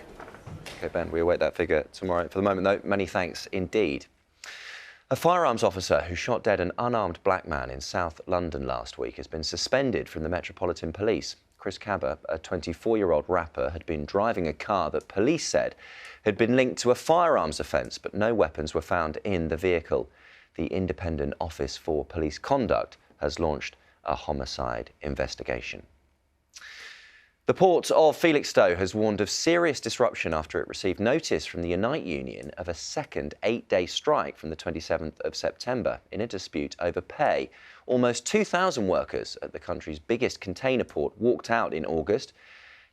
OK, Ben, we await that figure tomorrow. For the moment, though, many thanks indeed. A firearms officer who shot dead an unarmed black man in South London last week has been suspended from the Metropolitan Police. Chris Cabba, a 24-year-old rapper, had been driving a car that police said had been linked to a firearms offence, but no weapons were found in the vehicle. The Independent Office for Police Conduct has launched a homicide investigation. The Port of Felixstowe has warned of serious disruption after it received notice from the Unite Union of a second 8-day strike from the 27th of September in a dispute over pay. Almost 2,000 workers at the country's biggest container port walked out in August.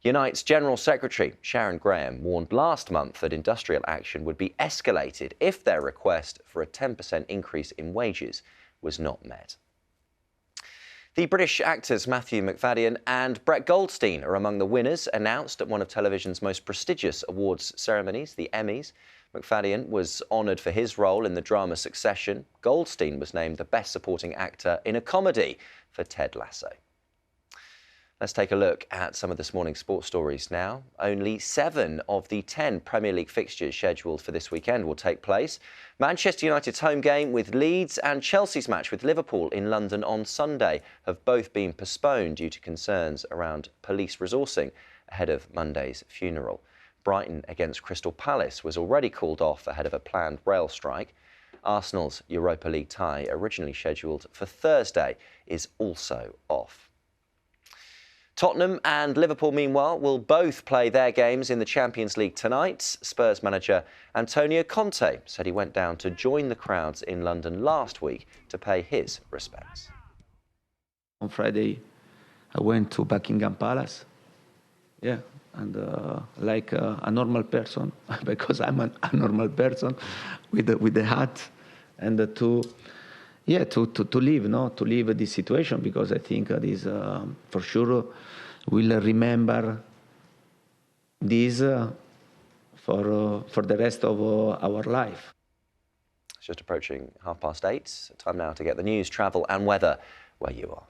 Unite's General Secretary, Sharon Graham, warned last month that industrial action would be escalated if their request for a 10% increase in wages was not met. The British actors Matthew Macfadyen and Brett Goldstein are among the winners announced at one of television's most prestigious awards ceremonies, the Emmys. Macfadyen was honoured for his role in the drama Succession. Goldstein was named the Best Supporting Actor in a Comedy for Ted Lasso. Let's take a look at some of this morning's sports stories now. Only 7 of the 10 Premier League fixtures scheduled for this weekend will take place. Manchester United's home game with Leeds and Chelsea's match with Liverpool in London on Sunday have both been postponed due to concerns around police resourcing ahead of Monday's funeral. Brighton against Crystal Palace was already called off ahead of a planned rail strike. Arsenal's Europa League tie, originally scheduled for Thursday, is also off. Tottenham and Liverpool, meanwhile, will both play their games in the Champions League tonight. Spurs manager Antonio Conte said he went down to join the crowds in London last week to pay his respects. On Friday, I went to Buckingham Palace. Yeah, and like a normal person, because I'm a normal person with the hat, and to live, to live this situation, because I think this for sure will remember this for the rest of our life. It's just approaching 8:30. Time now to get the news, travel and weather where you are.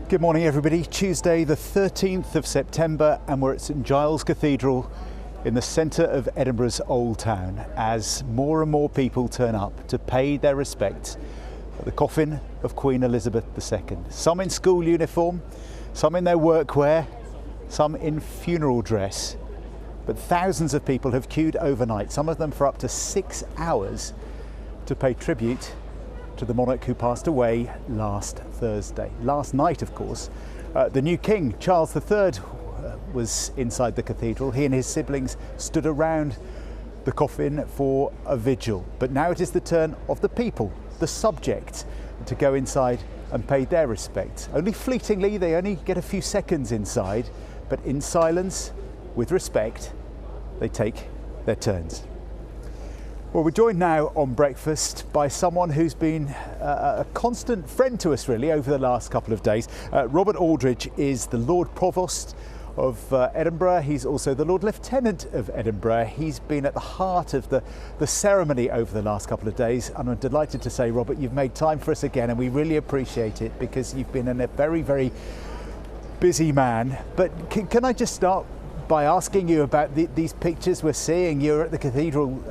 Good morning, everybody. Tuesday, the 13th of September, and we're at St Giles Cathedral in the centre of Edinburgh's Old Town as more and more people turn up to pay their respects at the coffin of Queen Elizabeth II. Some in school uniform, some in their workwear, some in funeral dress. But thousands of people have queued overnight, some of them for up to 6 hours, to pay tribute to the monarch who passed away last Thursday. Last night, of course, the new king, Charles III, was inside the cathedral. He and his siblings stood around the coffin for a vigil. But now it is the turn of the people, the subjects, to go inside and pay their respects. Only fleetingly, they only get a few seconds inside, but in silence, with respect, they take their turns. Well, we're joined now on breakfast by someone who's been a constant friend to us really over the last couple of days. Robert Aldridge is the Lord Provost of Edinburgh. He's also the Lord Lieutenant of Edinburgh. He's been at the heart of the ceremony over the last couple of days, and I'm delighted to say, Robert, you've made time for us again, and we really appreciate it because you've been a very, very busy man. But can I just start by asking you about these pictures we're seeing? You're at the cathedral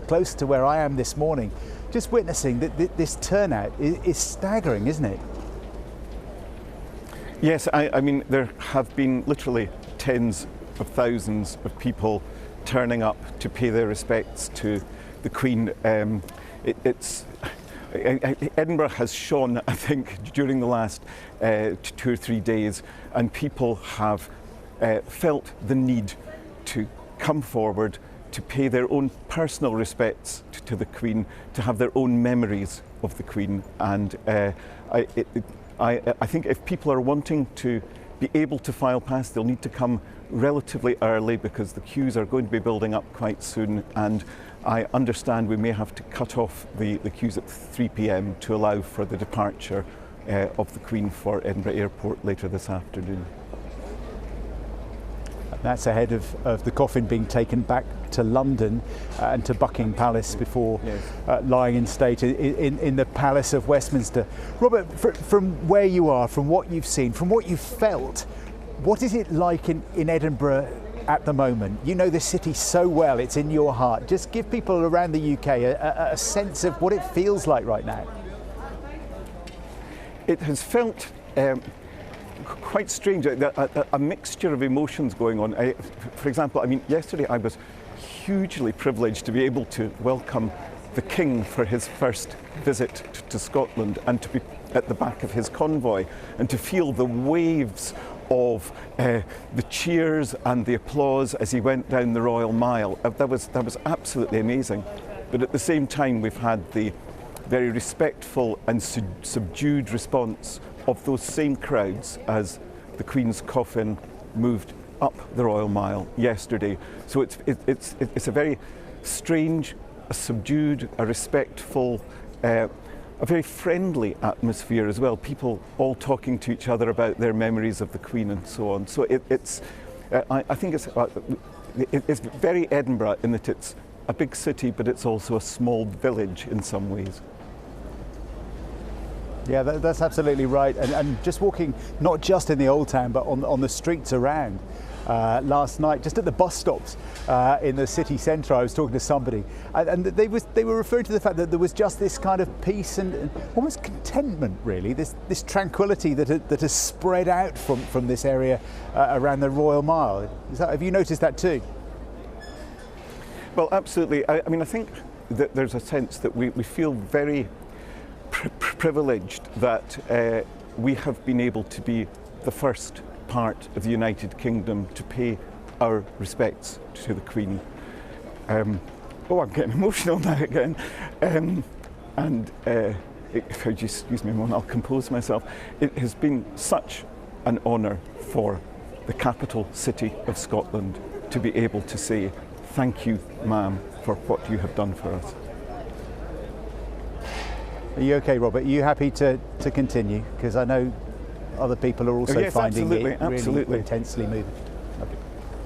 close to where I am this morning, just witnessing that this turnout is staggering, isn't it? Yes, I mean, there have been literally tens of thousands of people turning up to pay their respects to the Queen. Edinburgh has shone, I think, during the last 2 or 3 days, and people have felt the need to come forward to pay their own personal respects to the Queen, to have their own memories of the Queen. And I think if people are wanting to be able to file past, they'll need to come relatively early because the queues are going to be building up quite soon. And I understand we may have to cut off the queues at 3 p.m. to allow for the departure of the Queen for Edinburgh Airport later this afternoon. That's ahead of the coffin being taken back to London and to Buckingham Palace before lying in state in the Palace of Westminster. Robert, from where you are, from what you've seen, from what you've felt, what is it like in Edinburgh at the moment? You know the city so well, it's in your heart. Just give people around the UK a sense of what it feels like right now. It has felt quite strange, a mixture of emotions going on. For example, I mean, yesterday I was hugely privileged to be able to welcome the King for his first visit to Scotland and to be at the back of his convoy and to feel the waves of the cheers and the applause as he went down the Royal Mile. That was absolutely amazing. But at the same time, we've had the very respectful and subdued response of those same crowds as the Queen's coffin moved up the Royal Mile yesterday. So it's a very strange, a subdued, a respectful, a very friendly atmosphere as well. People all talking to each other about their memories of the Queen and so on. So I think it's very Edinburgh in that it's a big city, but it's also a small village in some ways. Yeah, that's absolutely right. And just walking, not just in the Old Town, but on the streets around. Last night, just at the bus stops in the city centre, I was talking to somebody, and they were referring to the fact that there was just this kind of peace and almost contentment, really, this tranquility that has spread out from this area around the Royal Mile. Have you noticed that too? Well, absolutely. I mean, I think that there's a sense that we feel very privileged that we have been able to be the first part of the United Kingdom to pay our respects to the Queen. I'm getting emotional now again. If you excuse me a moment, I'll compose myself. It has been such an honour for the capital city of Scotland to be able to say thank you, ma'am, for what you have done for us. Are you okay, Robert? Are you happy to continue? Because I know other people are also finding it really intensely moving.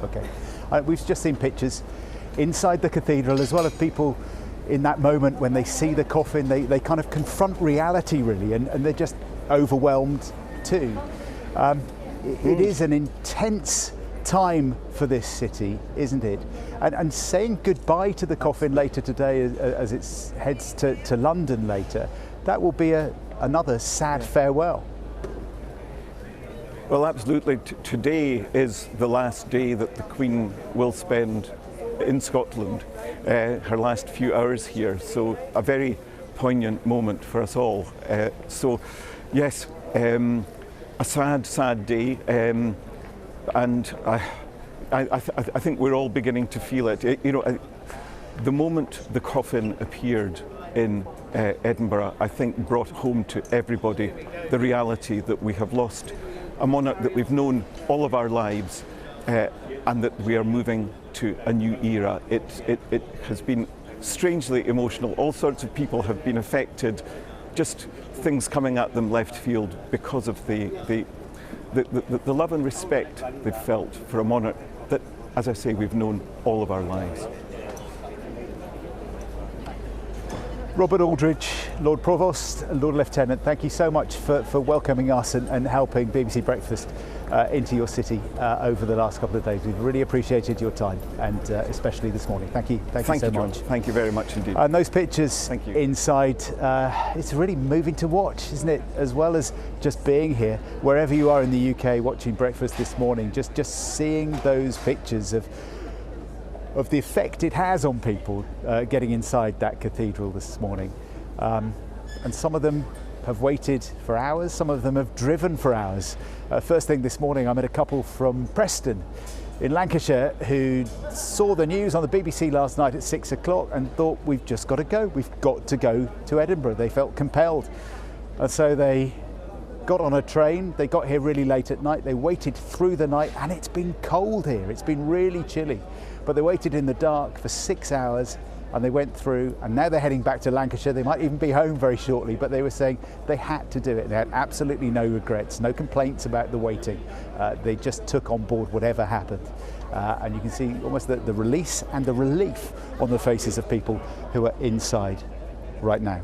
Okay. We've just seen pictures inside the cathedral as well of people in that moment when they see the coffin. They kind of confront reality really, and they're just overwhelmed too. It is an intense time for this city, isn't it? And saying goodbye to the coffin later today as it heads to London later, that will be another sad farewell. Well, absolutely. Today is the last day that the Queen will spend in Scotland, her last few hours here. So a very poignant moment for us all. So, yes, a sad day, and I think we're all beginning to feel it. The moment the coffin appeared in Edinburgh, I think brought home to everybody the reality that we have lost a monarch that we've known all of our lives, and that we are moving to a new era. It has been strangely emotional. All sorts of people have been affected, just things coming at them left field because of the love and respect they've felt for a monarch that, as I say, we've known all of our lives. Robert Aldridge, Lord Provost, Lord Lieutenant, thank you so much for welcoming us and helping BBC Breakfast into your city over the last couple of days. We've really appreciated your time, and especially this morning. Thank you so much. Thank you very much indeed. And those pictures inside, it's really moving to watch, isn't it? As well as just being here, wherever you are in the UK watching Breakfast this morning, just seeing those pictures of the effect it has on people getting inside that cathedral this morning. And some of them have waited for hours, some of them have driven for hours. First thing this morning, I met a couple from Preston in Lancashire who saw the news on the BBC last night at 6 o'clock and thought, we've just got to go. We've got to go to Edinburgh. They felt compelled. And so they got on a train. They got here really late at night. They waited through the night, and it's been cold here. It's been really chilly. But they waited in the dark for 6 hours, and they went through, and now they're heading back to Lancashire. They might even be home very shortly, but they were saying they had to do it. They had absolutely no regrets, no complaints about the waiting. They just took on board whatever happened. And you can see almost the release and the relief on the faces of people who are inside right now.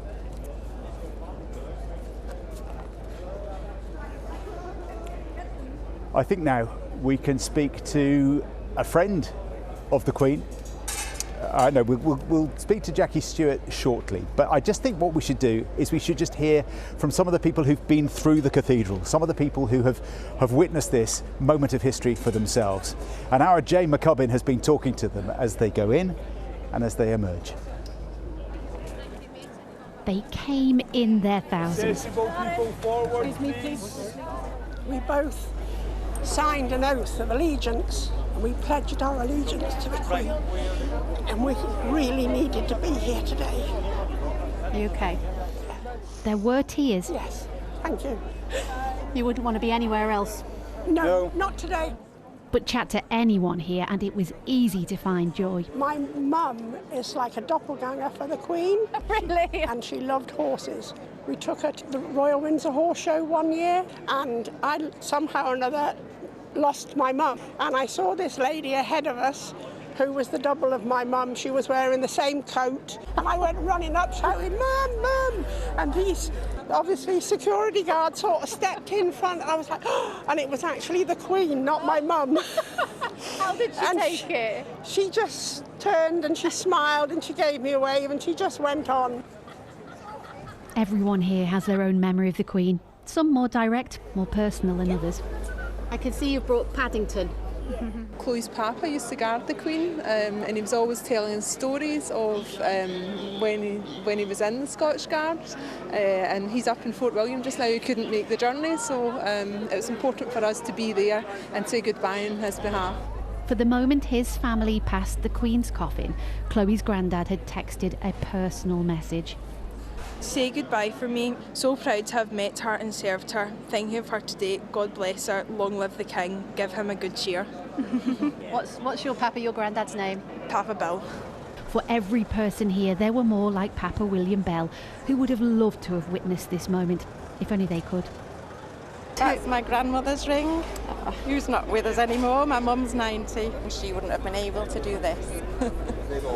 I think now we can speak to a friend of the Queen. No, we'll speak to Jackie Stewart shortly, but I just think what we should do is we should just hear from some of the people who've been through the cathedral, some of the people who have witnessed this moment of history for themselves. And our Jay McCubbin has been talking to them as they go in and as they emerge. They came in their thousands. Excuse me, please. We both signed an oath of allegiance. We pledged our allegiance to the Queen, and we really needed to be here today. Are you okay? There were tears. Yes, thank you. You wouldn't want to be anywhere else? No, not today. But chat to anyone here and it was easy to find joy. My mum is like a doppelganger for the Queen. Really? And she loved horses. We took her to the Royal Windsor Horse Show one year, and I somehow or another lost my mum, and I saw this lady ahead of us who was the double of my mum. She was wearing the same coat, and I went running up shouting, "Mum, Mum!" And these obviously security guards sort of stepped in front, and I was like, oh, and it was actually the Queen, not my mum. How did she take it? She just turned and she smiled and she gave me a wave and she just went on. Everyone here has their own memory of the Queen, some more direct, more personal than others. I can see you've brought Paddington. Chloe's papa used to guard the Queen, and he was always telling us stories of when he was in the Scottish Guards, and he's up in Fort William just now. He couldn't make the journey, so it was important for us to be there and say goodbye on his behalf. For the moment his family passed the Queen's coffin, Chloe's granddad had texted a personal message. Say goodbye for me. So proud to have met her and served her. Thinking of her today. God bless her. Long live the King. Give him a good cheer. What's your papa, your granddad's name? Papa Bill. For every person here, there were more like Papa William Bell, who would have loved to have witnessed this moment, if only they could. That's my grandmother's ring. who's not with us anymore. My mum's 90 and she wouldn't have been able to do this.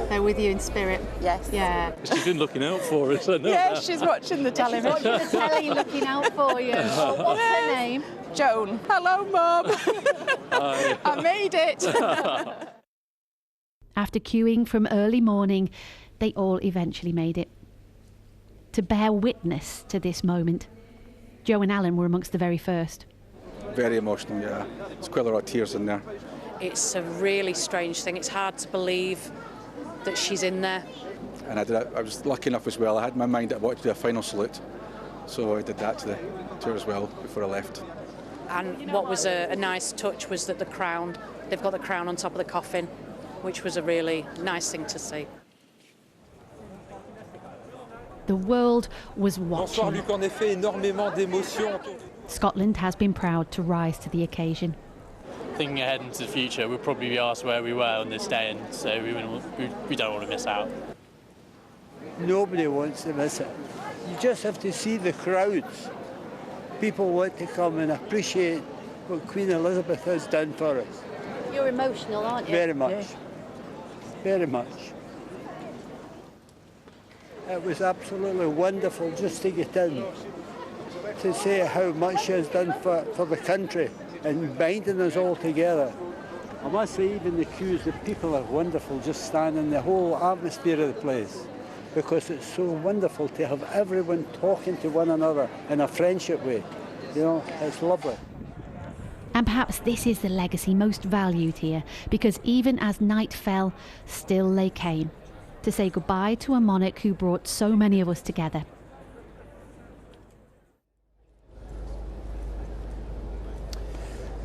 They're with you in spirit? Yes. Yeah. She's been looking out for us, I know Yeah, that. she's watching the television. She's watching the telly, looking out for you. Oh, what's her name? Joan. Hello, Mum. Hi. I made it. After queuing from early morning, they all eventually made it. To bear witness to this moment, Joe and Alan were amongst the very first. Very emotional, yeah. There's quite a lot of tears in there. It's a really strange thing. It's hard to believe that she's in there. And I was lucky enough as well. I had in my mind that I wanted to do a final salute, so I did that to her as well before I left. And what was a nice touch was that they've got the crown on top of the coffin, which was a really nice thing to see. The world was watching. Scotland has been proud to rise to the occasion. Thinking ahead into the future, we'll probably be asked where we were on this day, and so we don't want to miss out. Nobody wants to miss it. You just have to see the crowds. People want to come and appreciate what Queen Elizabeth has done for us. You're emotional, aren't you? Very much. Yeah. Very much. It was absolutely wonderful just to get in, to say how much she has done for the country and binding us all together. I must say, even the queues, the people are wonderful, just standing, the whole atmosphere of the place, because it's so wonderful to have everyone talking to one another in a friendship way. You know, it's lovely. And perhaps this is the legacy most valued here, because even as night fell, still they came to say goodbye to a monarch who brought so many of us together.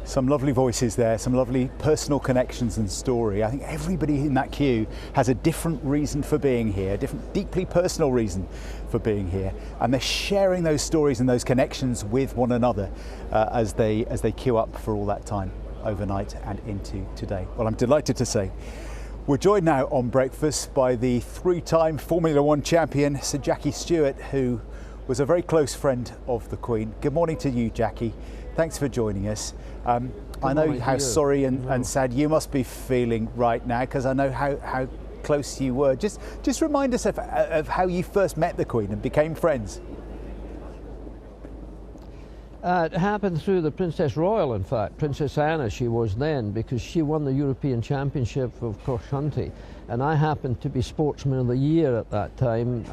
Some lovely voices there, some lovely personal connections and story. I think everybody in that queue has a different reason for being here, a different, deeply personal reason for being here, and they're sharing those stories and those connections with one another as they queue up for all that time overnight and into today. Well, I'm delighted to say we're joined now on Breakfast by the three-time Formula One champion, Sir Jackie Stewart, who was a very close friend of the Queen. Good morning to you, Jackie. Thanks for joining us. I know how sorry and sad you must be feeling right now, because I know how close you were. Just remind us of how you first met the Queen and became friends. It happened through the Princess Royal, in fact. Princess Anna, she was then, because she won the European Championship of cross country, and I happened to be Sportsman of the Year at that time,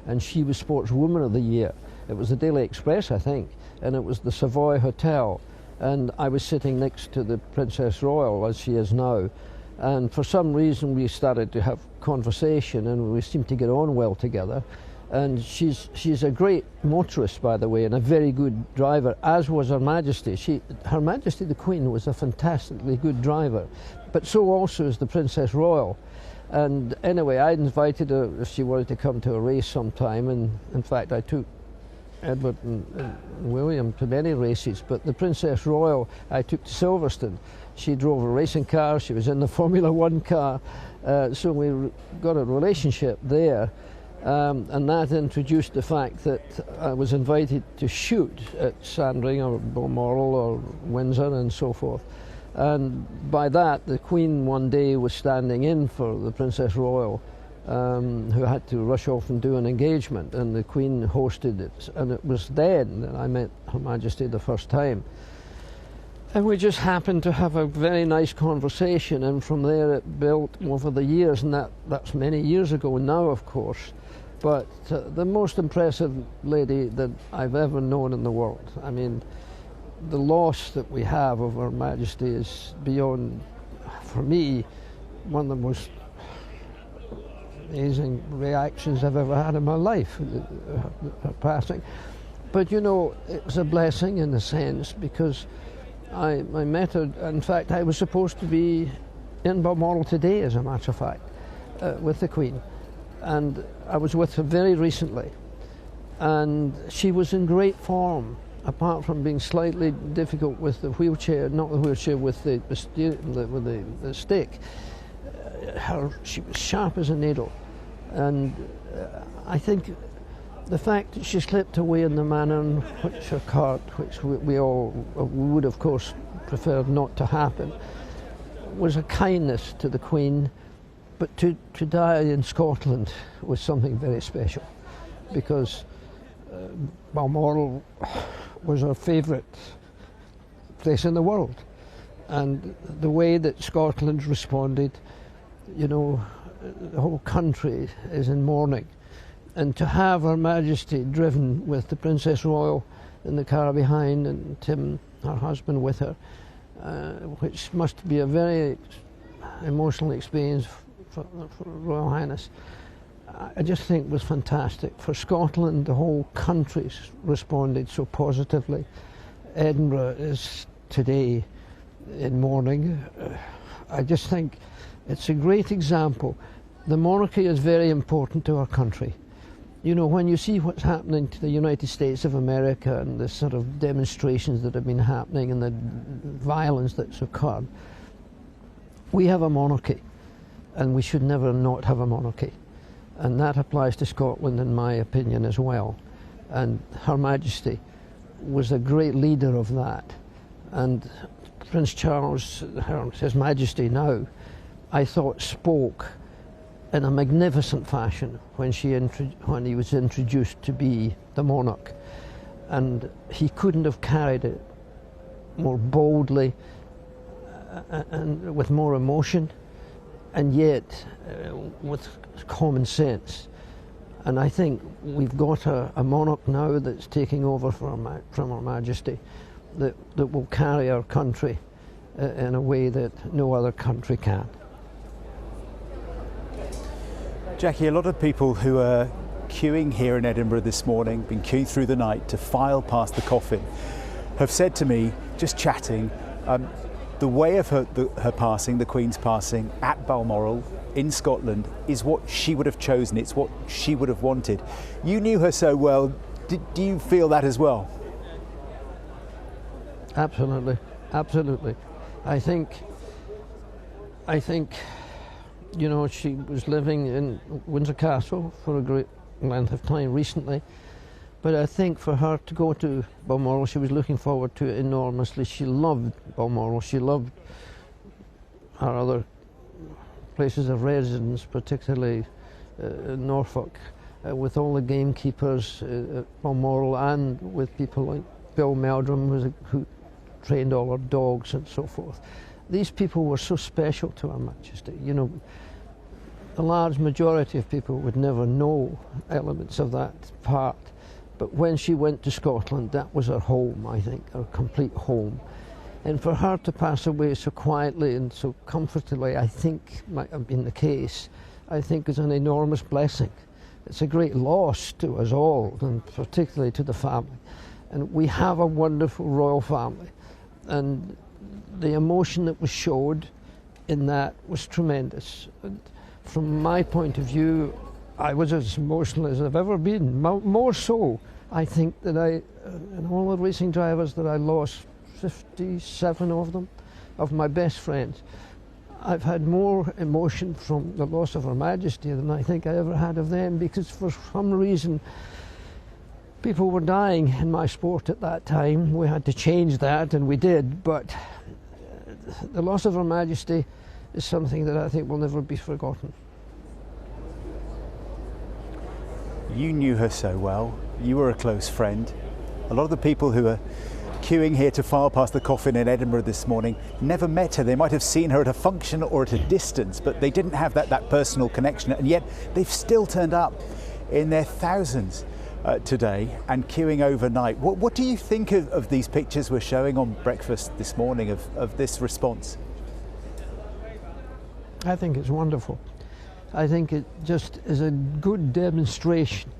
and she was Sportswoman of the Year. It was the Daily Express, I think, and it was the Savoy Hotel, and I was sitting next to the Princess Royal, as she is now, and for some reason we started to have conversation, and we seemed to get on well together. And she's a great motorist, by the way, and a very good driver, as was Her Majesty. Her Majesty the Queen was a fantastically good driver, but so also is the Princess Royal. And anyway, I invited her if she wanted to come to a race sometime, and in fact I took Edward and William to many races, but the Princess Royal I took to Silverstone. She drove a racing car, she was in the Formula One car, so we got a relationship there. And that introduced the fact that I was invited to shoot at Sandringham or Balmoral or Windsor and so forth. And by that, the Queen one day was standing in for the Princess Royal, who had to rush off and do an engagement, and the Queen hosted it. And it was then that I met Her Majesty the first time. And we just happened to have a very nice conversation, and from there it built over the years, and that's many years ago now, of course. But the most impressive lady that I've ever known in the world. I mean, the loss that we have of Her Majesty is beyond, for me, one of the most amazing reactions I've ever had in my life, her passing. But you know, it was a blessing in a sense, because I met her. In fact, I was supposed to be in Balmoral today, as a matter of fact, with the Queen. And I was with her very recently, and she was in great form, apart from being slightly difficult with the wheelchair, not the wheelchair, with the stick. She was sharp as a needle, and I think the fact that she slipped away in the manner in which her cart, which we all would of course preferred not to happen, was a kindness to the Queen, but to die in Scotland was something very special, because Balmoral was our favourite place in the world, and the way that Scotland responded, you know, the whole country is in mourning, and to have Her Majesty driven with the Princess Royal in the car behind and Tim, her husband, with her, which must be a very emotional experience for Royal Highness, I just think was fantastic. For Scotland, the whole country responded so positively. Edinburgh is today in mourning. I just think it's a great example. The monarchy is very important to our country. You know, when you see what's happening to the United States of America and the sort of demonstrations that have been happening and the violence that's occurred, we have a monarchy, and we should never not have a monarchy. And that applies to Scotland, in my opinion, as well. And Her Majesty was a great leader of that. And Prince Charles, His Majesty now, I thought spoke in a magnificent fashion when he was introduced to be the monarch. And he couldn't have carried it more boldly and with more emotion, and yet with common sense. And I think we've got a monarch now that's taking over from Her Majesty that will carry our country in a way that no other country can. Jackie, a lot of people who are queuing here in Edinburgh this morning, been queuing through the night to file past the coffin, have said to me, just chatting, the way of her passing, the Queen's passing at Balmoral in Scotland, is what she would have chosen. It's what she would have wanted. You knew her so well. Do you feel that as well? Absolutely, absolutely. I think, you know, she was living in Windsor Castle for a great length of time recently, but I think for her to go to Balmoral, she was looking forward to it enormously. She loved Balmoral. She loved her other places of residence, particularly Norfolk, with all the gamekeepers at Balmoral, and with people like Bill Meldrum, who trained all our dogs and so forth. These people were so special to Her Majesty. You know, the large majority of people would never know elements of that part, but when she went to Scotland, that was her home, I think, her complete home. And for her to pass away so quietly and so comfortably, I think might have been the case, I think is an enormous blessing. It's a great loss to us all, and particularly to the family. And we have a wonderful royal family, and the emotion that was showed in that was tremendous. And from my point of view, I was as emotional as I've ever been. More so, I think, that in all the racing drivers that I lost, 57 of them, of my best friends, I've had more emotion from the loss of Her Majesty than I think I ever had of them, because for some reason people were dying in my sport at that time. We had to change that, and we did, but the loss of Her Majesty is something that I think will never be forgotten. You knew her so well. You were a close friend. A lot of the people who are queuing here to file past the coffin in Edinburgh this morning never met her. They might have seen her at a function or at a distance, but they didn't have that personal connection, and yet they've still turned up in their thousands today and queuing overnight. What do you think of these pictures we're showing on breakfast this morning of this response? I think it's wonderful. I think it just is a good demonstration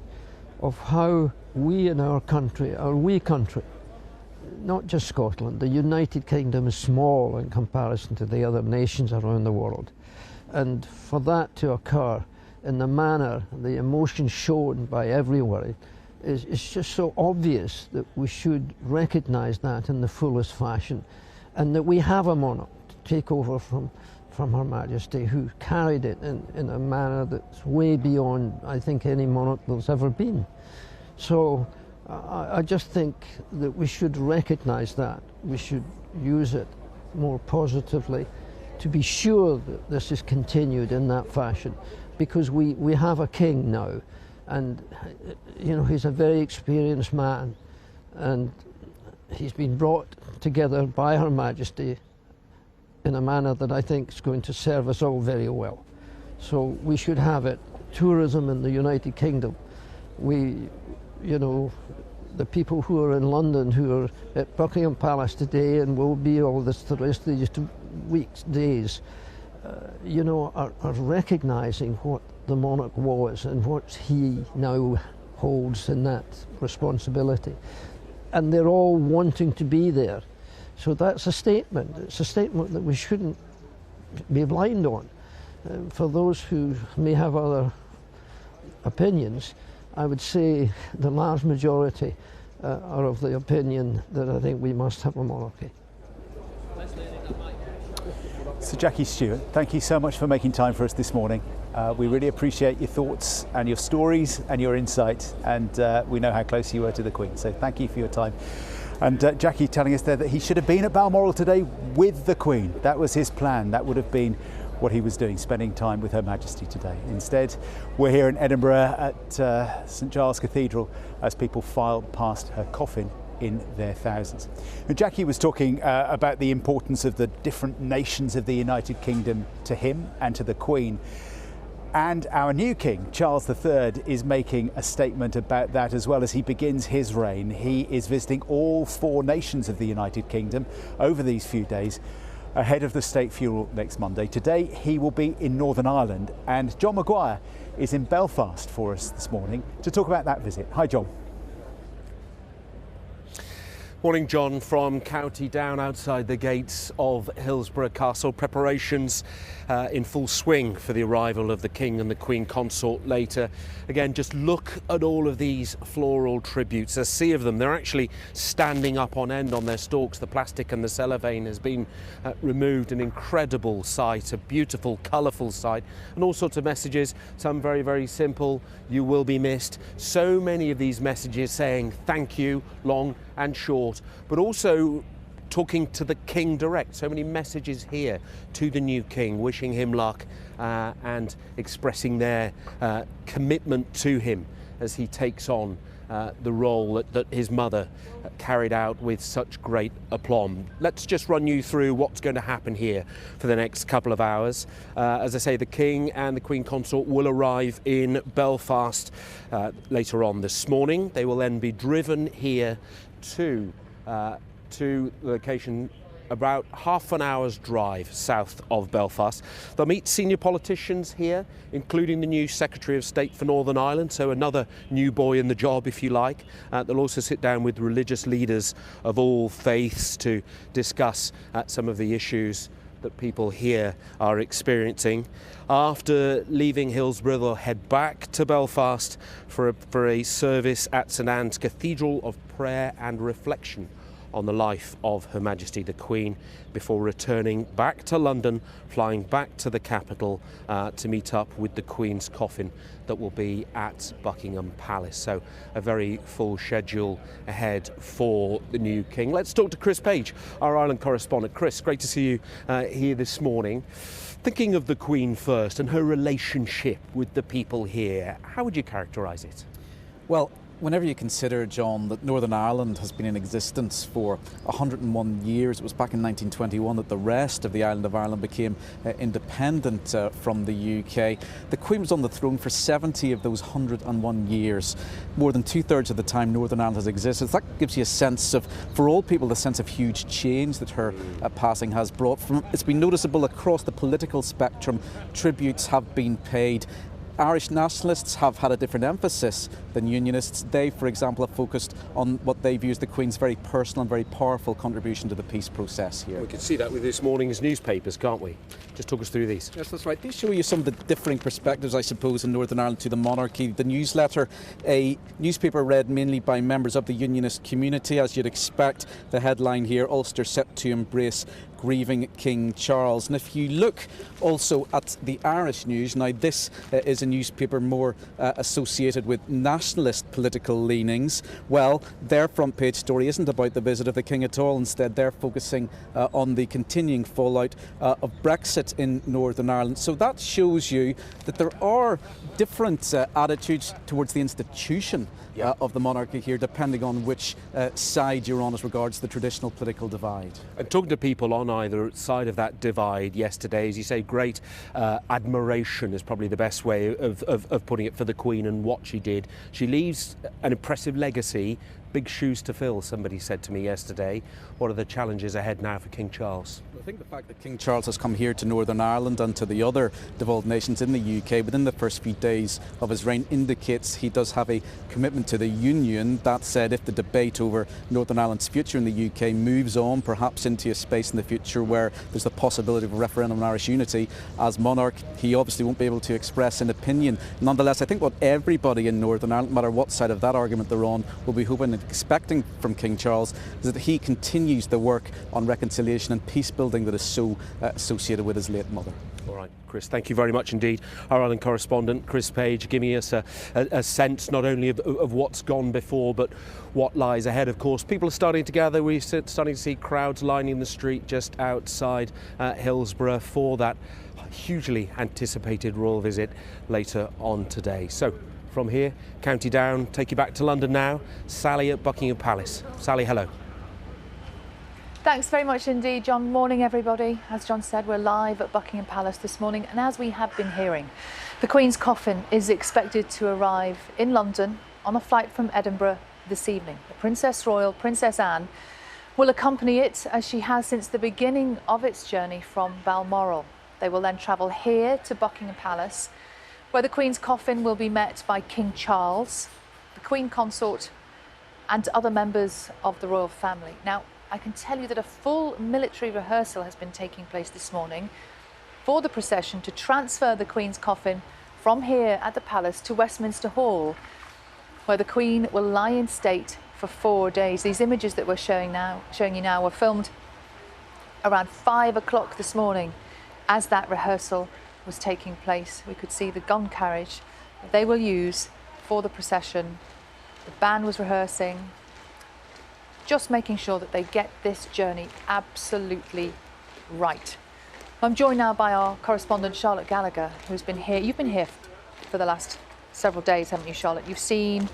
of how we in our country, our wee country, not just Scotland, the United Kingdom is small in comparison to the other nations around the world. And for that to occur in the manner, the emotion shown by everyone, it's just so obvious that we should recognise that in the fullest fashion, and that we have a monarch to take over from Her Majesty, who carried it in a manner that's way beyond, I think, any monarch there's ever been. So I just think that we should recognise that. We should use it more positively to be sure that this is continued in that fashion, because we have a king now, and you know, he's a very experienced man, and he's been brought together by Her Majesty in a manner that I think is going to serve us all very well. So we should have it. Tourism in the United Kingdom. You know, the people who are in London, who are at Buckingham Palace today and will be all this the rest of these weeks, days, you know, are recognising what the monarch was and what he now holds in that responsibility. And they're all wanting to be there. So that's a statement. It's a statement that we shouldn't be blind on. For those who may have other opinions, I would say the large majority are of the opinion that I think we must have a monarchy. So Jackie Stewart, thank you so much for making time for us this morning. We really appreciate your thoughts and your stories and your insight, and we know how close you were to the Queen, so thank you for your time. And Jackie telling us there that he should have been at Balmoral today with the Queen. That was his plan. That would have been what he was doing, spending time with Her Majesty today. Instead, we're here in Edinburgh at St Giles Cathedral as people file past her coffin in their thousands. And Jackie was talking about the importance of the different nations of the United Kingdom to him and to the Queen. And our new king, Charles III, is making a statement about that as well as he begins his reign. He is visiting all 4 nations of the United Kingdom over these few days ahead of the state funeral next Monday. Today he will be in Northern Ireland, and John Maguire is in Belfast for us this morning to talk about that visit. Hi John. Morning, John, from County Down outside the gates of Hillsborough Castle. Preparations in full swing for the arrival of the King and the Queen Consort later. Again, just look at all of these floral tributes, a sea of them. They're actually standing up on end on their stalks. The plastic and the cellophane has been removed. An incredible sight, a beautiful, colourful sight, and all sorts of messages, some very, very simple. You will be missed. So many of these messages saying thank you, long and short, but also talking to the King direct. So many messages here to the new King, wishing him luck and expressing their commitment to him as he takes on the role that his mother carried out with such great aplomb. Let's just run you through what's going to happen here for the next couple of hours. As I say, the King and the Queen Consort will arrive in Belfast later on this morning. They will then be driven here to the location about half an hour's drive south of Belfast. They'll meet senior politicians here, including the new Secretary of State for Northern Ireland, so another new boy in the job, if you like. They'll also sit down with religious leaders of all faiths to discuss some of the issues that people here are experiencing. After leaving Hillsborough, they'll head back to Belfast for a service at St Anne's Cathedral of prayer and reflection on the life of Her Majesty the Queen, before returning back to London, flying back to the capital to meet up with the Queen's coffin that will be at Buckingham Palace. So a very full schedule ahead for the new King. Let's talk to Chris Page, our Ireland correspondent. Chris, great to see you here this morning. Thinking of the Queen first and her relationship with the people here, how would you characterise it? Well, whenever you consider, John, that Northern Ireland has been in existence for 101 years, it was back in 1921 that the rest of the island of Ireland became independent from the UK. The Queen was on the throne for 70 of those 101 years. More than 2/3 of the time Northern Ireland has existed. That gives you a sense of, for all people, the sense of huge change that her passing has brought. It's been noticeable across the political spectrum. Tributes have been paid. Irish nationalists have had a different emphasis than unionists. They, for example, have focused on what they view as the Queen's very personal and very powerful contribution to the peace process here. We can see that with this morning's newspapers, can't we? Just talk us through these. Yes, that's right. These show you some of the differing perspectives, I suppose, in Northern Ireland to the monarchy. The newsletter, a newspaper read mainly by members of the unionist community, as you'd expect. The headline here, Ulster set to embrace grieving King Charles. And if you look also at the Irish news, now this is a newspaper more associated with nationalist political leanings, well, their front page story isn't about the visit of the King at all. Instead, they're focusing on the continuing fallout of Brexit in Northern Ireland. So that shows you that there are different attitudes towards the institution of the monarchy here, depending on which side you're on as regards the traditional political divide. And talking to people on either side of that divide yesterday, as you say, great admiration is probably the best way of putting it for the Queen and what she did. She leaves an impressive legacy, big shoes to fill, somebody said to me yesterday. What are the challenges ahead now for King Charles? I think the fact that King Charles has come here to Northern Ireland and to the other devolved nations in the UK within the first few days of his reign indicates he does have a commitment to the Union. That said, if the debate over Northern Ireland's future in the UK moves on, perhaps into a space in the future where there's the possibility of a referendum on Irish unity, as monarch, he obviously won't be able to express an opinion. Nonetheless, I think what everybody in Northern Ireland, no matter what side of that argument they're on, will be hoping and expecting from King Charles is that he continues the work on reconciliation and peace building that is so associated with his late mother. All right, Chris, thank you very much indeed. Our Ireland correspondent, Chris Page, giving us a sense not only of what's gone before, but what lies ahead. Of course, people are starting to gather. We're starting to see crowds lining the street just outside Hillsborough for that hugely anticipated royal visit later on today. So, from here, County Down, take you back to London now. Sally at Buckingham Palace. Sally, hello. Thanks very much indeed, John. Morning, everybody. As John said, we're live at Buckingham Palace this morning, and as we have been hearing, the Queen's coffin is expected to arrive in London on a flight from Edinburgh this evening. The Princess Royal, Princess Anne, will accompany it as she has since the beginning of its journey from Balmoral. They will then travel here to Buckingham Palace, where the Queen's coffin will be met by King Charles, the Queen Consort, and other members of the royal family. Now, I can tell you that a full military rehearsal has been taking place this morning for the procession to transfer the Queen's coffin from here at the palace to Westminster Hall, where the Queen will lie in state for 4 days. These images that we're showing you now were filmed around 5 o'clock this morning as that rehearsal was taking place. We could see the gun carriage that they will use for the procession. The band was rehearsing, just making sure that they get this journey absolutely right. I'm joined now by our correspondent Charlotte Gallagher, who's been here. You've been here for the last several days, haven't you, Charlotte? You've seen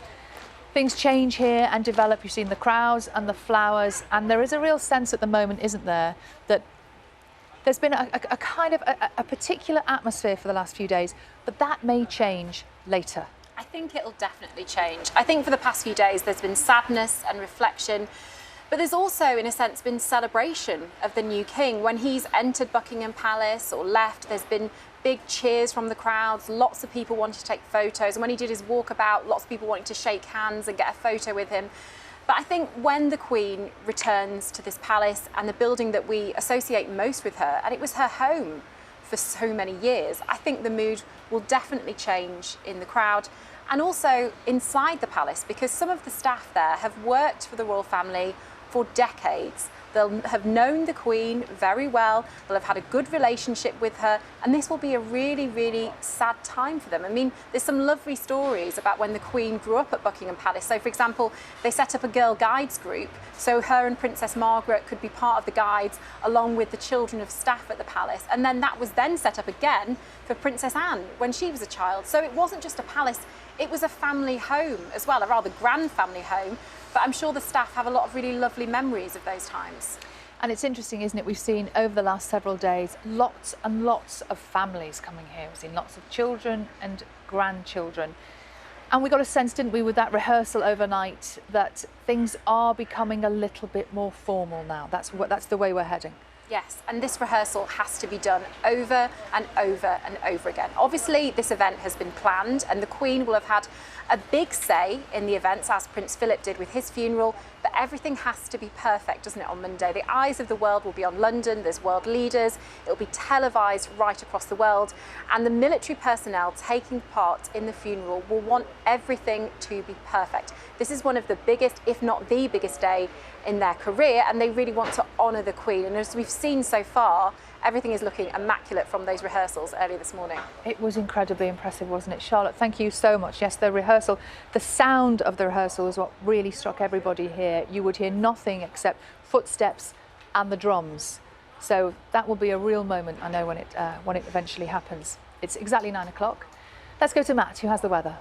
things change here and develop. You've seen the crowds and the flowers, and there is a real sense at the moment, isn't there, that there's been a kind of a particular atmosphere for the last few days, but that may change later. I think it'll definitely change. I think for the past few days there's been sadness and reflection, but there's also, in a sense, been celebration of the new king. When he's entered Buckingham Palace or left, there's been big cheers from the crowds, lots of people wanting to take photos, and when he did his walkabout, lots of people wanting to shake hands and get a photo with him. But I think when the Queen returns to this palace and the building that we associate most with her, and it was her home for so many years, I think the mood will definitely change in the crowd and also inside the palace, because some of the staff there have worked for the royal family for decades. They'll have known the Queen very well, they'll have had a good relationship with her, and this will be a really, really sad time for them. I mean, there's some lovely stories about when the Queen grew up at Buckingham Palace. So, for example, they set up a Girl Guides group, so her and Princess Margaret could be part of the guides along with the children of staff at the palace. And then that was then set up again for Princess Anne when she was a child. So it wasn't just a palace, it was a family home as well, a rather grand family home. But I'm sure the staff have a lot of really lovely memories of those times. And it's interesting, isn't it? We've seen over the last several days lots and lots of families coming here. We've seen lots of children and grandchildren. And we got a sense, didn't we, with that rehearsal overnight, that things are becoming a little bit more formal now. That's the way we're heading. Yes, and this rehearsal has to be done over and over and over again. Obviously, this event has been planned and the Queen will have had a big say in the events, as Prince Philip did with his funeral, but that everything has to be perfect, doesn't it, on Monday? The eyes of the world will be on London, there's world leaders, it'll be televised right across the world, and the military personnel taking part in the funeral will want everything to be perfect. This is one of the biggest, if not the biggest day in their career, and they really want to honour the Queen. And as we've seen so far, everything is looking immaculate from those rehearsals early this morning. It was incredibly impressive, wasn't it? Charlotte, thank you so much. Yes, the rehearsal, the sound of the rehearsal is what really struck everybody here. You would hear nothing except footsteps and the drums. So that will be a real moment, I know, when it eventually happens. It's exactly 9 o'clock. Let's go to Matt, who has the weather.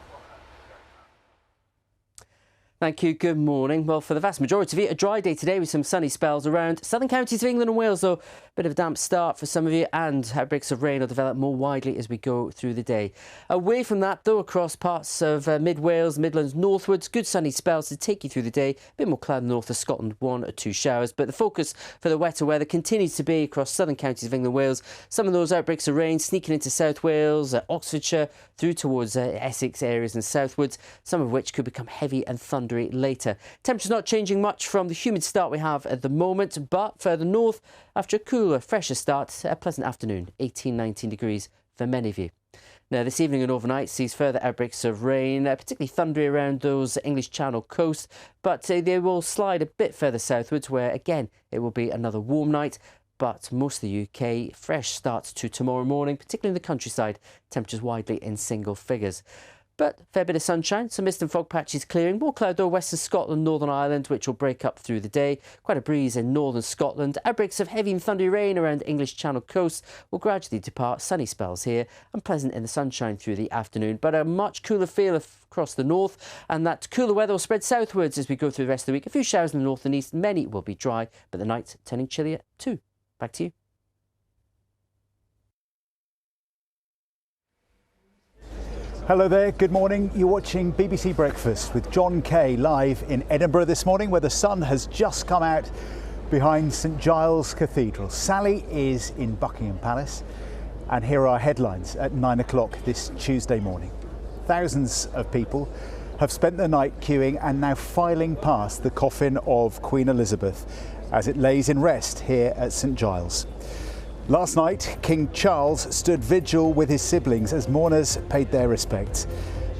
Thank you. Good morning. Well, for the vast majority of you, a dry day today with some sunny spells around southern counties of England and Wales, though a bit of a damp start for some of you, and outbreaks of rain will develop more widely as we go through the day. Away from that, though, across parts of mid-Wales, Midlands, northwards, good sunny spells to take you through the day. A bit more cloud north of Scotland, 1 or 2 showers, but the focus for the wetter weather continues to be across southern counties of England and Wales. Some of those outbreaks of rain sneaking into South Wales, Oxfordshire, through towards Essex areas and southwards, some of which could become heavy and thundery later. Temperatures not changing much from the humid start we have at the moment, but further north, after a cooler, fresher start, a pleasant afternoon, 18, 19 degrees for many of you. Now, this evening and overnight sees further outbreaks of rain, particularly thundery around those English Channel coast, but they will slide a bit further southwards, where again it will be another warm night. But most of the UK, fresh start to tomorrow morning, particularly in the countryside, temperatures widely in single figures. But a fair bit of sunshine, some mist and fog patches clearing. More cloud though, western Scotland, Northern Ireland, which will break up through the day. Quite a breeze in northern Scotland. Outbreaks of heavy and thundery rain around English Channel coast will gradually depart. Sunny spells here and pleasant in the sunshine through the afternoon. But a much cooler feel across the north, and that cooler weather will spread southwards as we go through the rest of the week. A few showers in the north and east, many will be dry, but the night turning chillier too. Back to you. Hello there, good morning. You're watching BBC Breakfast with John Kay live in Edinburgh this morning, where the sun has just come out behind St Giles Cathedral. Sally is in Buckingham Palace, and here are headlines at 9 o'clock this Tuesday morning. Thousands of people have spent the night queuing and now filing past the coffin of Queen Elizabeth as it lays in rest here at St Giles. Last night, King Charles stood vigil with his siblings as mourners paid their respects.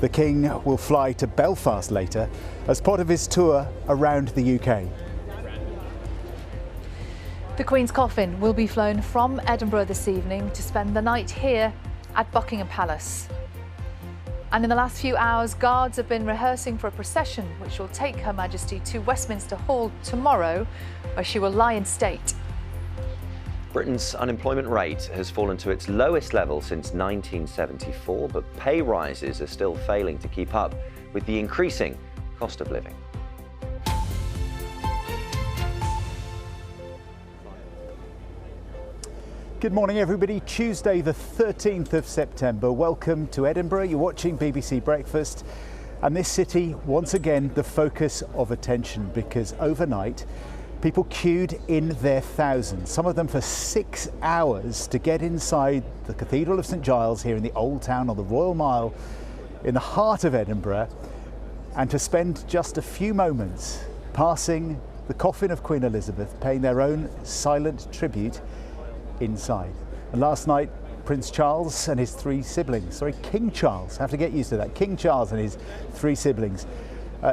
The King will fly to Belfast later as part of his tour around the UK. The Queen's coffin will be flown from Edinburgh this evening to spend the night here at Buckingham Palace. And in the last few hours, guards have been rehearsing for a procession which will take Her Majesty to Westminster Hall tomorrow, where she will lie in state. Britain's unemployment rate has fallen to its lowest level since 1974, but pay rises are still failing to keep up with the increasing cost of living. Good morning, everybody. Tuesday, the 13th of September. Welcome to Edinburgh. You're watching BBC Breakfast. And this city, once again, the focus of attention, because overnight, people queued in their thousands, some of them for 6 hours, to get inside the Cathedral of St Giles here in the Old Town on the Royal Mile in the heart of Edinburgh, and to spend just a few moments passing the coffin of Queen Elizabeth, paying their own silent tribute inside. And last night, Prince Charles and his 3 siblings, King Charles, I have to get used to that, King Charles and his 3 siblings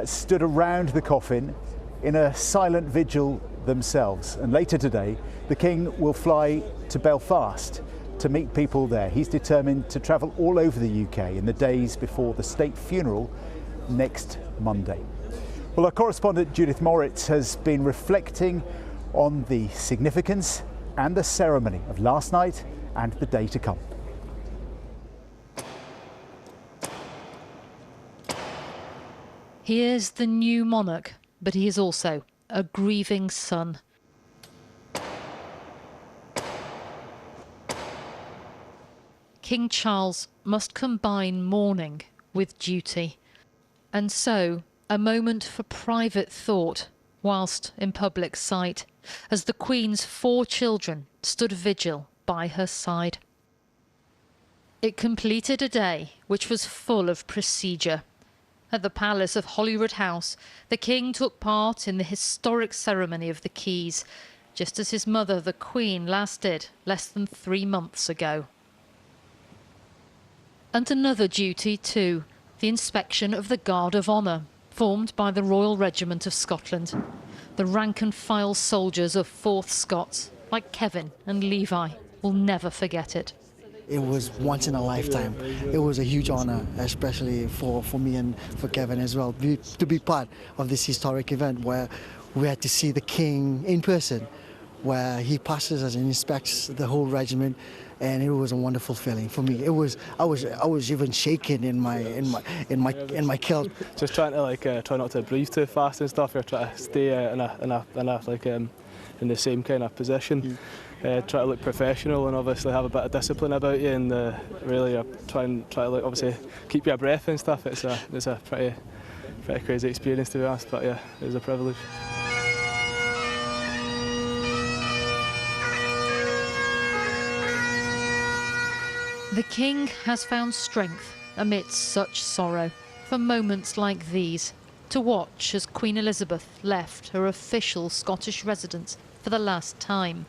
stood around the coffin in a silent vigil themselves. And later today, the King will fly to Belfast to meet people there. He's determined to travel all over the UK in the days before the state funeral next Monday. Well, our correspondent Judith Moritz has been reflecting on the significance and the ceremony of last night and the day to come. He is the new monarch, but he is also a grieving son. King Charles must combine mourning with duty, and so a moment for private thought whilst in public sight, as the Queen's 4 children stood vigil by her side. It completed a day which was full of procedure. At the Palace of Holyrood House, the King took part in the historic ceremony of the Keys, just as his mother, the Queen, last did less than 3 months ago. And another duty too, the inspection of the Guard of Honour, formed by the Royal Regiment of Scotland. The rank-and-file soldiers of 4th Scots, like Kevin and Levi, will never forget it. It was once in a lifetime. It was a huge honour, especially for me and for Kevin as well, to be part of this historic event where we had to see the King in person, where he passes us and inspects the whole regiment, and it was a wonderful feeling for me. I was even shaking in my kilt. Just trying to try not to breathe too fast and stuff. Or try to stay in the same kind of position. Try to look professional and obviously have a bit of discipline about you, and really try to look, obviously keep your breath and stuff. It's a pretty crazy experience, to be honest, but yeah, it was a privilege. The King has found strength amidst such sorrow for moments like these, to watch as Queen Elizabeth left her official Scottish residence for the last time,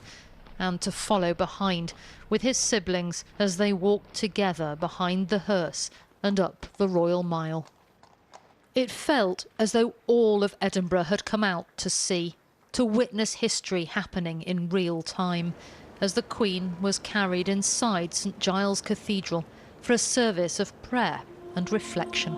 and to follow behind with his siblings as they walked together behind the hearse and up the Royal Mile. It felt as though all of Edinburgh had come out to see, to witness history happening in real time, as the Queen was carried inside St Giles Cathedral for a service of prayer and reflection.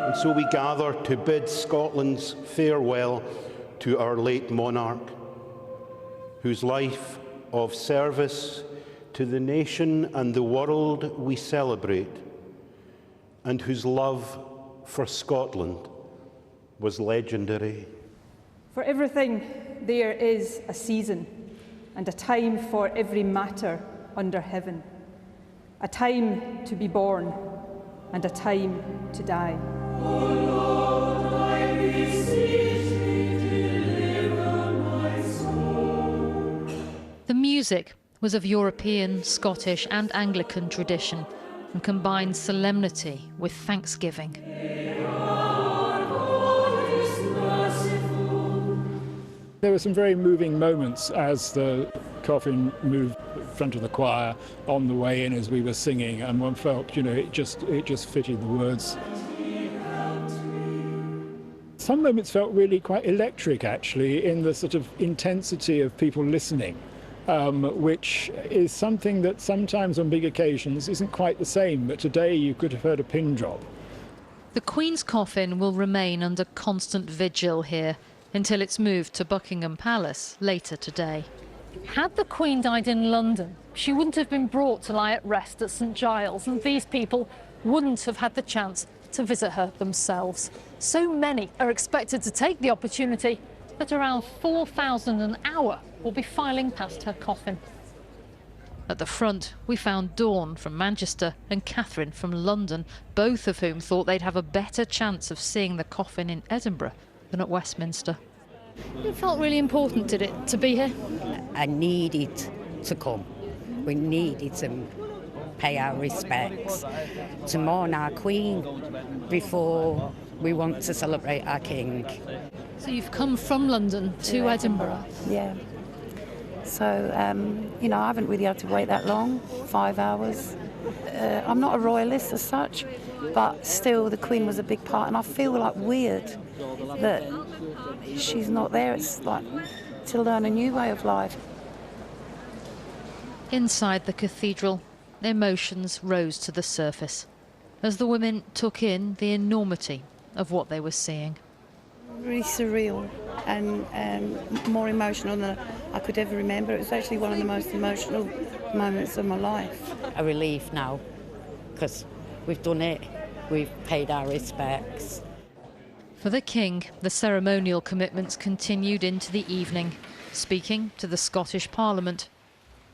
And so we gather to bid Scotland's farewell to our late monarch, whose life of service to the nation and the world we celebrate, and whose love for Scotland was legendary. For everything there is a season and a time for every matter under heaven, a time to be born and a time to die. O Lord, I beseech thee, deliver my soul. The music was of European, Scottish and Anglican tradition and combined solemnity with thanksgiving. There were some very moving moments as the coffin moved in front of the choir on the way in as we were singing, and one felt, it just fitted the words. Some moments felt really quite electric, actually, in the sort of intensity of people listening, which is something that sometimes on big occasions isn't quite the same, but today you could have heard a pin drop. The Queen's coffin will remain under constant vigil here until it's moved to Buckingham Palace later today. Had the Queen died in London, she wouldn't have been brought to lie at rest at St Giles, and these people wouldn't have had the chance to visit her themselves. So many are expected to take the opportunity that around 4,000 an hour will be filing past her coffin. At the front, we found Dawn from Manchester and Catherine from London, both of whom thought they'd have a better chance of seeing the coffin in Edinburgh than at Westminster. It felt really important, did it, to be here? I needed to come. We needed to pay our respects, to mourn our Queen before we want to celebrate our King. So you've come from London to Edinburgh? Yeah. So, I haven't really had to wait that long, 5 hours. I'm not a royalist as such, but still the Queen was a big part, and I feel like weird that she's not there. It's like to learn a new way of life. Inside the cathedral, emotions rose to the surface as the women took in the enormity of what they were seeing. Really surreal and more emotional than I could ever remember. It was actually one of the most emotional moments of my life. A relief now, because we've done it, we've paid our respects. For the King, the ceremonial commitments continued into the evening, speaking to the Scottish Parliament.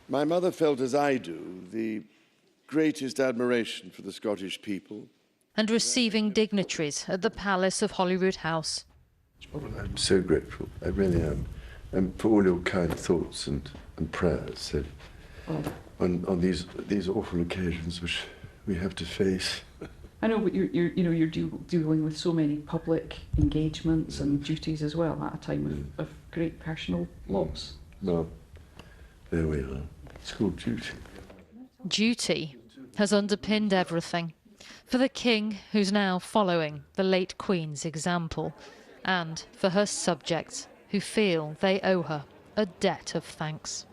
My mother felt, as I do, the greatest admiration for the Scottish people. And receiving dignitaries at the Palace of Holyrood House. I'm so grateful, I really am, and for all your kind thoughts and prayers. So on these awful occasions which we have to face. I know, but you're dealing with so many public engagements and duties as well at a time of great personal loss. Well, there we are. It's called duty. Duty has underpinned everything for the King, who's now following the late Queen's example, and for her subjects who feel they owe her a debt of thanks.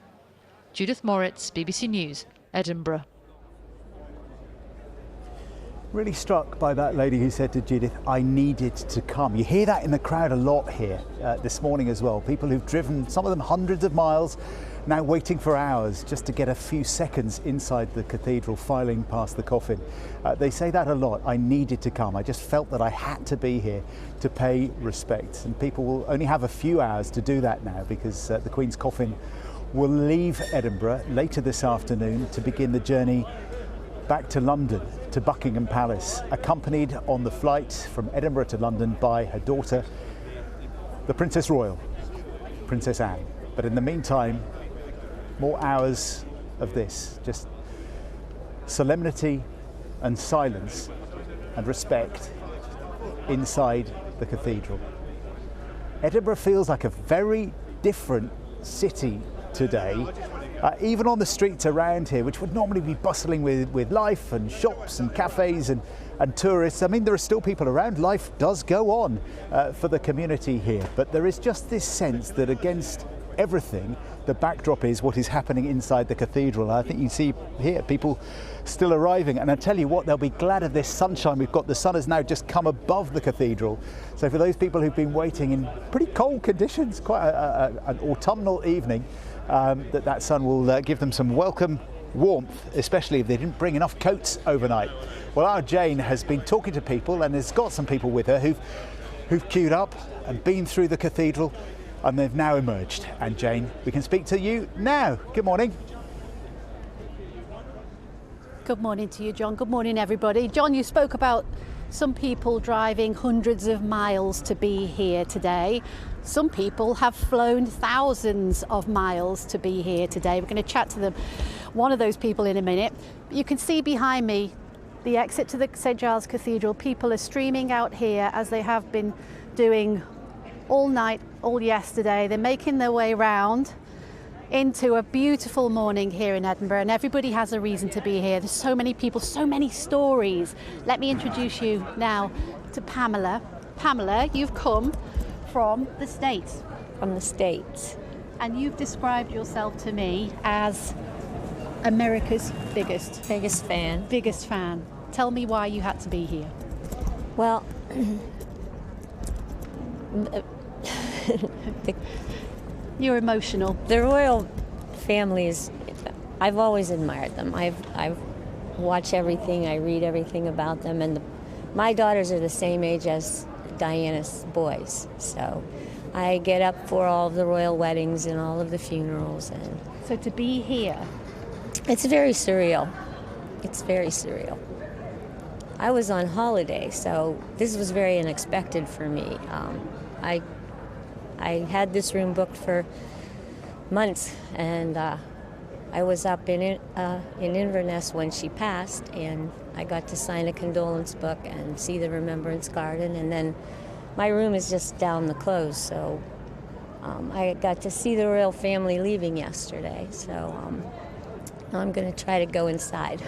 Judith Moritz, BBC News, Edinburgh. Really struck by that lady who said to Judith, I needed to come. You hear that in the crowd a lot here this morning as well. People who've driven, some of them hundreds of miles, now waiting for hours just to get a few seconds inside the cathedral, filing past the coffin. They say that a lot. I needed to come. I just felt that I had to be here to pay respect. And people will only have a few hours to do that now, because the Queen's coffin will leave Edinburgh later this afternoon to begin the journey back to London, to Buckingham Palace, accompanied on the flight from Edinburgh to London by her daughter, the Princess Royal, Princess Anne. But in the meantime, more hours of this, just solemnity and silence and respect inside the cathedral. Edinburgh feels like a very different city today. Even on the streets around here, which would normally be bustling with life and shops and cafes and tourists. I mean, there are still people around. Life does go on for the community here. But there is just this sense that against everything, the backdrop is what is happening inside the cathedral. I think you see here people still arriving. And I tell you what, they'll be glad of this sunshine we've got. The sun has now just come above the cathedral. So for those people who've been waiting in pretty cold conditions, quite an autumnal evening, that sun will give them some welcome warmth, especially if they didn't bring enough coats overnight. Well, our Jane has been talking to people and has got some people with her who've queued up and been through the cathedral, and they've now emerged. And Jane, we can speak to you now. Good morning. Good morning to you, John. Good morning, everybody. John, you spoke about some people driving hundreds of miles to be here today. Some people have flown thousands of miles to be here today. We're going to chat to one of those people in a minute. You can see behind me the exit to the St Giles Cathedral. People are streaming out here, as they have been doing all night, all yesterday. They're making their way round into a beautiful morning here in Edinburgh, and everybody has a reason to be here. There's so many people, so many stories. Let me introduce you now to Pamela. Pamela, you've come from the States. From the States. And you've described yourself to me as America's biggest fan. Biggest fan. Tell me why you had to be here. Well, you're emotional. The royal families, I've always admired them. I've watched everything, I read everything about them, and my daughters are the same age as Diana's boys, so I get up for all of the royal weddings and all of the funerals. And so to be here, it's very surreal. It's very surreal. I was on holiday, so this was very unexpected for me. I had this room booked for months, and I was up in Inverness when she passed, and I got to sign a condolence book and see the Remembrance Garden, and then my room is just down the close, so I got to see the royal family leaving yesterday, so I'm going to try to go inside.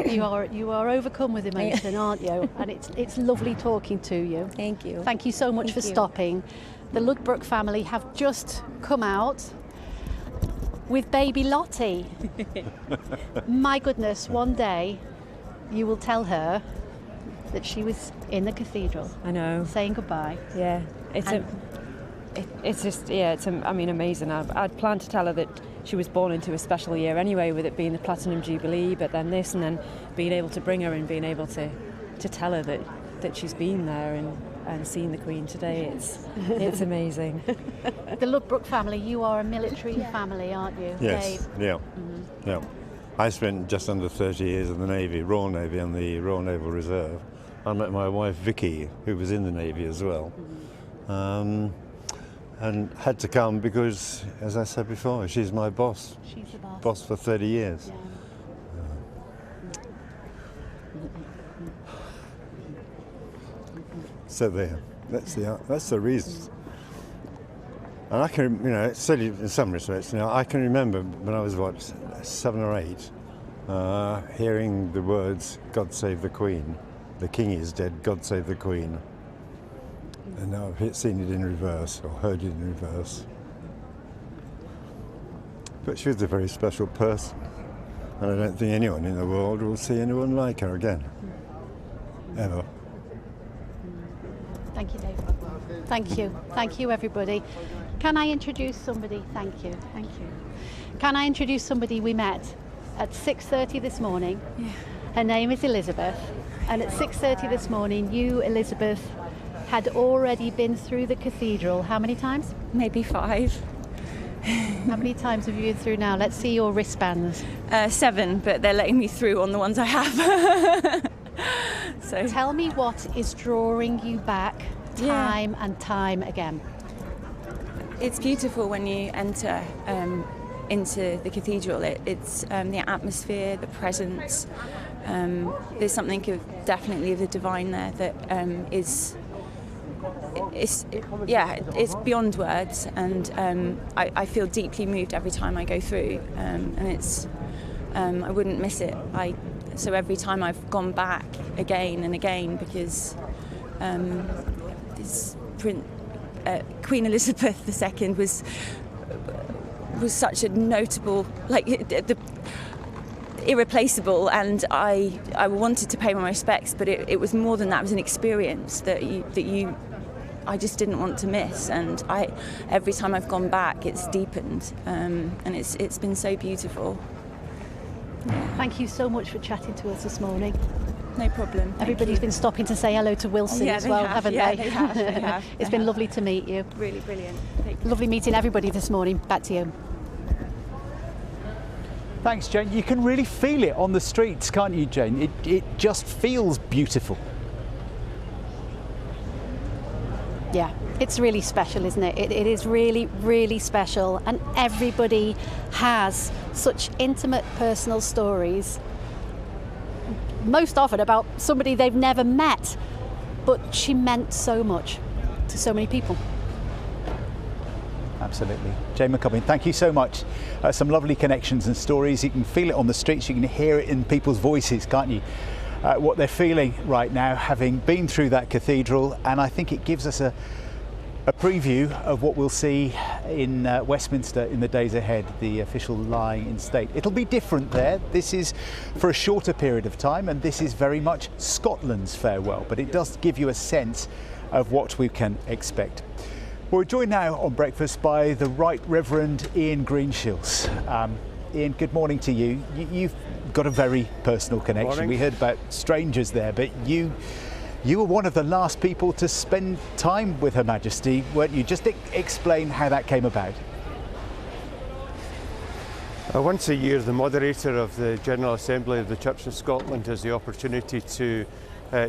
You are overcome with emotion, aren't you? And it's lovely talking to you. Thank you. Thank you so much for stopping. The Ludbrook family have just come out with baby Lottie. My goodness, one day you will tell her that she was in the cathedral. I know. Saying goodbye. Yeah, it's just amazing. I'd planned to tell her that she was born into a special year anyway, with it being the Platinum Jubilee, but then this, and then being able to bring her and being able to tell her that she's been there and seen the Queen today, it's amazing. The Ludbrook family, you are a military family, aren't you? Yes, Dave? yeah. Mm-hmm. Yeah. I spent just under 30 years in the Navy, Royal Navy, and the Royal Naval Reserve. I met my wife Vicky, who was in the Navy as well. and had to come because, as I said before, she's my boss. She's the boss. Boss for 30 years. Yeah. So there, that's the reason. And I can, it's silly in some respects. I can remember when I was 7 or 8, hearing the words "God save the Queen," "The King is dead, God save the Queen," and now I've seen it in reverse or heard it in reverse. But she was a very special person, and I don't think anyone in the world will see anyone like her again, ever. Thank you, Dave. Thank you. Thank you, everybody. Can I introduce somebody? Thank you. Thank you. Can I introduce somebody we met at 6:30 this morning? Yeah. Her name is Elizabeth. And at 6:30 this morning, you, Elizabeth, had already been through the cathedral. How many times? Maybe 5. How many times have you been through now? Let's see your wristbands. 7, but they're letting me through on the ones I have. So tell me what is drawing you back time and time again. It's beautiful when you enter into the cathedral. It's the atmosphere, the presence. There's something definitely of the divine there that it's beyond words, and I feel deeply moved every time I go through, and it's I wouldn't miss it. So every time I've gone back again and again because this Queen Elizabeth II was such a notable, irreplaceable, and I wanted to pay my respects, but it was more than that. It was an experience that I just didn't want to miss, and every time I've gone back, it's deepened, and it's been so beautiful. Yeah. Thank you so much for chatting to us this morning. No problem. Everybody's been stopping to say hello to Wilson as well, haven't they? They have. It's been lovely to meet you. Really brilliant. Lovely meeting everybody this morning. Back to you. Thanks, Jane. You can really feel it on the streets, can't you, Jane? It just feels beautiful. Yeah, it's really special, isn't it? It is really, really special. And everybody has such intimate personal stories, most often about somebody they've never met, but she meant so much to so many people. Absolutely. Jane McCubbin, thank you so much. Some lovely connections and stories. You can feel it on the streets, you can hear it in people's voices, can't you? What they're feeling right now, having been through that cathedral, and I think it gives us a preview of what we'll see in Westminster in the days ahead, the official lying in state. It'll be different there. This is for a shorter period of time, and this is very much Scotland's farewell, but it does give you a sense of what we can expect. We're joined now on Breakfast by the Right Reverend Ian Greenshields. Ian, good morning to you. You've got a very personal connection. Morning. We heard about strangers there, but you were one of the last people to spend time with Her Majesty, weren't you? Just explain how that came about. Once a year, the moderator of the General Assembly of the Church of Scotland has the opportunity to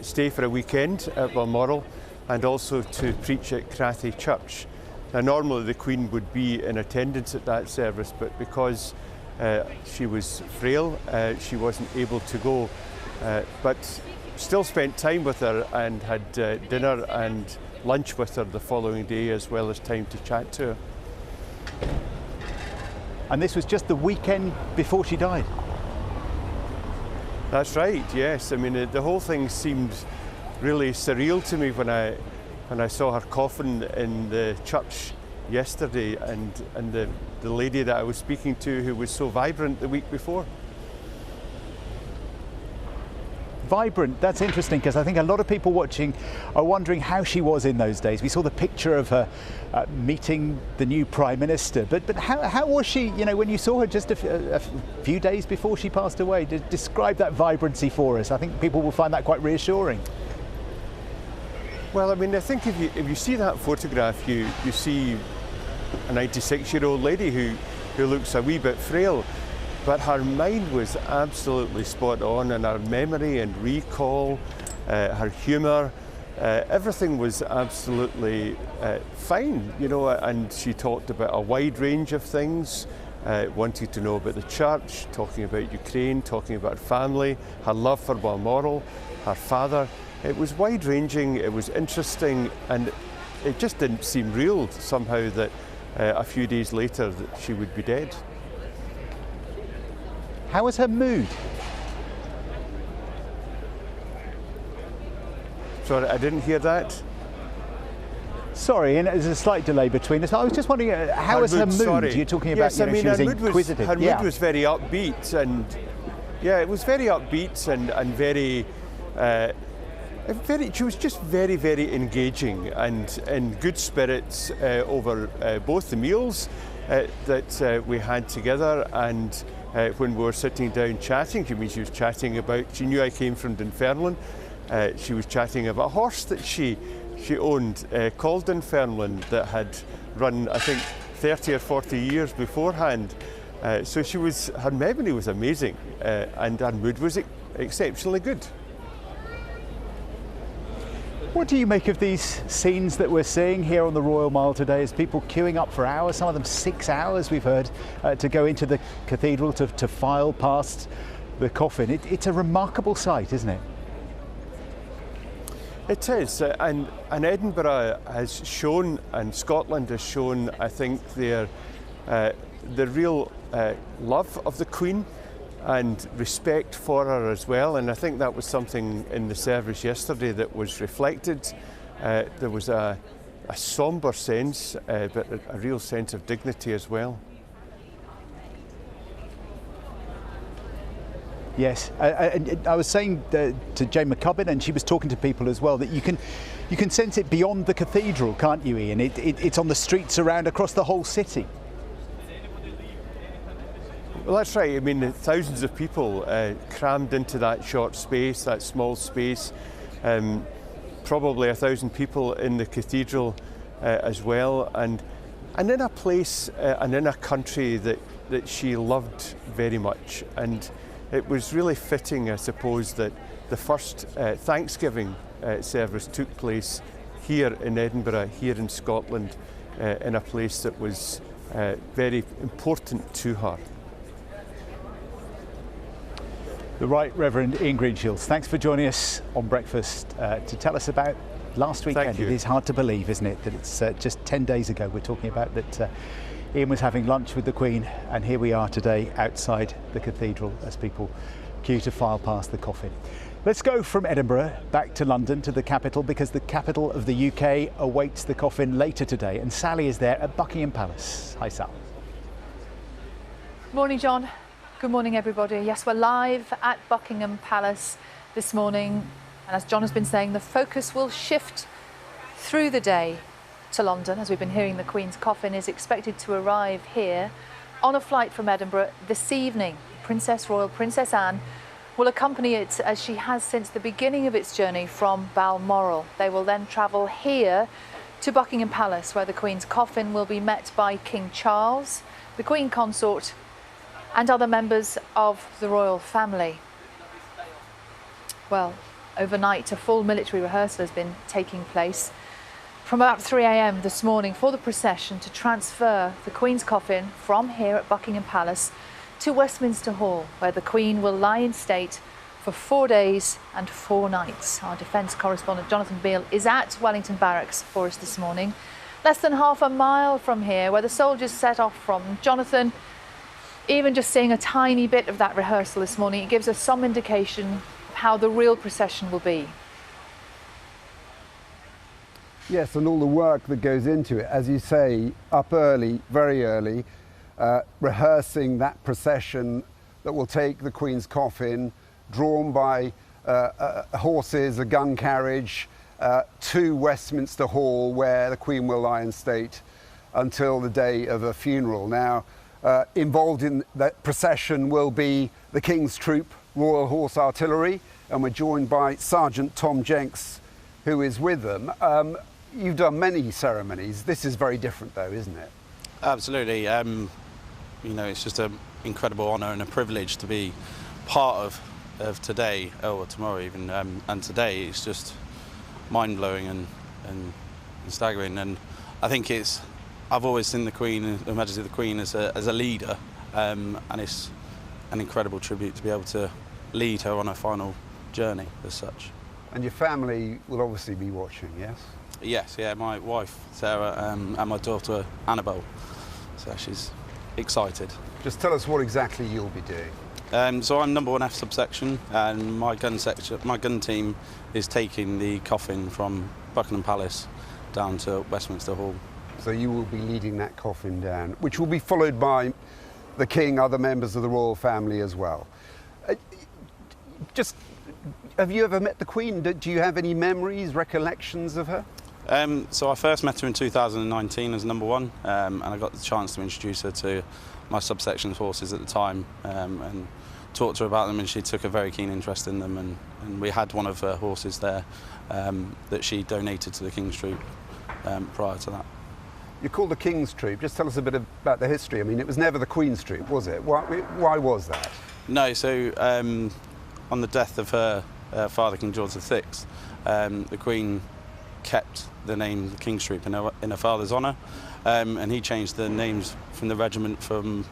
stay for a weekend at Balmoral and also to preach at Crathy Church. Now, normally the Queen would be in attendance at that service, but because she was frail, she wasn't able to go, but still spent time with her and had dinner and lunch with her the following day, as well as time to chat to her. And this was just the weekend before she died? That's right, yes. I mean, the whole thing seemed really surreal to me when I saw her coffin in the church yesterday, and the lady that I was speaking to who was so vibrant the week before. Vibrant, that's interesting, because I think a lot of people watching are wondering how she was in those days. We saw the picture of her meeting the new Prime Minister, but how was she, you know, when you saw her just a few days before she passed away? Describe that vibrancy for us. I think people will find that quite reassuring. Well, I mean, I think if you see that photograph, you see a 96-year-old lady who looks a wee bit frail, but her mind was absolutely spot on, and her memory and recall, her humour, everything was absolutely fine, you know, and she talked about a wide range of things, wanted to know about the church, talking about Ukraine, talking about her family, her love for Balmoral, her father. It was wide-ranging, it was interesting, and it just didn't seem real somehow that a few days later that she would be dead. How was her mood? Sorry, I didn't hear that. Sorry, and there's a slight delay between us. I was just wondering, how was her mood? Sorry. You're talking yes, about, you know, she was inquisitive. Her mood was very upbeat, and yeah, it was very upbeat and very, she was just very, very engaging and in good spirits over both the meals that we had together and when we were sitting down chatting. She was chatting about, she knew I came from Dunfermline. She was chatting about a horse that she owned called Dunfermline that had run, I think, 30 or 40 years beforehand. So her memory was amazing and her mood was exceptionally good. What do you make of these scenes that we're seeing here on the Royal Mile today as people queuing up for hours, some of them 6 hours we've heard, to go into the cathedral to file past the coffin? It's a remarkable sight, isn't it? It is, and Edinburgh has shown, and Scotland has shown, I think, the real love of the Queen and respect for her as well, and I think that was something in the service yesterday that was reflected. There was a sombre sense, but a real sense of dignity as well. Yes, I was saying to Jane McCubbin, and she was talking to people as well, that you can sense it beyond the cathedral, can't you, Ian? It's on the streets around across the whole city. Well, that's right. I mean, thousands of people crammed into that short space, that small space. Probably 1,000 people in the cathedral as well, and in a place and in a country that she loved very much. And it was really fitting, I suppose, that the first Thanksgiving service took place here in Edinburgh, here in Scotland, in a place that was very important to her. The Right Reverend Ian Greenshields, thanks for joining us on Breakfast to tell us about last weekend. It is hard to believe, isn't it, that it's just 10 days ago we're talking about that Ian was having lunch with the Queen, and here we are today outside the cathedral as people queue to file past the coffin. Let's go from Edinburgh back to London, to the capital, because the capital of the UK awaits the coffin later today, and Sally is there at Buckingham Palace. Hi, Sal. Morning, John. Good morning, everybody. Yes, we're live at Buckingham Palace this morning, and as John has been saying, the focus will shift through the day to London. As we've been hearing, the Queen's coffin is expected to arrive here on a flight from Edinburgh this evening. Princess Royal, Princess Anne, will accompany it as she has since the beginning of its journey from Balmoral. They will then travel here to Buckingham Palace, where the Queen's coffin will be met by King Charles, the Queen Consort, and other members of the royal family. Well, overnight, a full military rehearsal has been taking place from about 3 a.m. this morning for the procession to transfer the Queen's coffin from here at Buckingham Palace to Westminster Hall, where the Queen will lie in state for 4 days and 4 nights. Our defence correspondent Jonathan Beale is at Wellington Barracks for us this morning, less than half a mile from here, where the soldiers set off from. Jonathan, even just seeing a tiny bit of that rehearsal this morning, it gives us some indication of how the real procession will be. Yes, and all the work that goes into it, as you say, up early, very early, rehearsing that procession that will take the Queen's coffin, drawn by horses, a gun carriage, to Westminster Hall, where the Queen will lie in state until the day of her funeral. Now, involved in that procession will be the King's Troop, Royal Horse Artillery, and we're joined by Sergeant Tom Jenks, who is with them. You've done many ceremonies. This is very different, though, isn't it? Absolutely. You know, it's just an incredible honour and a privilege to be part of today, or tomorrow even. And today, it's just mind-blowing and staggering. And I think I've always seen the Queen, Her Majesty the Queen, as a leader, and it's an incredible tribute to be able to lead her on her final journey as such. And your family will obviously be watching, yes? Yes, yeah, my wife Sarah and my daughter Annabelle, so she's excited. Just tell us what exactly you'll be doing. So I'm number 1F subsection, and my gun team is taking the coffin from Buckingham Palace down to Westminster Hall. So you will be leading that coffin down, which will be followed by the King, other members of the royal family as well. Have you ever met the Queen? Do you have any memories, recollections of her? So I first met her in 2019 as number 1, and I got the chance to introduce her to my subsection horses at the time, and talked to her about them, and she took a very keen interest in them, and we had one of her horses there that she donated to the King's Troop prior to that. You're called the King's Troop. Just tell us a bit about the history. I mean, it was never the Queen's Troop, was it? Why was that? No, so on the death of her father, King George VI, the Queen kept the name the King's Troop in her father's honour, and he changed the names from the regiment from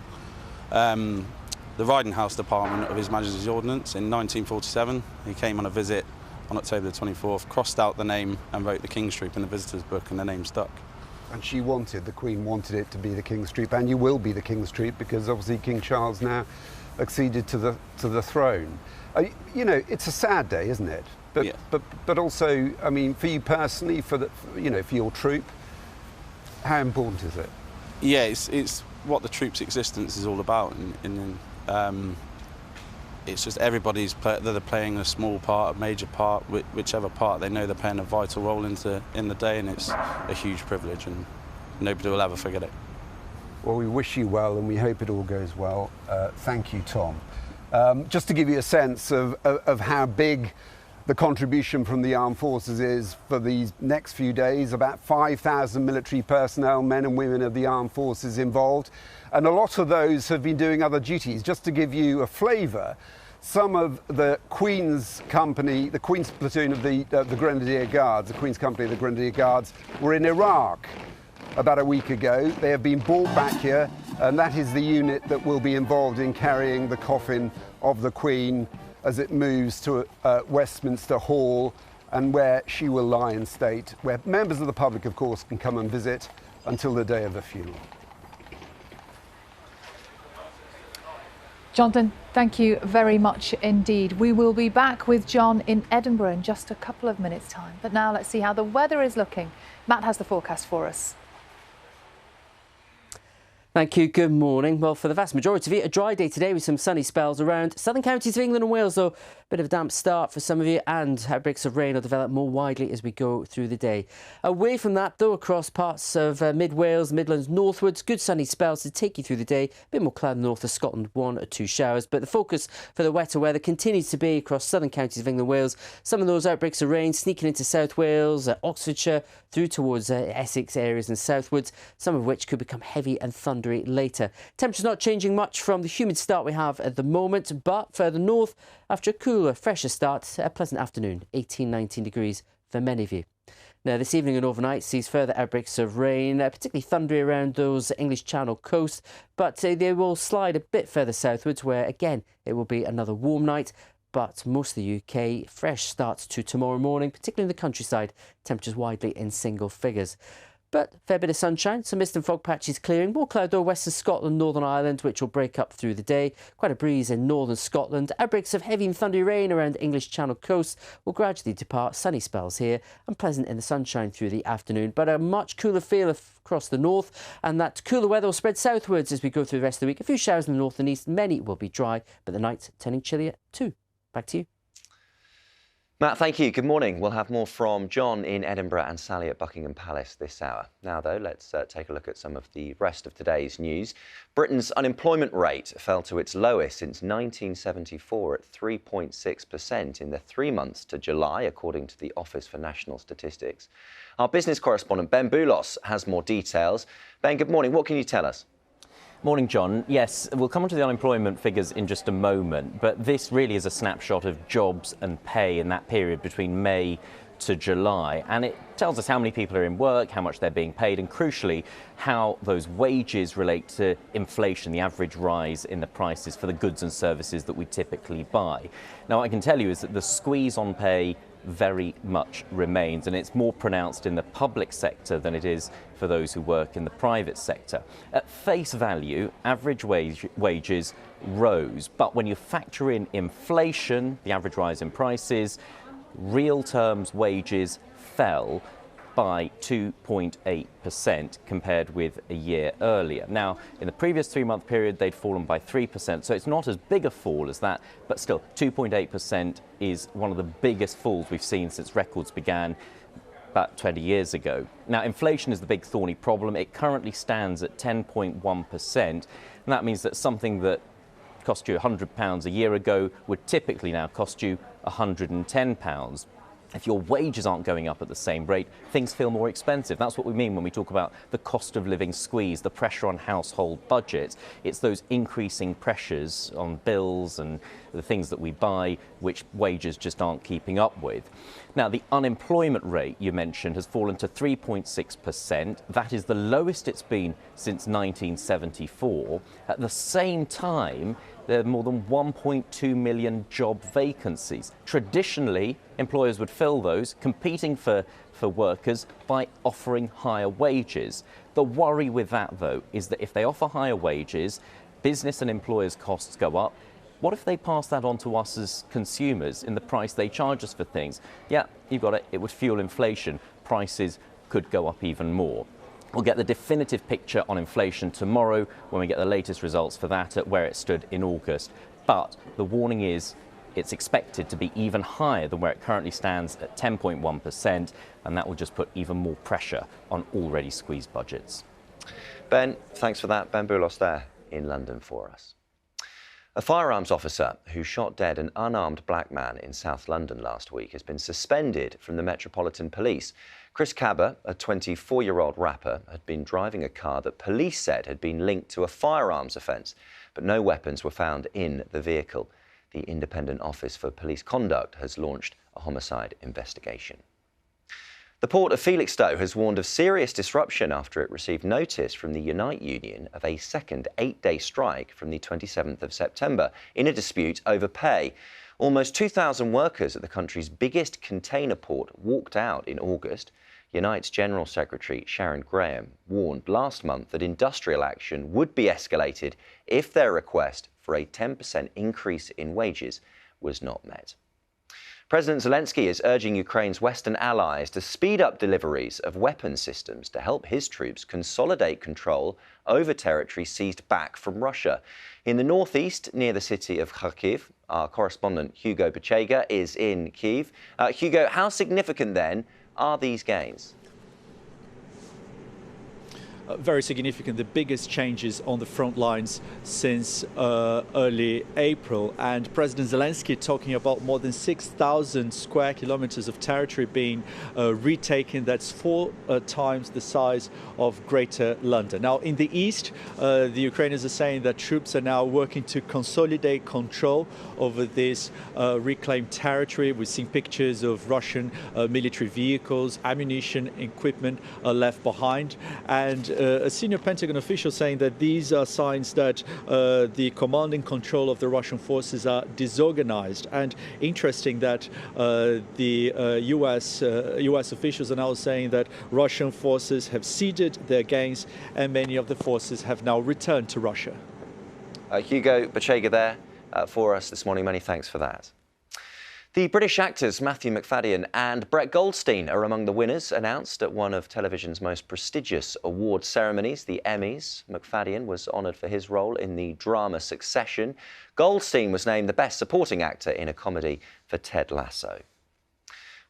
the Riding House Department of His Majesty's Ordnance in 1947. He came on a visit on October the 24th, crossed out the name and wrote the King's Troop in the visitors' book, and the name stuck. And the Queen wanted it to be the King's Troop, and you will be the King's Troop, because obviously King Charles now acceded to the throne. You know, it's a sad day, isn't it? But yeah. but also, I mean, for you personally, for your troop, how important is it? Yeah, it's what the troop's existence is all about, and it's just they're playing a small part, a major part, whichever part. They know they're playing a vital role in the day, and it's a huge privilege, and nobody will ever forget it. Well, we wish you well, and we hope it all goes well. Thank you, Tom. Just to give you a sense of how big the contribution from the armed forces is for these next few days, about 5,000 military personnel, men and women of the armed forces involved, and a lot of those have been doing other duties. Just to give you a flavour, some of the Queen's Company, the Queen's platoon of the Grenadier Guards, the Queen's Company of the Grenadier Guards, were in Iraq about a week ago. They have been brought back here, and that is the unit that will be involved in carrying the coffin of the Queen as it moves to Westminster Hall, and where she will lie in state, where members of the public, of course, can come and visit until the day of the funeral. Jonathan, thank you very much indeed. We will be back with John in Edinburgh in just a couple of minutes' time. But now let's see how the weather is looking. Matt has the forecast for us. Thank you. Good morning. Well, for the vast majority of you, a dry day today with some sunny spells around southern counties of England and Wales, though. Bit of a damp start for some of you, and outbreaks of rain will develop more widely as we go through the day. Away from that, though, across parts of mid-Wales, Midlands, northwards, good sunny spells to take you through the day. A bit more cloud north of Scotland, 1 or 2 showers. But the focus for the wetter weather continues to be across southern counties of England and Wales. Some of those outbreaks of rain sneaking into South Wales, Oxfordshire, through towards Essex areas and southwards, some of which could become heavy and thundery later. Temperatures not changing much from the humid start we have at the moment, but further north, after a cooler, fresher start, a pleasant afternoon, 18-19 degrees for many of you. Now, this evening and overnight sees further outbreaks of rain, particularly thundery around those English Channel coast, but they will slide a bit further southwards, where again it will be another warm night. But most of the UK, fresh starts to tomorrow morning, particularly in the countryside, temperatures widely in single figures. But fair bit of sunshine, some mist and fog patches clearing. More cloud though, western Scotland, Northern Ireland, which will break up through the day. Quite a breeze in northern Scotland. Outbreaks of heavy and thundery rain around English Channel coast will gradually depart. Sunny spells here and pleasant in the sunshine through the afternoon. But a much cooler feel across the north, and that cooler weather will spread southwards as we go through the rest of the week. A few showers in the north and east. Many will be dry, but the nights turning chillier too. Back to you. Matt, thank you. Good morning. We'll have more from John in Edinburgh and Sally at Buckingham Palace this hour. Now, though, let's take a look at some of the rest of today's news. Britain's unemployment rate fell to its lowest since 1974 at 3.6% in the 3 months to July, according to the Office for National Statistics. Our business correspondent, Ben Boulos, has more details. Ben, good morning. What can you tell us? Morning, John. Yes, we'll come on to the unemployment figures in just a moment, but this really is a snapshot of jobs and pay in that period between May to July, and it tells us how many people are in work, how much they're being paid, and crucially, how those wages relate to inflation, the average rise in the prices for the goods and services that we typically buy. Now, what I can tell you is that the squeeze on pay very much remains, and it's more pronounced in the public sector than it is for those who work in the private sector. At face value, average wages rose, but when you factor in inflation, the average rise in prices, real terms wages fell by 2.8% compared with a year earlier. Now, in the previous 3-month period, they'd fallen by 3%, so it's not as big a fall as that, but still, 2.8% is one of the biggest falls we've seen since records began about 20 years ago. Now, inflation is the big thorny problem. It currently stands at 10.1%, and that means that something that cost you £100 a year ago would typically now cost you £110. If your wages aren't going up at the same rate, things feel more expensive. That's what we mean when we talk about the cost of living squeeze, the pressure on household budgets. It's those increasing pressures on bills and the things that we buy, which wages just aren't keeping up with. Now, the unemployment rate you mentioned has fallen to 3.6%. That is the lowest it's been since 1974. At the same time, there are more than 1.2 million job vacancies. Traditionally, employers would fill those, competing for workers by offering higher wages. The worry with that, though, is that if they offer higher wages, business and employers' costs go up. What if they pass that on to us as consumers in the price they charge us for things? Yeah, you've got it. It would fuel inflation. Prices could go up even more. We'll get the definitive picture on inflation tomorrow when we get the latest results for that at where it stood in August. But the warning is it's expected to be even higher than where it currently stands at 10.1%, and that will just put even more pressure on already squeezed budgets. Ben, thanks for that. Ben Boulos there in London for us. A firearms officer who shot dead an unarmed black man in South London last week has been suspended from the Metropolitan Police. Chris Cabba, a 24-year-old rapper, had been driving a car that police said had been linked to a firearms offence, but no weapons were found in the vehicle. The Independent Office for Police Conduct has launched a homicide investigation. The Port of Felixstowe has warned of serious disruption after it received notice from the Unite Union of a second 8-day strike from the 27th of September in a dispute over pay. Almost 2,000 workers at the country's biggest container port walked out in August. Unite's General Secretary Sharon Graham warned last month that industrial action would be escalated if their request for a 10% increase in wages was not met. President Zelensky is urging Ukraine's Western allies to speed up deliveries of weapon systems to help his troops consolidate control over territory seized back from Russia. In the northeast, near the city of Kharkiv, our correspondent Hugo Bachega is in Kyiv. Hugo, how significant then are these gains? Very significant, the biggest changes on the front lines since early April. And President Zelensky talking about more than 6,000 square kilometers of territory being retaken. That's 4 times the size of Greater London. Now, in the east, the Ukrainians are saying that troops are now working to consolidate control over this reclaimed territory. We've seen pictures of Russian military vehicles, ammunition, equipment left behind. And a senior Pentagon official saying that these are signs that the command and control of the Russian forces are disorganized. And interesting that the US officials are now saying that Russian forces have ceded their gains and many of the forces have now returned to Russia. Hugo Bachega there for us this morning. Many thanks for that. The British actors Matthew Macfadyen and Brett Goldstein are among the winners announced at one of television's most prestigious award ceremonies, the Emmys. Macfadyen was honoured for his role in the drama Succession. Goldstein was named the Best Supporting Actor in a Comedy for Ted Lasso.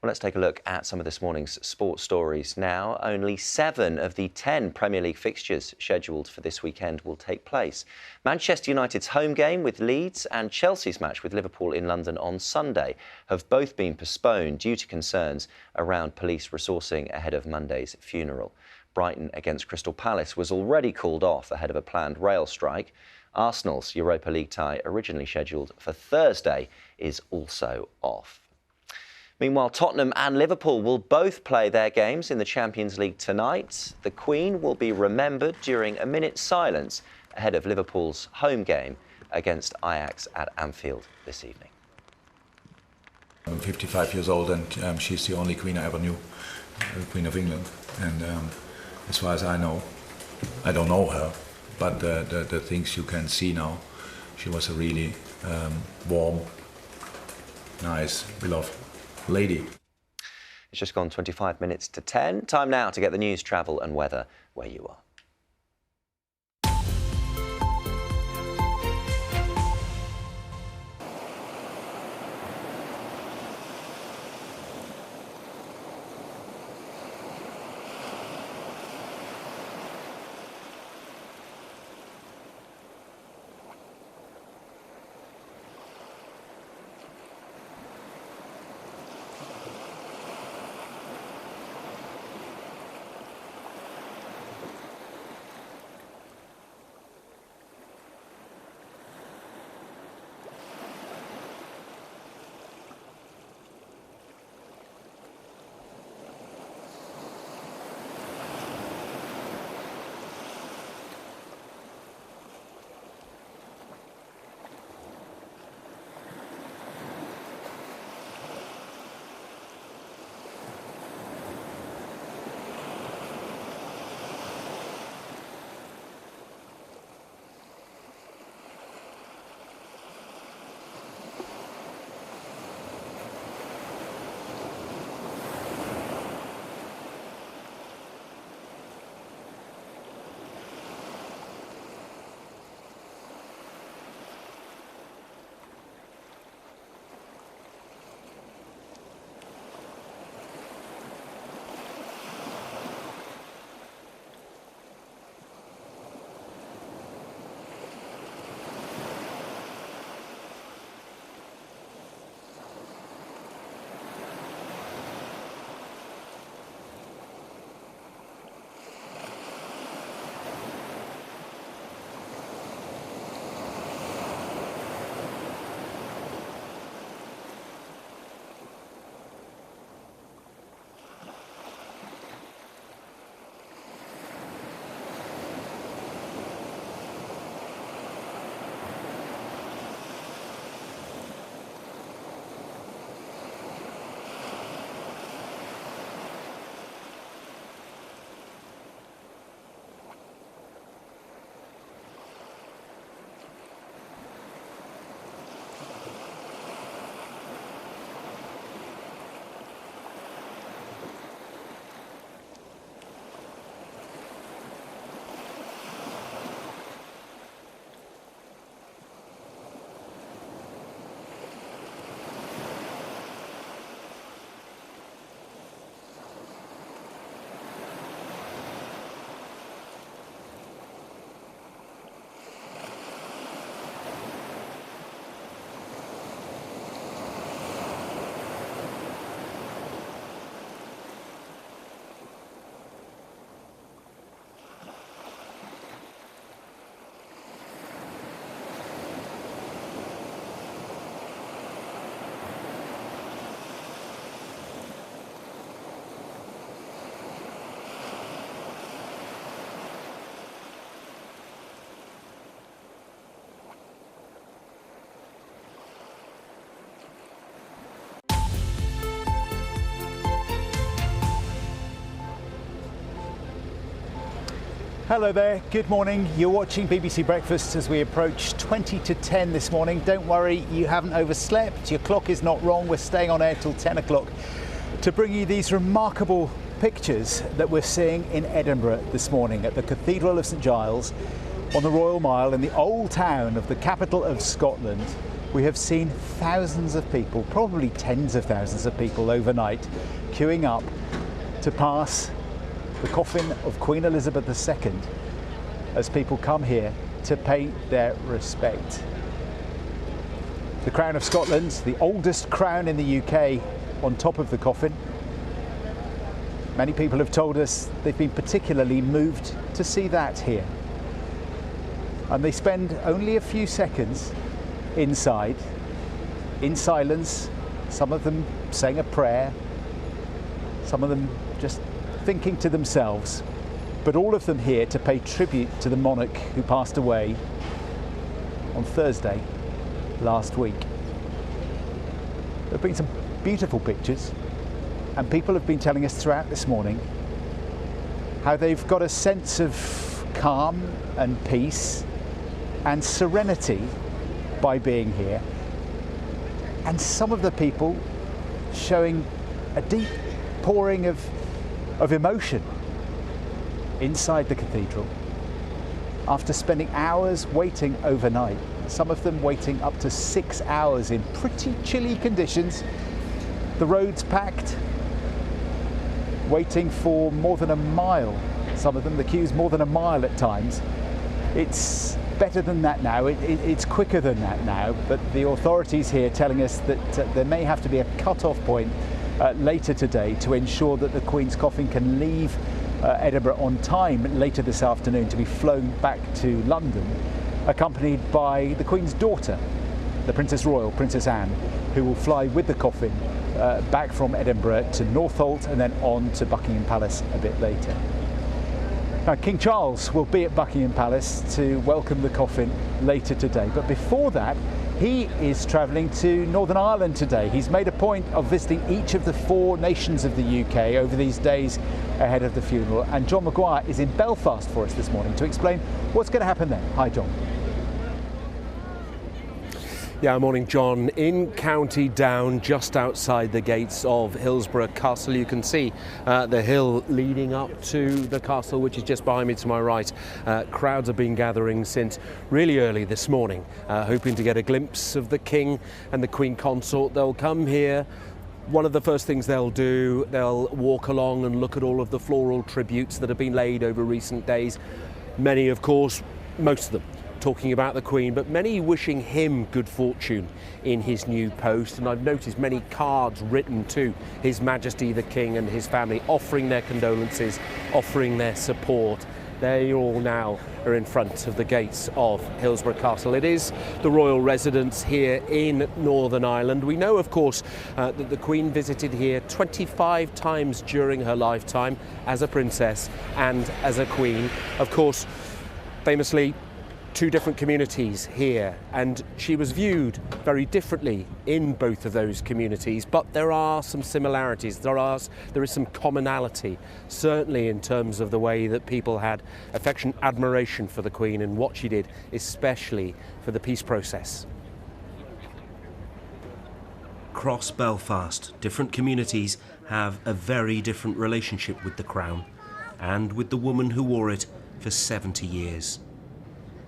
Well, let's take a look at some of this morning's sports stories now. Only 7 of the 10 Premier League fixtures scheduled for this weekend will take place. Manchester United's home game with Leeds and Chelsea's match with Liverpool in London on Sunday have both been postponed due to concerns around police resourcing ahead of Monday's funeral. Brighton against Crystal Palace was already called off ahead of a planned rail strike. Arsenal's Europa League tie, originally scheduled for Thursday, is also off. Meanwhile, Tottenham and Liverpool will both play their games in the Champions League tonight. The Queen will be remembered during a minute's silence ahead of Liverpool's home game against Ajax at Anfield this evening. I'm 55 years old and she's the only Queen I ever knew, the Queen of England. And as far as I know, I don't know her, but the things you can see now, she was a really warm, nice, beloved lady. It's just gone 25 minutes to 10. Time now to get the news, travel and weather where you are. Hello there, good morning. You're watching BBC Breakfast as we approach 20 to 10 this morning. Don't worry, you haven't overslept. Your clock is not wrong. We're staying on air till 10 o'clock to bring you these remarkable pictures that we're seeing in Edinburgh this morning at the Cathedral of St Giles on the Royal Mile in the old town of the capital of Scotland. We have seen thousands of people, probably tens of thousands of people overnight, queuing up to pass the coffin of Queen Elizabeth II as people come here to pay their respect. The Crown of Scotland, the oldest crown in the UK, on top of the coffin. Many people have told us they've been particularly moved to see that here. And they spend only a few seconds inside, in silence, some of them saying a prayer, some of them just thinking to themselves, but all of them here to pay tribute to the monarch who passed away on Thursday last week. There have been some beautiful pictures, and people have been telling us throughout this morning how they've got a sense of calm and peace and serenity by being here. And some of the people showing a deep pouring of emotion inside the cathedral after spending hours waiting overnight, some of them waiting up to 6 hours in pretty chilly conditions, the roads packed, waiting for more than a mile, some of them, the queues more than a mile at times. It's better than that now, it's quicker than that now, but the authorities here telling us that there may have to be a cut-off point later today to ensure that the Queen's coffin can leave Edinburgh on time later this afternoon to be flown back to London, accompanied by the Queen's daughter, the Princess Royal, Princess Anne, who will fly with the coffin back from Edinburgh to Northolt and then on to Buckingham Palace a bit later. Now, King Charles will be at Buckingham Palace to welcome the coffin later today, but before that he is travelling to Northern Ireland today. He's made a point of visiting each of the 4 nations of the UK over these days ahead of the funeral, and John Maguire is in Belfast for us this morning to explain what's going to happen there. Hi, John. Yeah, morning, John. In County Down, just outside the gates of Hillsborough Castle, you can see the hill leading up to the castle, which is just behind me to my right. Crowds have been gathering since really early this morning, hoping to get a glimpse of the King and the Queen Consort. They'll come here. One of the first things they'll do, they'll walk along and look at all of the floral tributes that have been laid over recent days. Many, of course, most of them, talking about the Queen, but many wishing him good fortune in his new post. And I've noticed many cards written to His Majesty the King and his family, offering their condolences, offering their support. They all now are in front of the gates of Hillsborough Castle. It is the royal residence here in Northern Ireland. We know, of course, that the Queen visited here 25 times during her lifetime as a princess and as a queen. Of course, famously, 2 different communities here, and she was viewed very differently in both of those communities, but there are some similarities, there is some commonality, certainly in terms of the way that people had affection, admiration for the Queen and what she did, especially for the peace process. Across Belfast, different communities have a very different relationship with the Crown and with the woman who wore it for 70 years.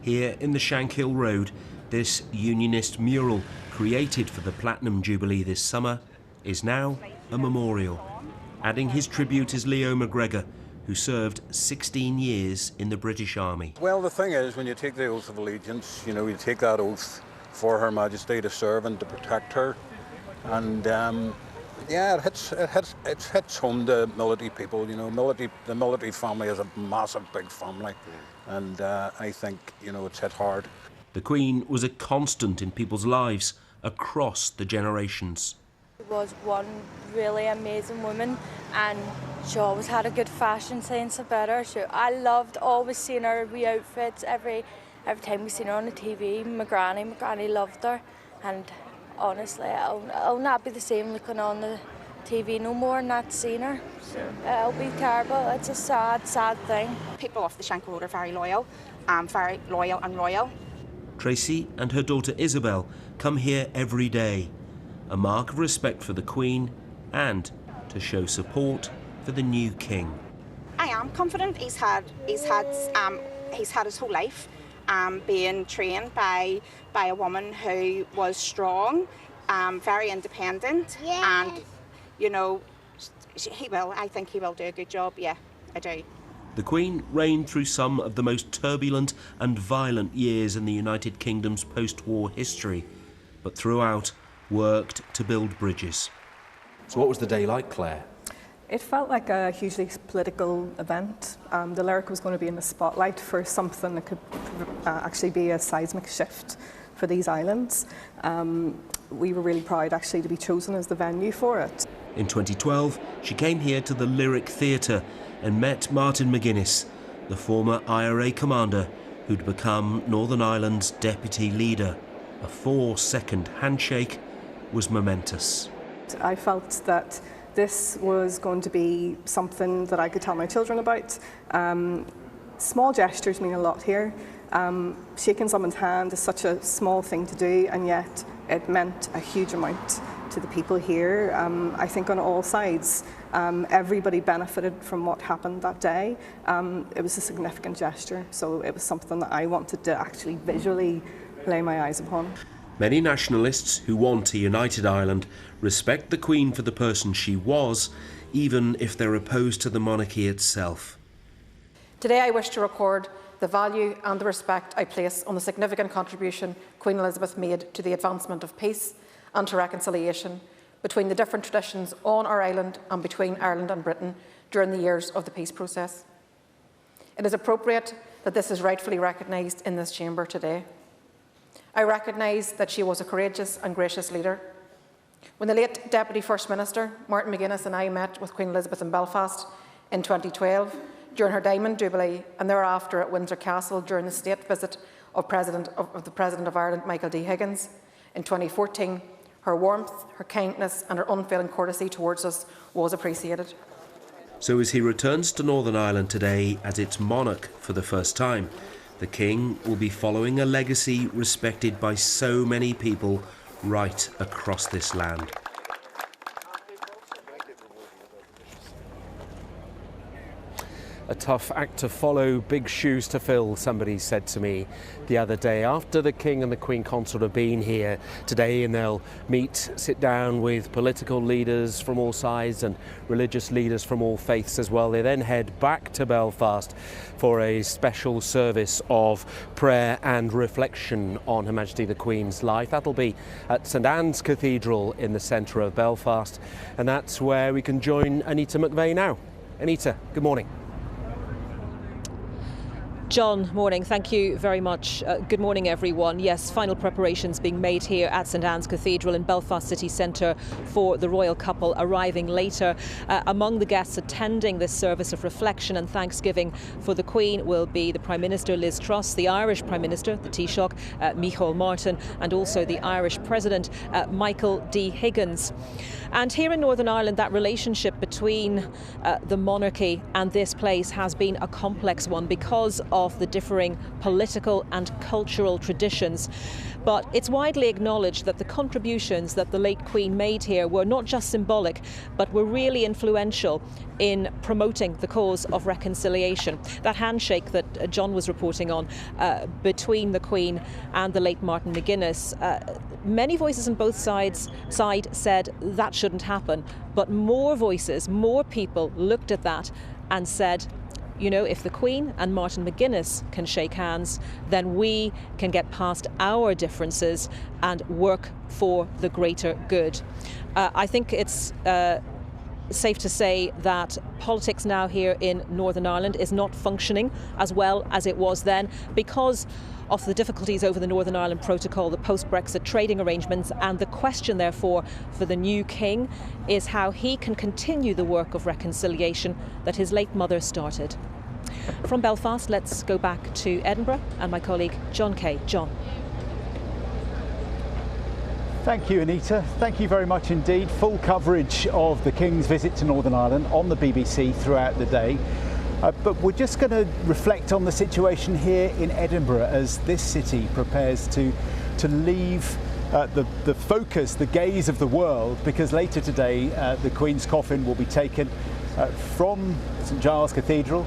Here in the Shankill Road, this Unionist mural, created for the Platinum Jubilee this summer, is now a memorial. Adding his tribute is Leo McGregor, who served 16 years in the British Army. Well, the thing is, when you take the oath of allegiance, you know, you take that oath for Her Majesty to serve and to protect her. And yeah, it hits home to military people. You know, the military family is a massive, big family. And I think, you know, it's hit hard. The Queen was a constant in people's lives across the generations. She was one really amazing woman, and she always had a good fashion sense about her. I loved always seeing her wee outfits every time we seen her on the TV. My granny loved her, and honestly, I'll not be the same looking on the TV no more and not seeing her. It'll be terrible. It's a sad, sad thing. People off the Shankill Road are very loyal and royal. Tracy and her daughter Isabel come here every day, a mark of respect for the Queen and to show support for the new King. I am confident. He's had his whole life being trained by a woman who was strong, very independent, and you know, I think he will do a good job, yeah, I do. The Queen reigned through some of the most turbulent and violent years in the United Kingdom's post-war history, but throughout worked to build bridges. So what was the day like, Claire? It felt like a hugely political event. The Lyric was going to be in the spotlight for something that could actually be a seismic shift for these islands. we were really proud actually to be chosen as the venue for it. In 2012, she came here to the Lyric Theatre and met Martin McGuinness, the former IRA commander who'd become Northern Ireland's deputy leader. A 4-second handshake was momentous. I felt that this was going to be something that I could tell my children about. Small gestures mean a lot here. Shaking someone's hand is such a small thing to do, and yet it meant a huge amount to the people here. I think on all sides, everybody benefited from what happened that day. It was a significant gesture, so it was something that I wanted to actually visually lay my eyes upon. Many nationalists who want a united Ireland respect the Queen for the person she was, even if they're opposed to the monarchy itself. Today I wish to record the value and the respect I place on the significant contribution Queen Elizabeth made to the advancement of peace and to reconciliation between the different traditions on our island and between Ireland and Britain during the years of the peace process. It is appropriate that this is rightfully recognised in this chamber today. I recognise that she was a courageous and gracious leader. When the late Deputy First Minister, Martin McGuinness, and I met with Queen Elizabeth in Belfast in 2012 during her Diamond Jubilee, and thereafter at Windsor Castle during the state visit of the President of Ireland, Michael D. Higgins, in 2014, her warmth, her kindness and her unfailing courtesy towards us was appreciated. So as he returns to Northern Ireland today as its monarch for the first time, the King will be following a legacy respected by so many people right across this land. A tough act to follow, big shoes to fill, somebody said to me the other day after the King and the Queen Consort have been here today, and they'll sit down with political leaders from all sides and religious leaders from all faiths as well. They then head back to Belfast for a special service of prayer and reflection on Her Majesty the Queen's life. That'll be at St Anne's Cathedral in the centre of Belfast, and that's where we can join Anita McVeigh now. Anita, good morning. John, morning. Thank you very much. Good morning, everyone. Yes, final preparations being made here at St Anne's Cathedral in Belfast city centre for the royal couple arriving later. Among the guests attending this service of reflection and thanksgiving for the Queen will be the Prime Minister Liz Truss, the Irish Prime Minister, the Taoiseach, Micheál Martin, and also the Irish President, Michael D. Higgins. And here in Northern Ireland, that relationship between the monarchy and this place has been a complex one because of the differing political and cultural traditions. But it's widely acknowledged that the contributions that the late Queen made here were not just symbolic, but were really influential in promoting the cause of reconciliation. That handshake that John was reporting on between the Queen and the late Martin McGuinness, many voices on both sides said that shouldn't happen, but more voices, more people looked at that and said, you know, if the Queen and Martin McGuinness can shake hands, then we can get past our differences and work for the greater good. I think it's safe to say that politics now here in Northern Ireland is not functioning as well as it was then because of the difficulties over the Northern Ireland Protocol, the post-Brexit trading arrangements, and the question therefore for the new King is how he can continue the work of reconciliation that his late mother started. From Belfast, let's go back to Edinburgh and my colleague John Kay. John. Thank you, Anita. Thank you very much indeed. Full coverage of the King's visit to Northern Ireland on the BBC throughout the day. But we're just going to reflect on the situation here in Edinburgh as this city prepares to leave the focus, the gaze of the world, because later today the Queen's coffin will be taken from St Giles Cathedral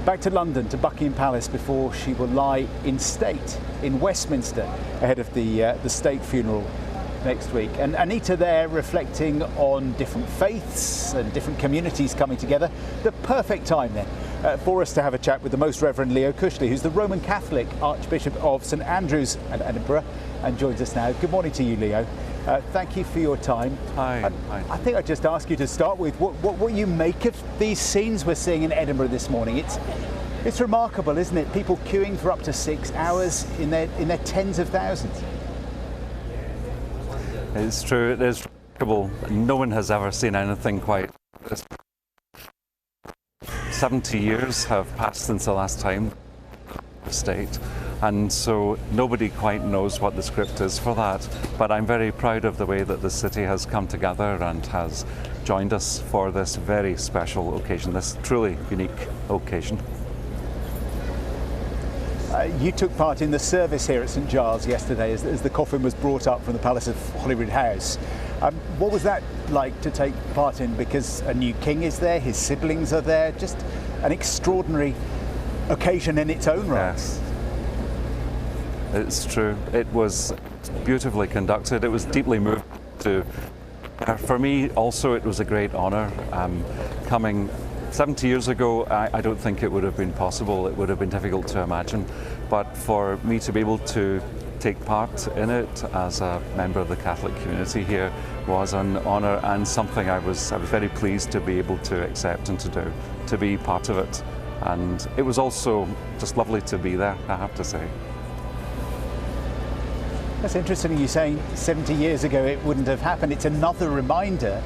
back to London, to Buckingham Palace, before she will lie in state in Westminster ahead of the state funeral next week. And Anita there reflecting on different faiths and different communities coming together. The perfect time then for us to have a chat with the Most Reverend Leo Cushley, who's the Roman Catholic Archbishop of St Andrews and Edinburgh, and joins us now. Good morning to you, Leo. Thank you for your time. Hi. I think I'd just ask you to start with what you make of these scenes we're seeing in Edinburgh this morning. It's remarkable, isn't it? People queuing for up to 6 hours in their tens of thousands. It's true, it is remarkable. No one has ever seen anything quite this. 70 years have passed since the last time state, and so nobody quite knows what the script is for that. But I'm very proud of the way that the city has come together and has joined us for this very special occasion, this truly unique occasion. You took part in the service here at St Giles yesterday as the coffin was brought up from the Palace of Holyrood House. What was that like to take part in? Because a new king is there, his siblings are there, just an extraordinary occasion in its own right. Yes. It's true. It was beautifully conducted. It was deeply moving to. For me, also, it was a great honour. Coming 70 years ago, I don't think it would have been possible. It would have been difficult to imagine. But for me to be able to take part in it as a member of the Catholic community here was an honour and something I was very pleased to be able to accept and to do, to be part of it. And it was also just lovely to be there, I have to say. That's interesting you saying 70 years ago it wouldn't have happened. It's another reminder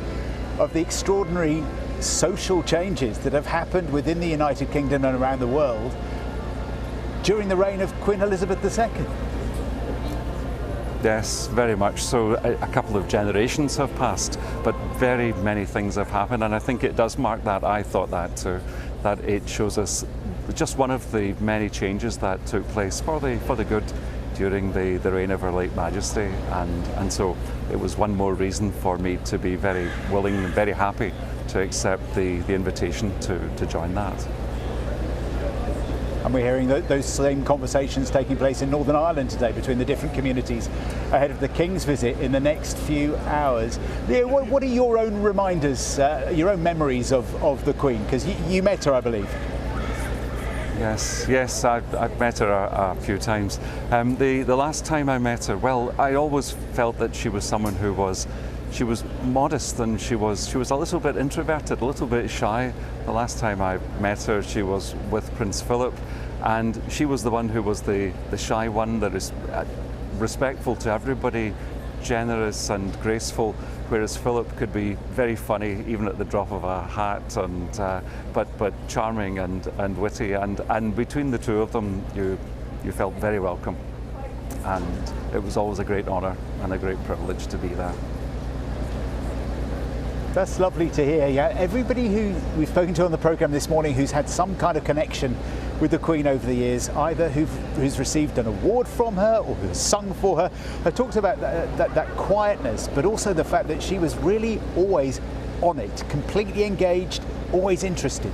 of the extraordinary social changes that have happened within the United Kingdom and around the world during the reign of Queen Elizabeth II. Yes, very much so. A couple of generations have passed, but very many things have happened, and I think it does mark that. I thought that too, that it shows us just one of the many changes that took place for the good during the reign of Her late Majesty, and so it was one more reason for me to be very willing and very happy to accept the invitation to join that. And we're hearing those same conversations taking place in Northern Ireland today between the different communities ahead of the King's visit in the next few hours. Leo, what are your own reminders, your own memories of the Queen? Because you met her, I believe. Yes, I've met her a few times. The last time I met her, well, I always felt that she was someone who was modest, and she was a little bit introverted, a little bit shy. The last time I met her, she was with Prince Philip, and she was the one who was the shy one, that is respectful to everybody, generous and graceful, whereas Philip could be very funny even at the drop of a hat, and but charming and witty, and between the two of them you felt very welcome, and it was always a great honour and a great privilege to be there. That's lovely to hear. Yeah, everybody who we've spoken to on the programme this morning who's had some kind of connection with the Queen over the years, either who's received an award from her or who's sung for her, have talked about that quietness, but also the fact that she was really always on it, completely engaged, always interested.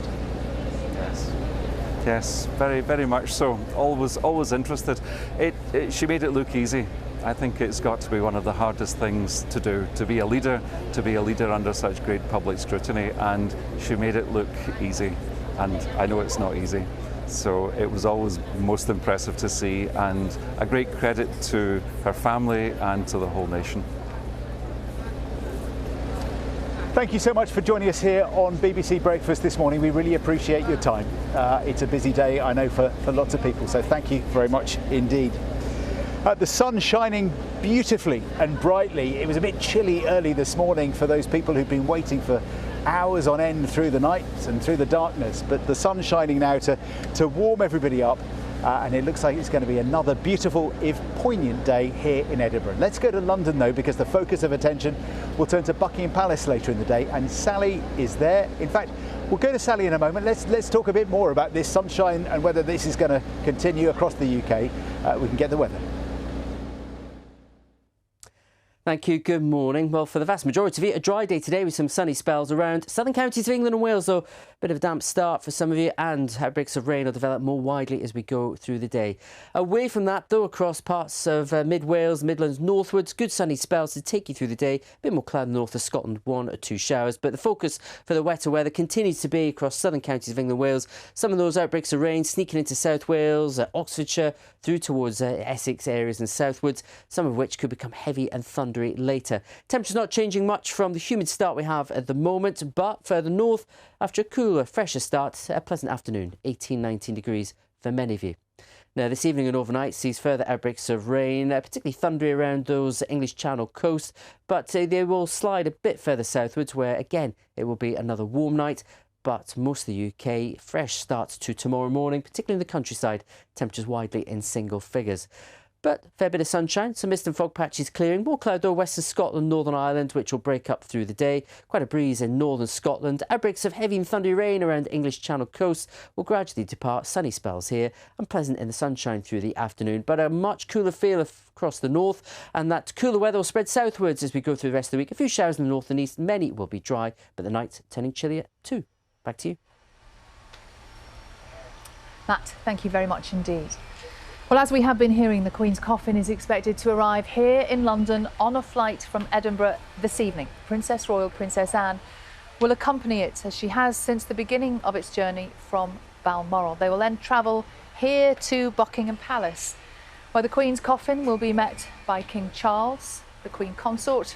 Yes, very, very much so. Always interested. She made it look easy. I think it's got to be one of the hardest things to do, to be a leader under such great public scrutiny, and she made it look easy, and I know it's not easy. So it was always most impressive to see, and a great credit to her family and to the whole nation. Thank you so much for joining us here on BBC Breakfast this morning. We really appreciate your time. It's a busy day, I know, for lots of people, so thank you very much indeed. The sun shining beautifully and brightly. It was a bit chilly early this morning for those people who've been waiting for hours on end through the night and through the darkness, but the sun's shining now to warm everybody up, and it looks like it's going to be another beautiful, if poignant, day here in Edinburgh. Let's go to London though, because the focus of attention will turn to Buckingham Palace later in the day, and Sally is there. In fact, we'll go to Sally in a moment. Let's talk a bit more about this sunshine and whether this is going to continue across the UK. We can get the weather. Thank you. Good morning. Well, for the vast majority of you, a dry day today with some sunny spells around southern counties of England and Wales, though a bit of a damp start for some of you, and outbreaks of rain will develop more widely as we go through the day. Away from that, though, across parts of mid-Wales, Midlands, northwards, good sunny spells to take you through the day. A bit more cloud north of Scotland, 1 or 2 showers, but the focus for the wetter weather continues to be across southern counties of England and Wales. Some of those outbreaks of rain sneaking into South Wales, Oxfordshire, through towards Essex areas and southwards, some of which could become heavy and thundery later. Temperatures not changing much from the humid start we have at the moment, but further north, after a cooler, fresher start, a pleasant afternoon, 18-19 degrees for many of you. Now, this evening and overnight sees further outbreaks of rain, particularly thundery around those English Channel coast, but they will slide a bit further southwards where, again, it will be another warm night. But most of the UK, fresh starts to tomorrow morning, particularly in the countryside, temperatures widely in single figures. But fair bit of sunshine, some mist and fog patches clearing. More cloud though, western Scotland, Northern Ireland, which will break up through the day. Quite a breeze in northern Scotland. Outbreaks of heavy and thundery rain around English Channel coast will gradually depart. Sunny spells here and pleasant in the sunshine through the afternoon. But a much cooler feel across the north, and that cooler weather will spread southwards as we go through the rest of the week. A few showers in the north and east. Many will be dry, but the nights turning chillier too. Back to you. Matt, thank you very much indeed. Well, as we have been hearing, the Queen's coffin is expected to arrive here in London on a flight from Edinburgh this evening. Princess Royal Princess Anne will accompany it, as she has since the beginning of its journey from Balmoral. They will then travel here to Buckingham Palace, where the Queen's coffin will be met by King Charles, the Queen Consort,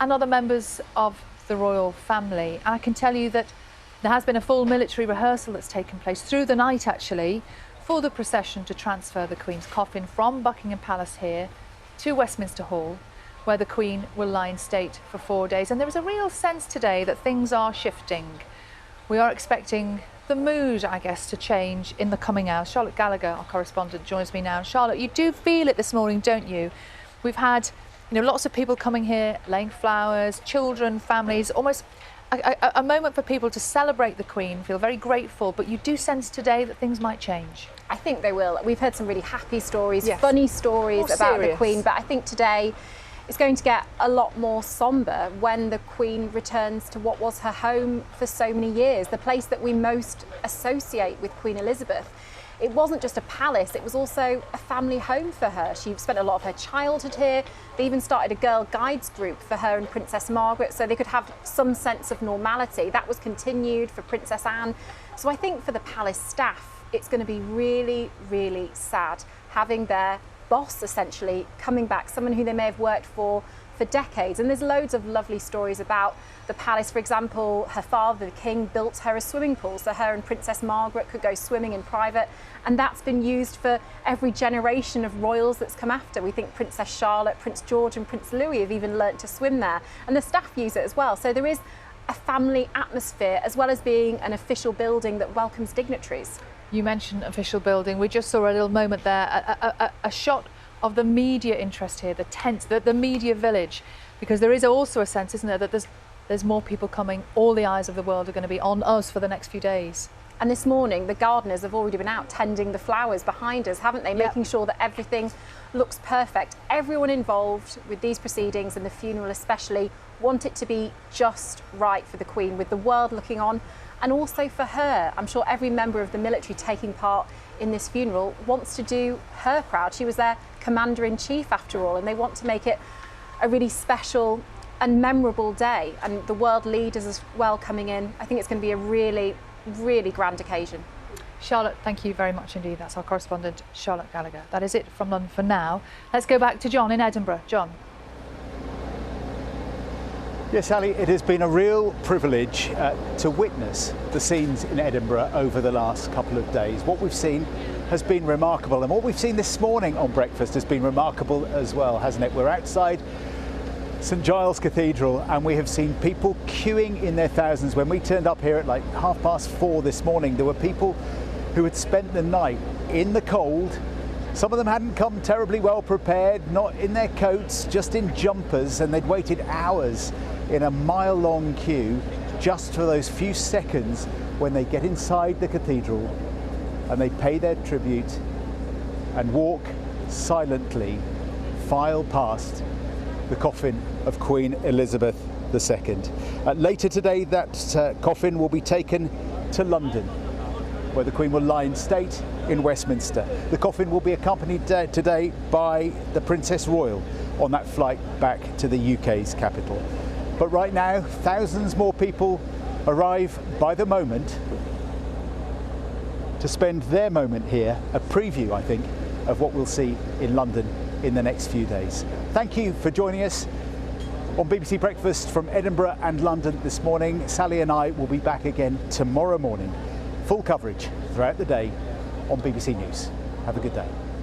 and other members of the royal family. And I can tell you that there has been a full military rehearsal that's taken place through the night, actually, for the procession to transfer the Queen's coffin from Buckingham Palace here to Westminster Hall, where the Queen will lie in state for 4 days. And there is a real sense today that things are shifting. We are expecting the mood, I guess, to change in the coming hours. Charlotte Gallagher, our correspondent, joins me now. Charlotte, you do feel it this morning, don't you? We've had, lots of people coming here, laying flowers, children, families, almost a moment for people to celebrate the Queen, feel very grateful, but you do sense today that things might change. I think they will. We've heard some really happy stories, funny stories about the Queen, but I think today it's going to get a lot more sombre when the Queen returns to what was her home for so many years, the place that we most associate with Queen Elizabeth. It wasn't just a palace, it was also a family home for her. She spent a lot of her childhood here. They even started a girl guides group for her and Princess Margaret so they could have some sense of normality. That was continued for Princess Anne. So I think for the palace staff, it's going to be really, really sad having their boss essentially coming back, someone who they may have worked for decades. And there's loads of lovely stories about the palace. For example, her father, the king, built her a swimming pool so her and Princess Margaret could go swimming in private, and that's been used for every generation of royals that's come after. We think Princess Charlotte, Prince George and Prince Louis have even learnt to swim there, and the staff use it as well. So there is a family atmosphere as well as being an official building that welcomes dignitaries. You mentioned official building. We just saw a little moment there, a shot of the media interest here, the tents, the media village, because there is also a sense, isn't there, that there's more people coming. All the eyes of the world are going to be on us for the next few days. And this morning, the gardeners have already been out tending the flowers behind us, haven't they? Making sure that everything looks perfect. Everyone involved with these proceedings and the funeral especially want it to be just right for the Queen, with the world looking on, and also for her. I'm sure every member of the military taking part in this funeral wants to do her proud. She was their commander-in-chief after all, and they want to make it a really special and memorable day. And the world leaders as well coming in. I think it's going to be a really, really grand occasion. Charlotte, thank you very much indeed. That's our correspondent, Charlotte Gallagher. That is it from London for now. Let's go back to John in Edinburgh. John. Yes, Ali, it has been a real privilege to witness the scenes in Edinburgh over the last couple of days. What we've seen has been remarkable, and what we've seen this morning on breakfast has been remarkable as well, hasn't it? We're outside St Giles Cathedral and we have seen people queuing in their thousands. When we turned up here at like 4:30 this morning, there were people who had spent the night in the cold. Some of them hadn't come terribly well prepared, not in their coats, just in jumpers, and they'd waited hours in a mile-long queue just for those few seconds when they get inside the cathedral and they pay their tribute and walk silently, file past the coffin of Queen Elizabeth II. Later today, that coffin will be taken to London, where the Queen will lie in state in Westminster. The coffin will be accompanied today by the Princess Royal on that flight back to the UK's capital. But right now, thousands more people arrive by the moment to spend their moment here, a preview, I think, of what we'll see in London in the next few days. Thank you for joining us on BBC Breakfast from Edinburgh and London this morning. Sally and I will be back again tomorrow morning. Full coverage throughout the day on BBC News. Have a good day.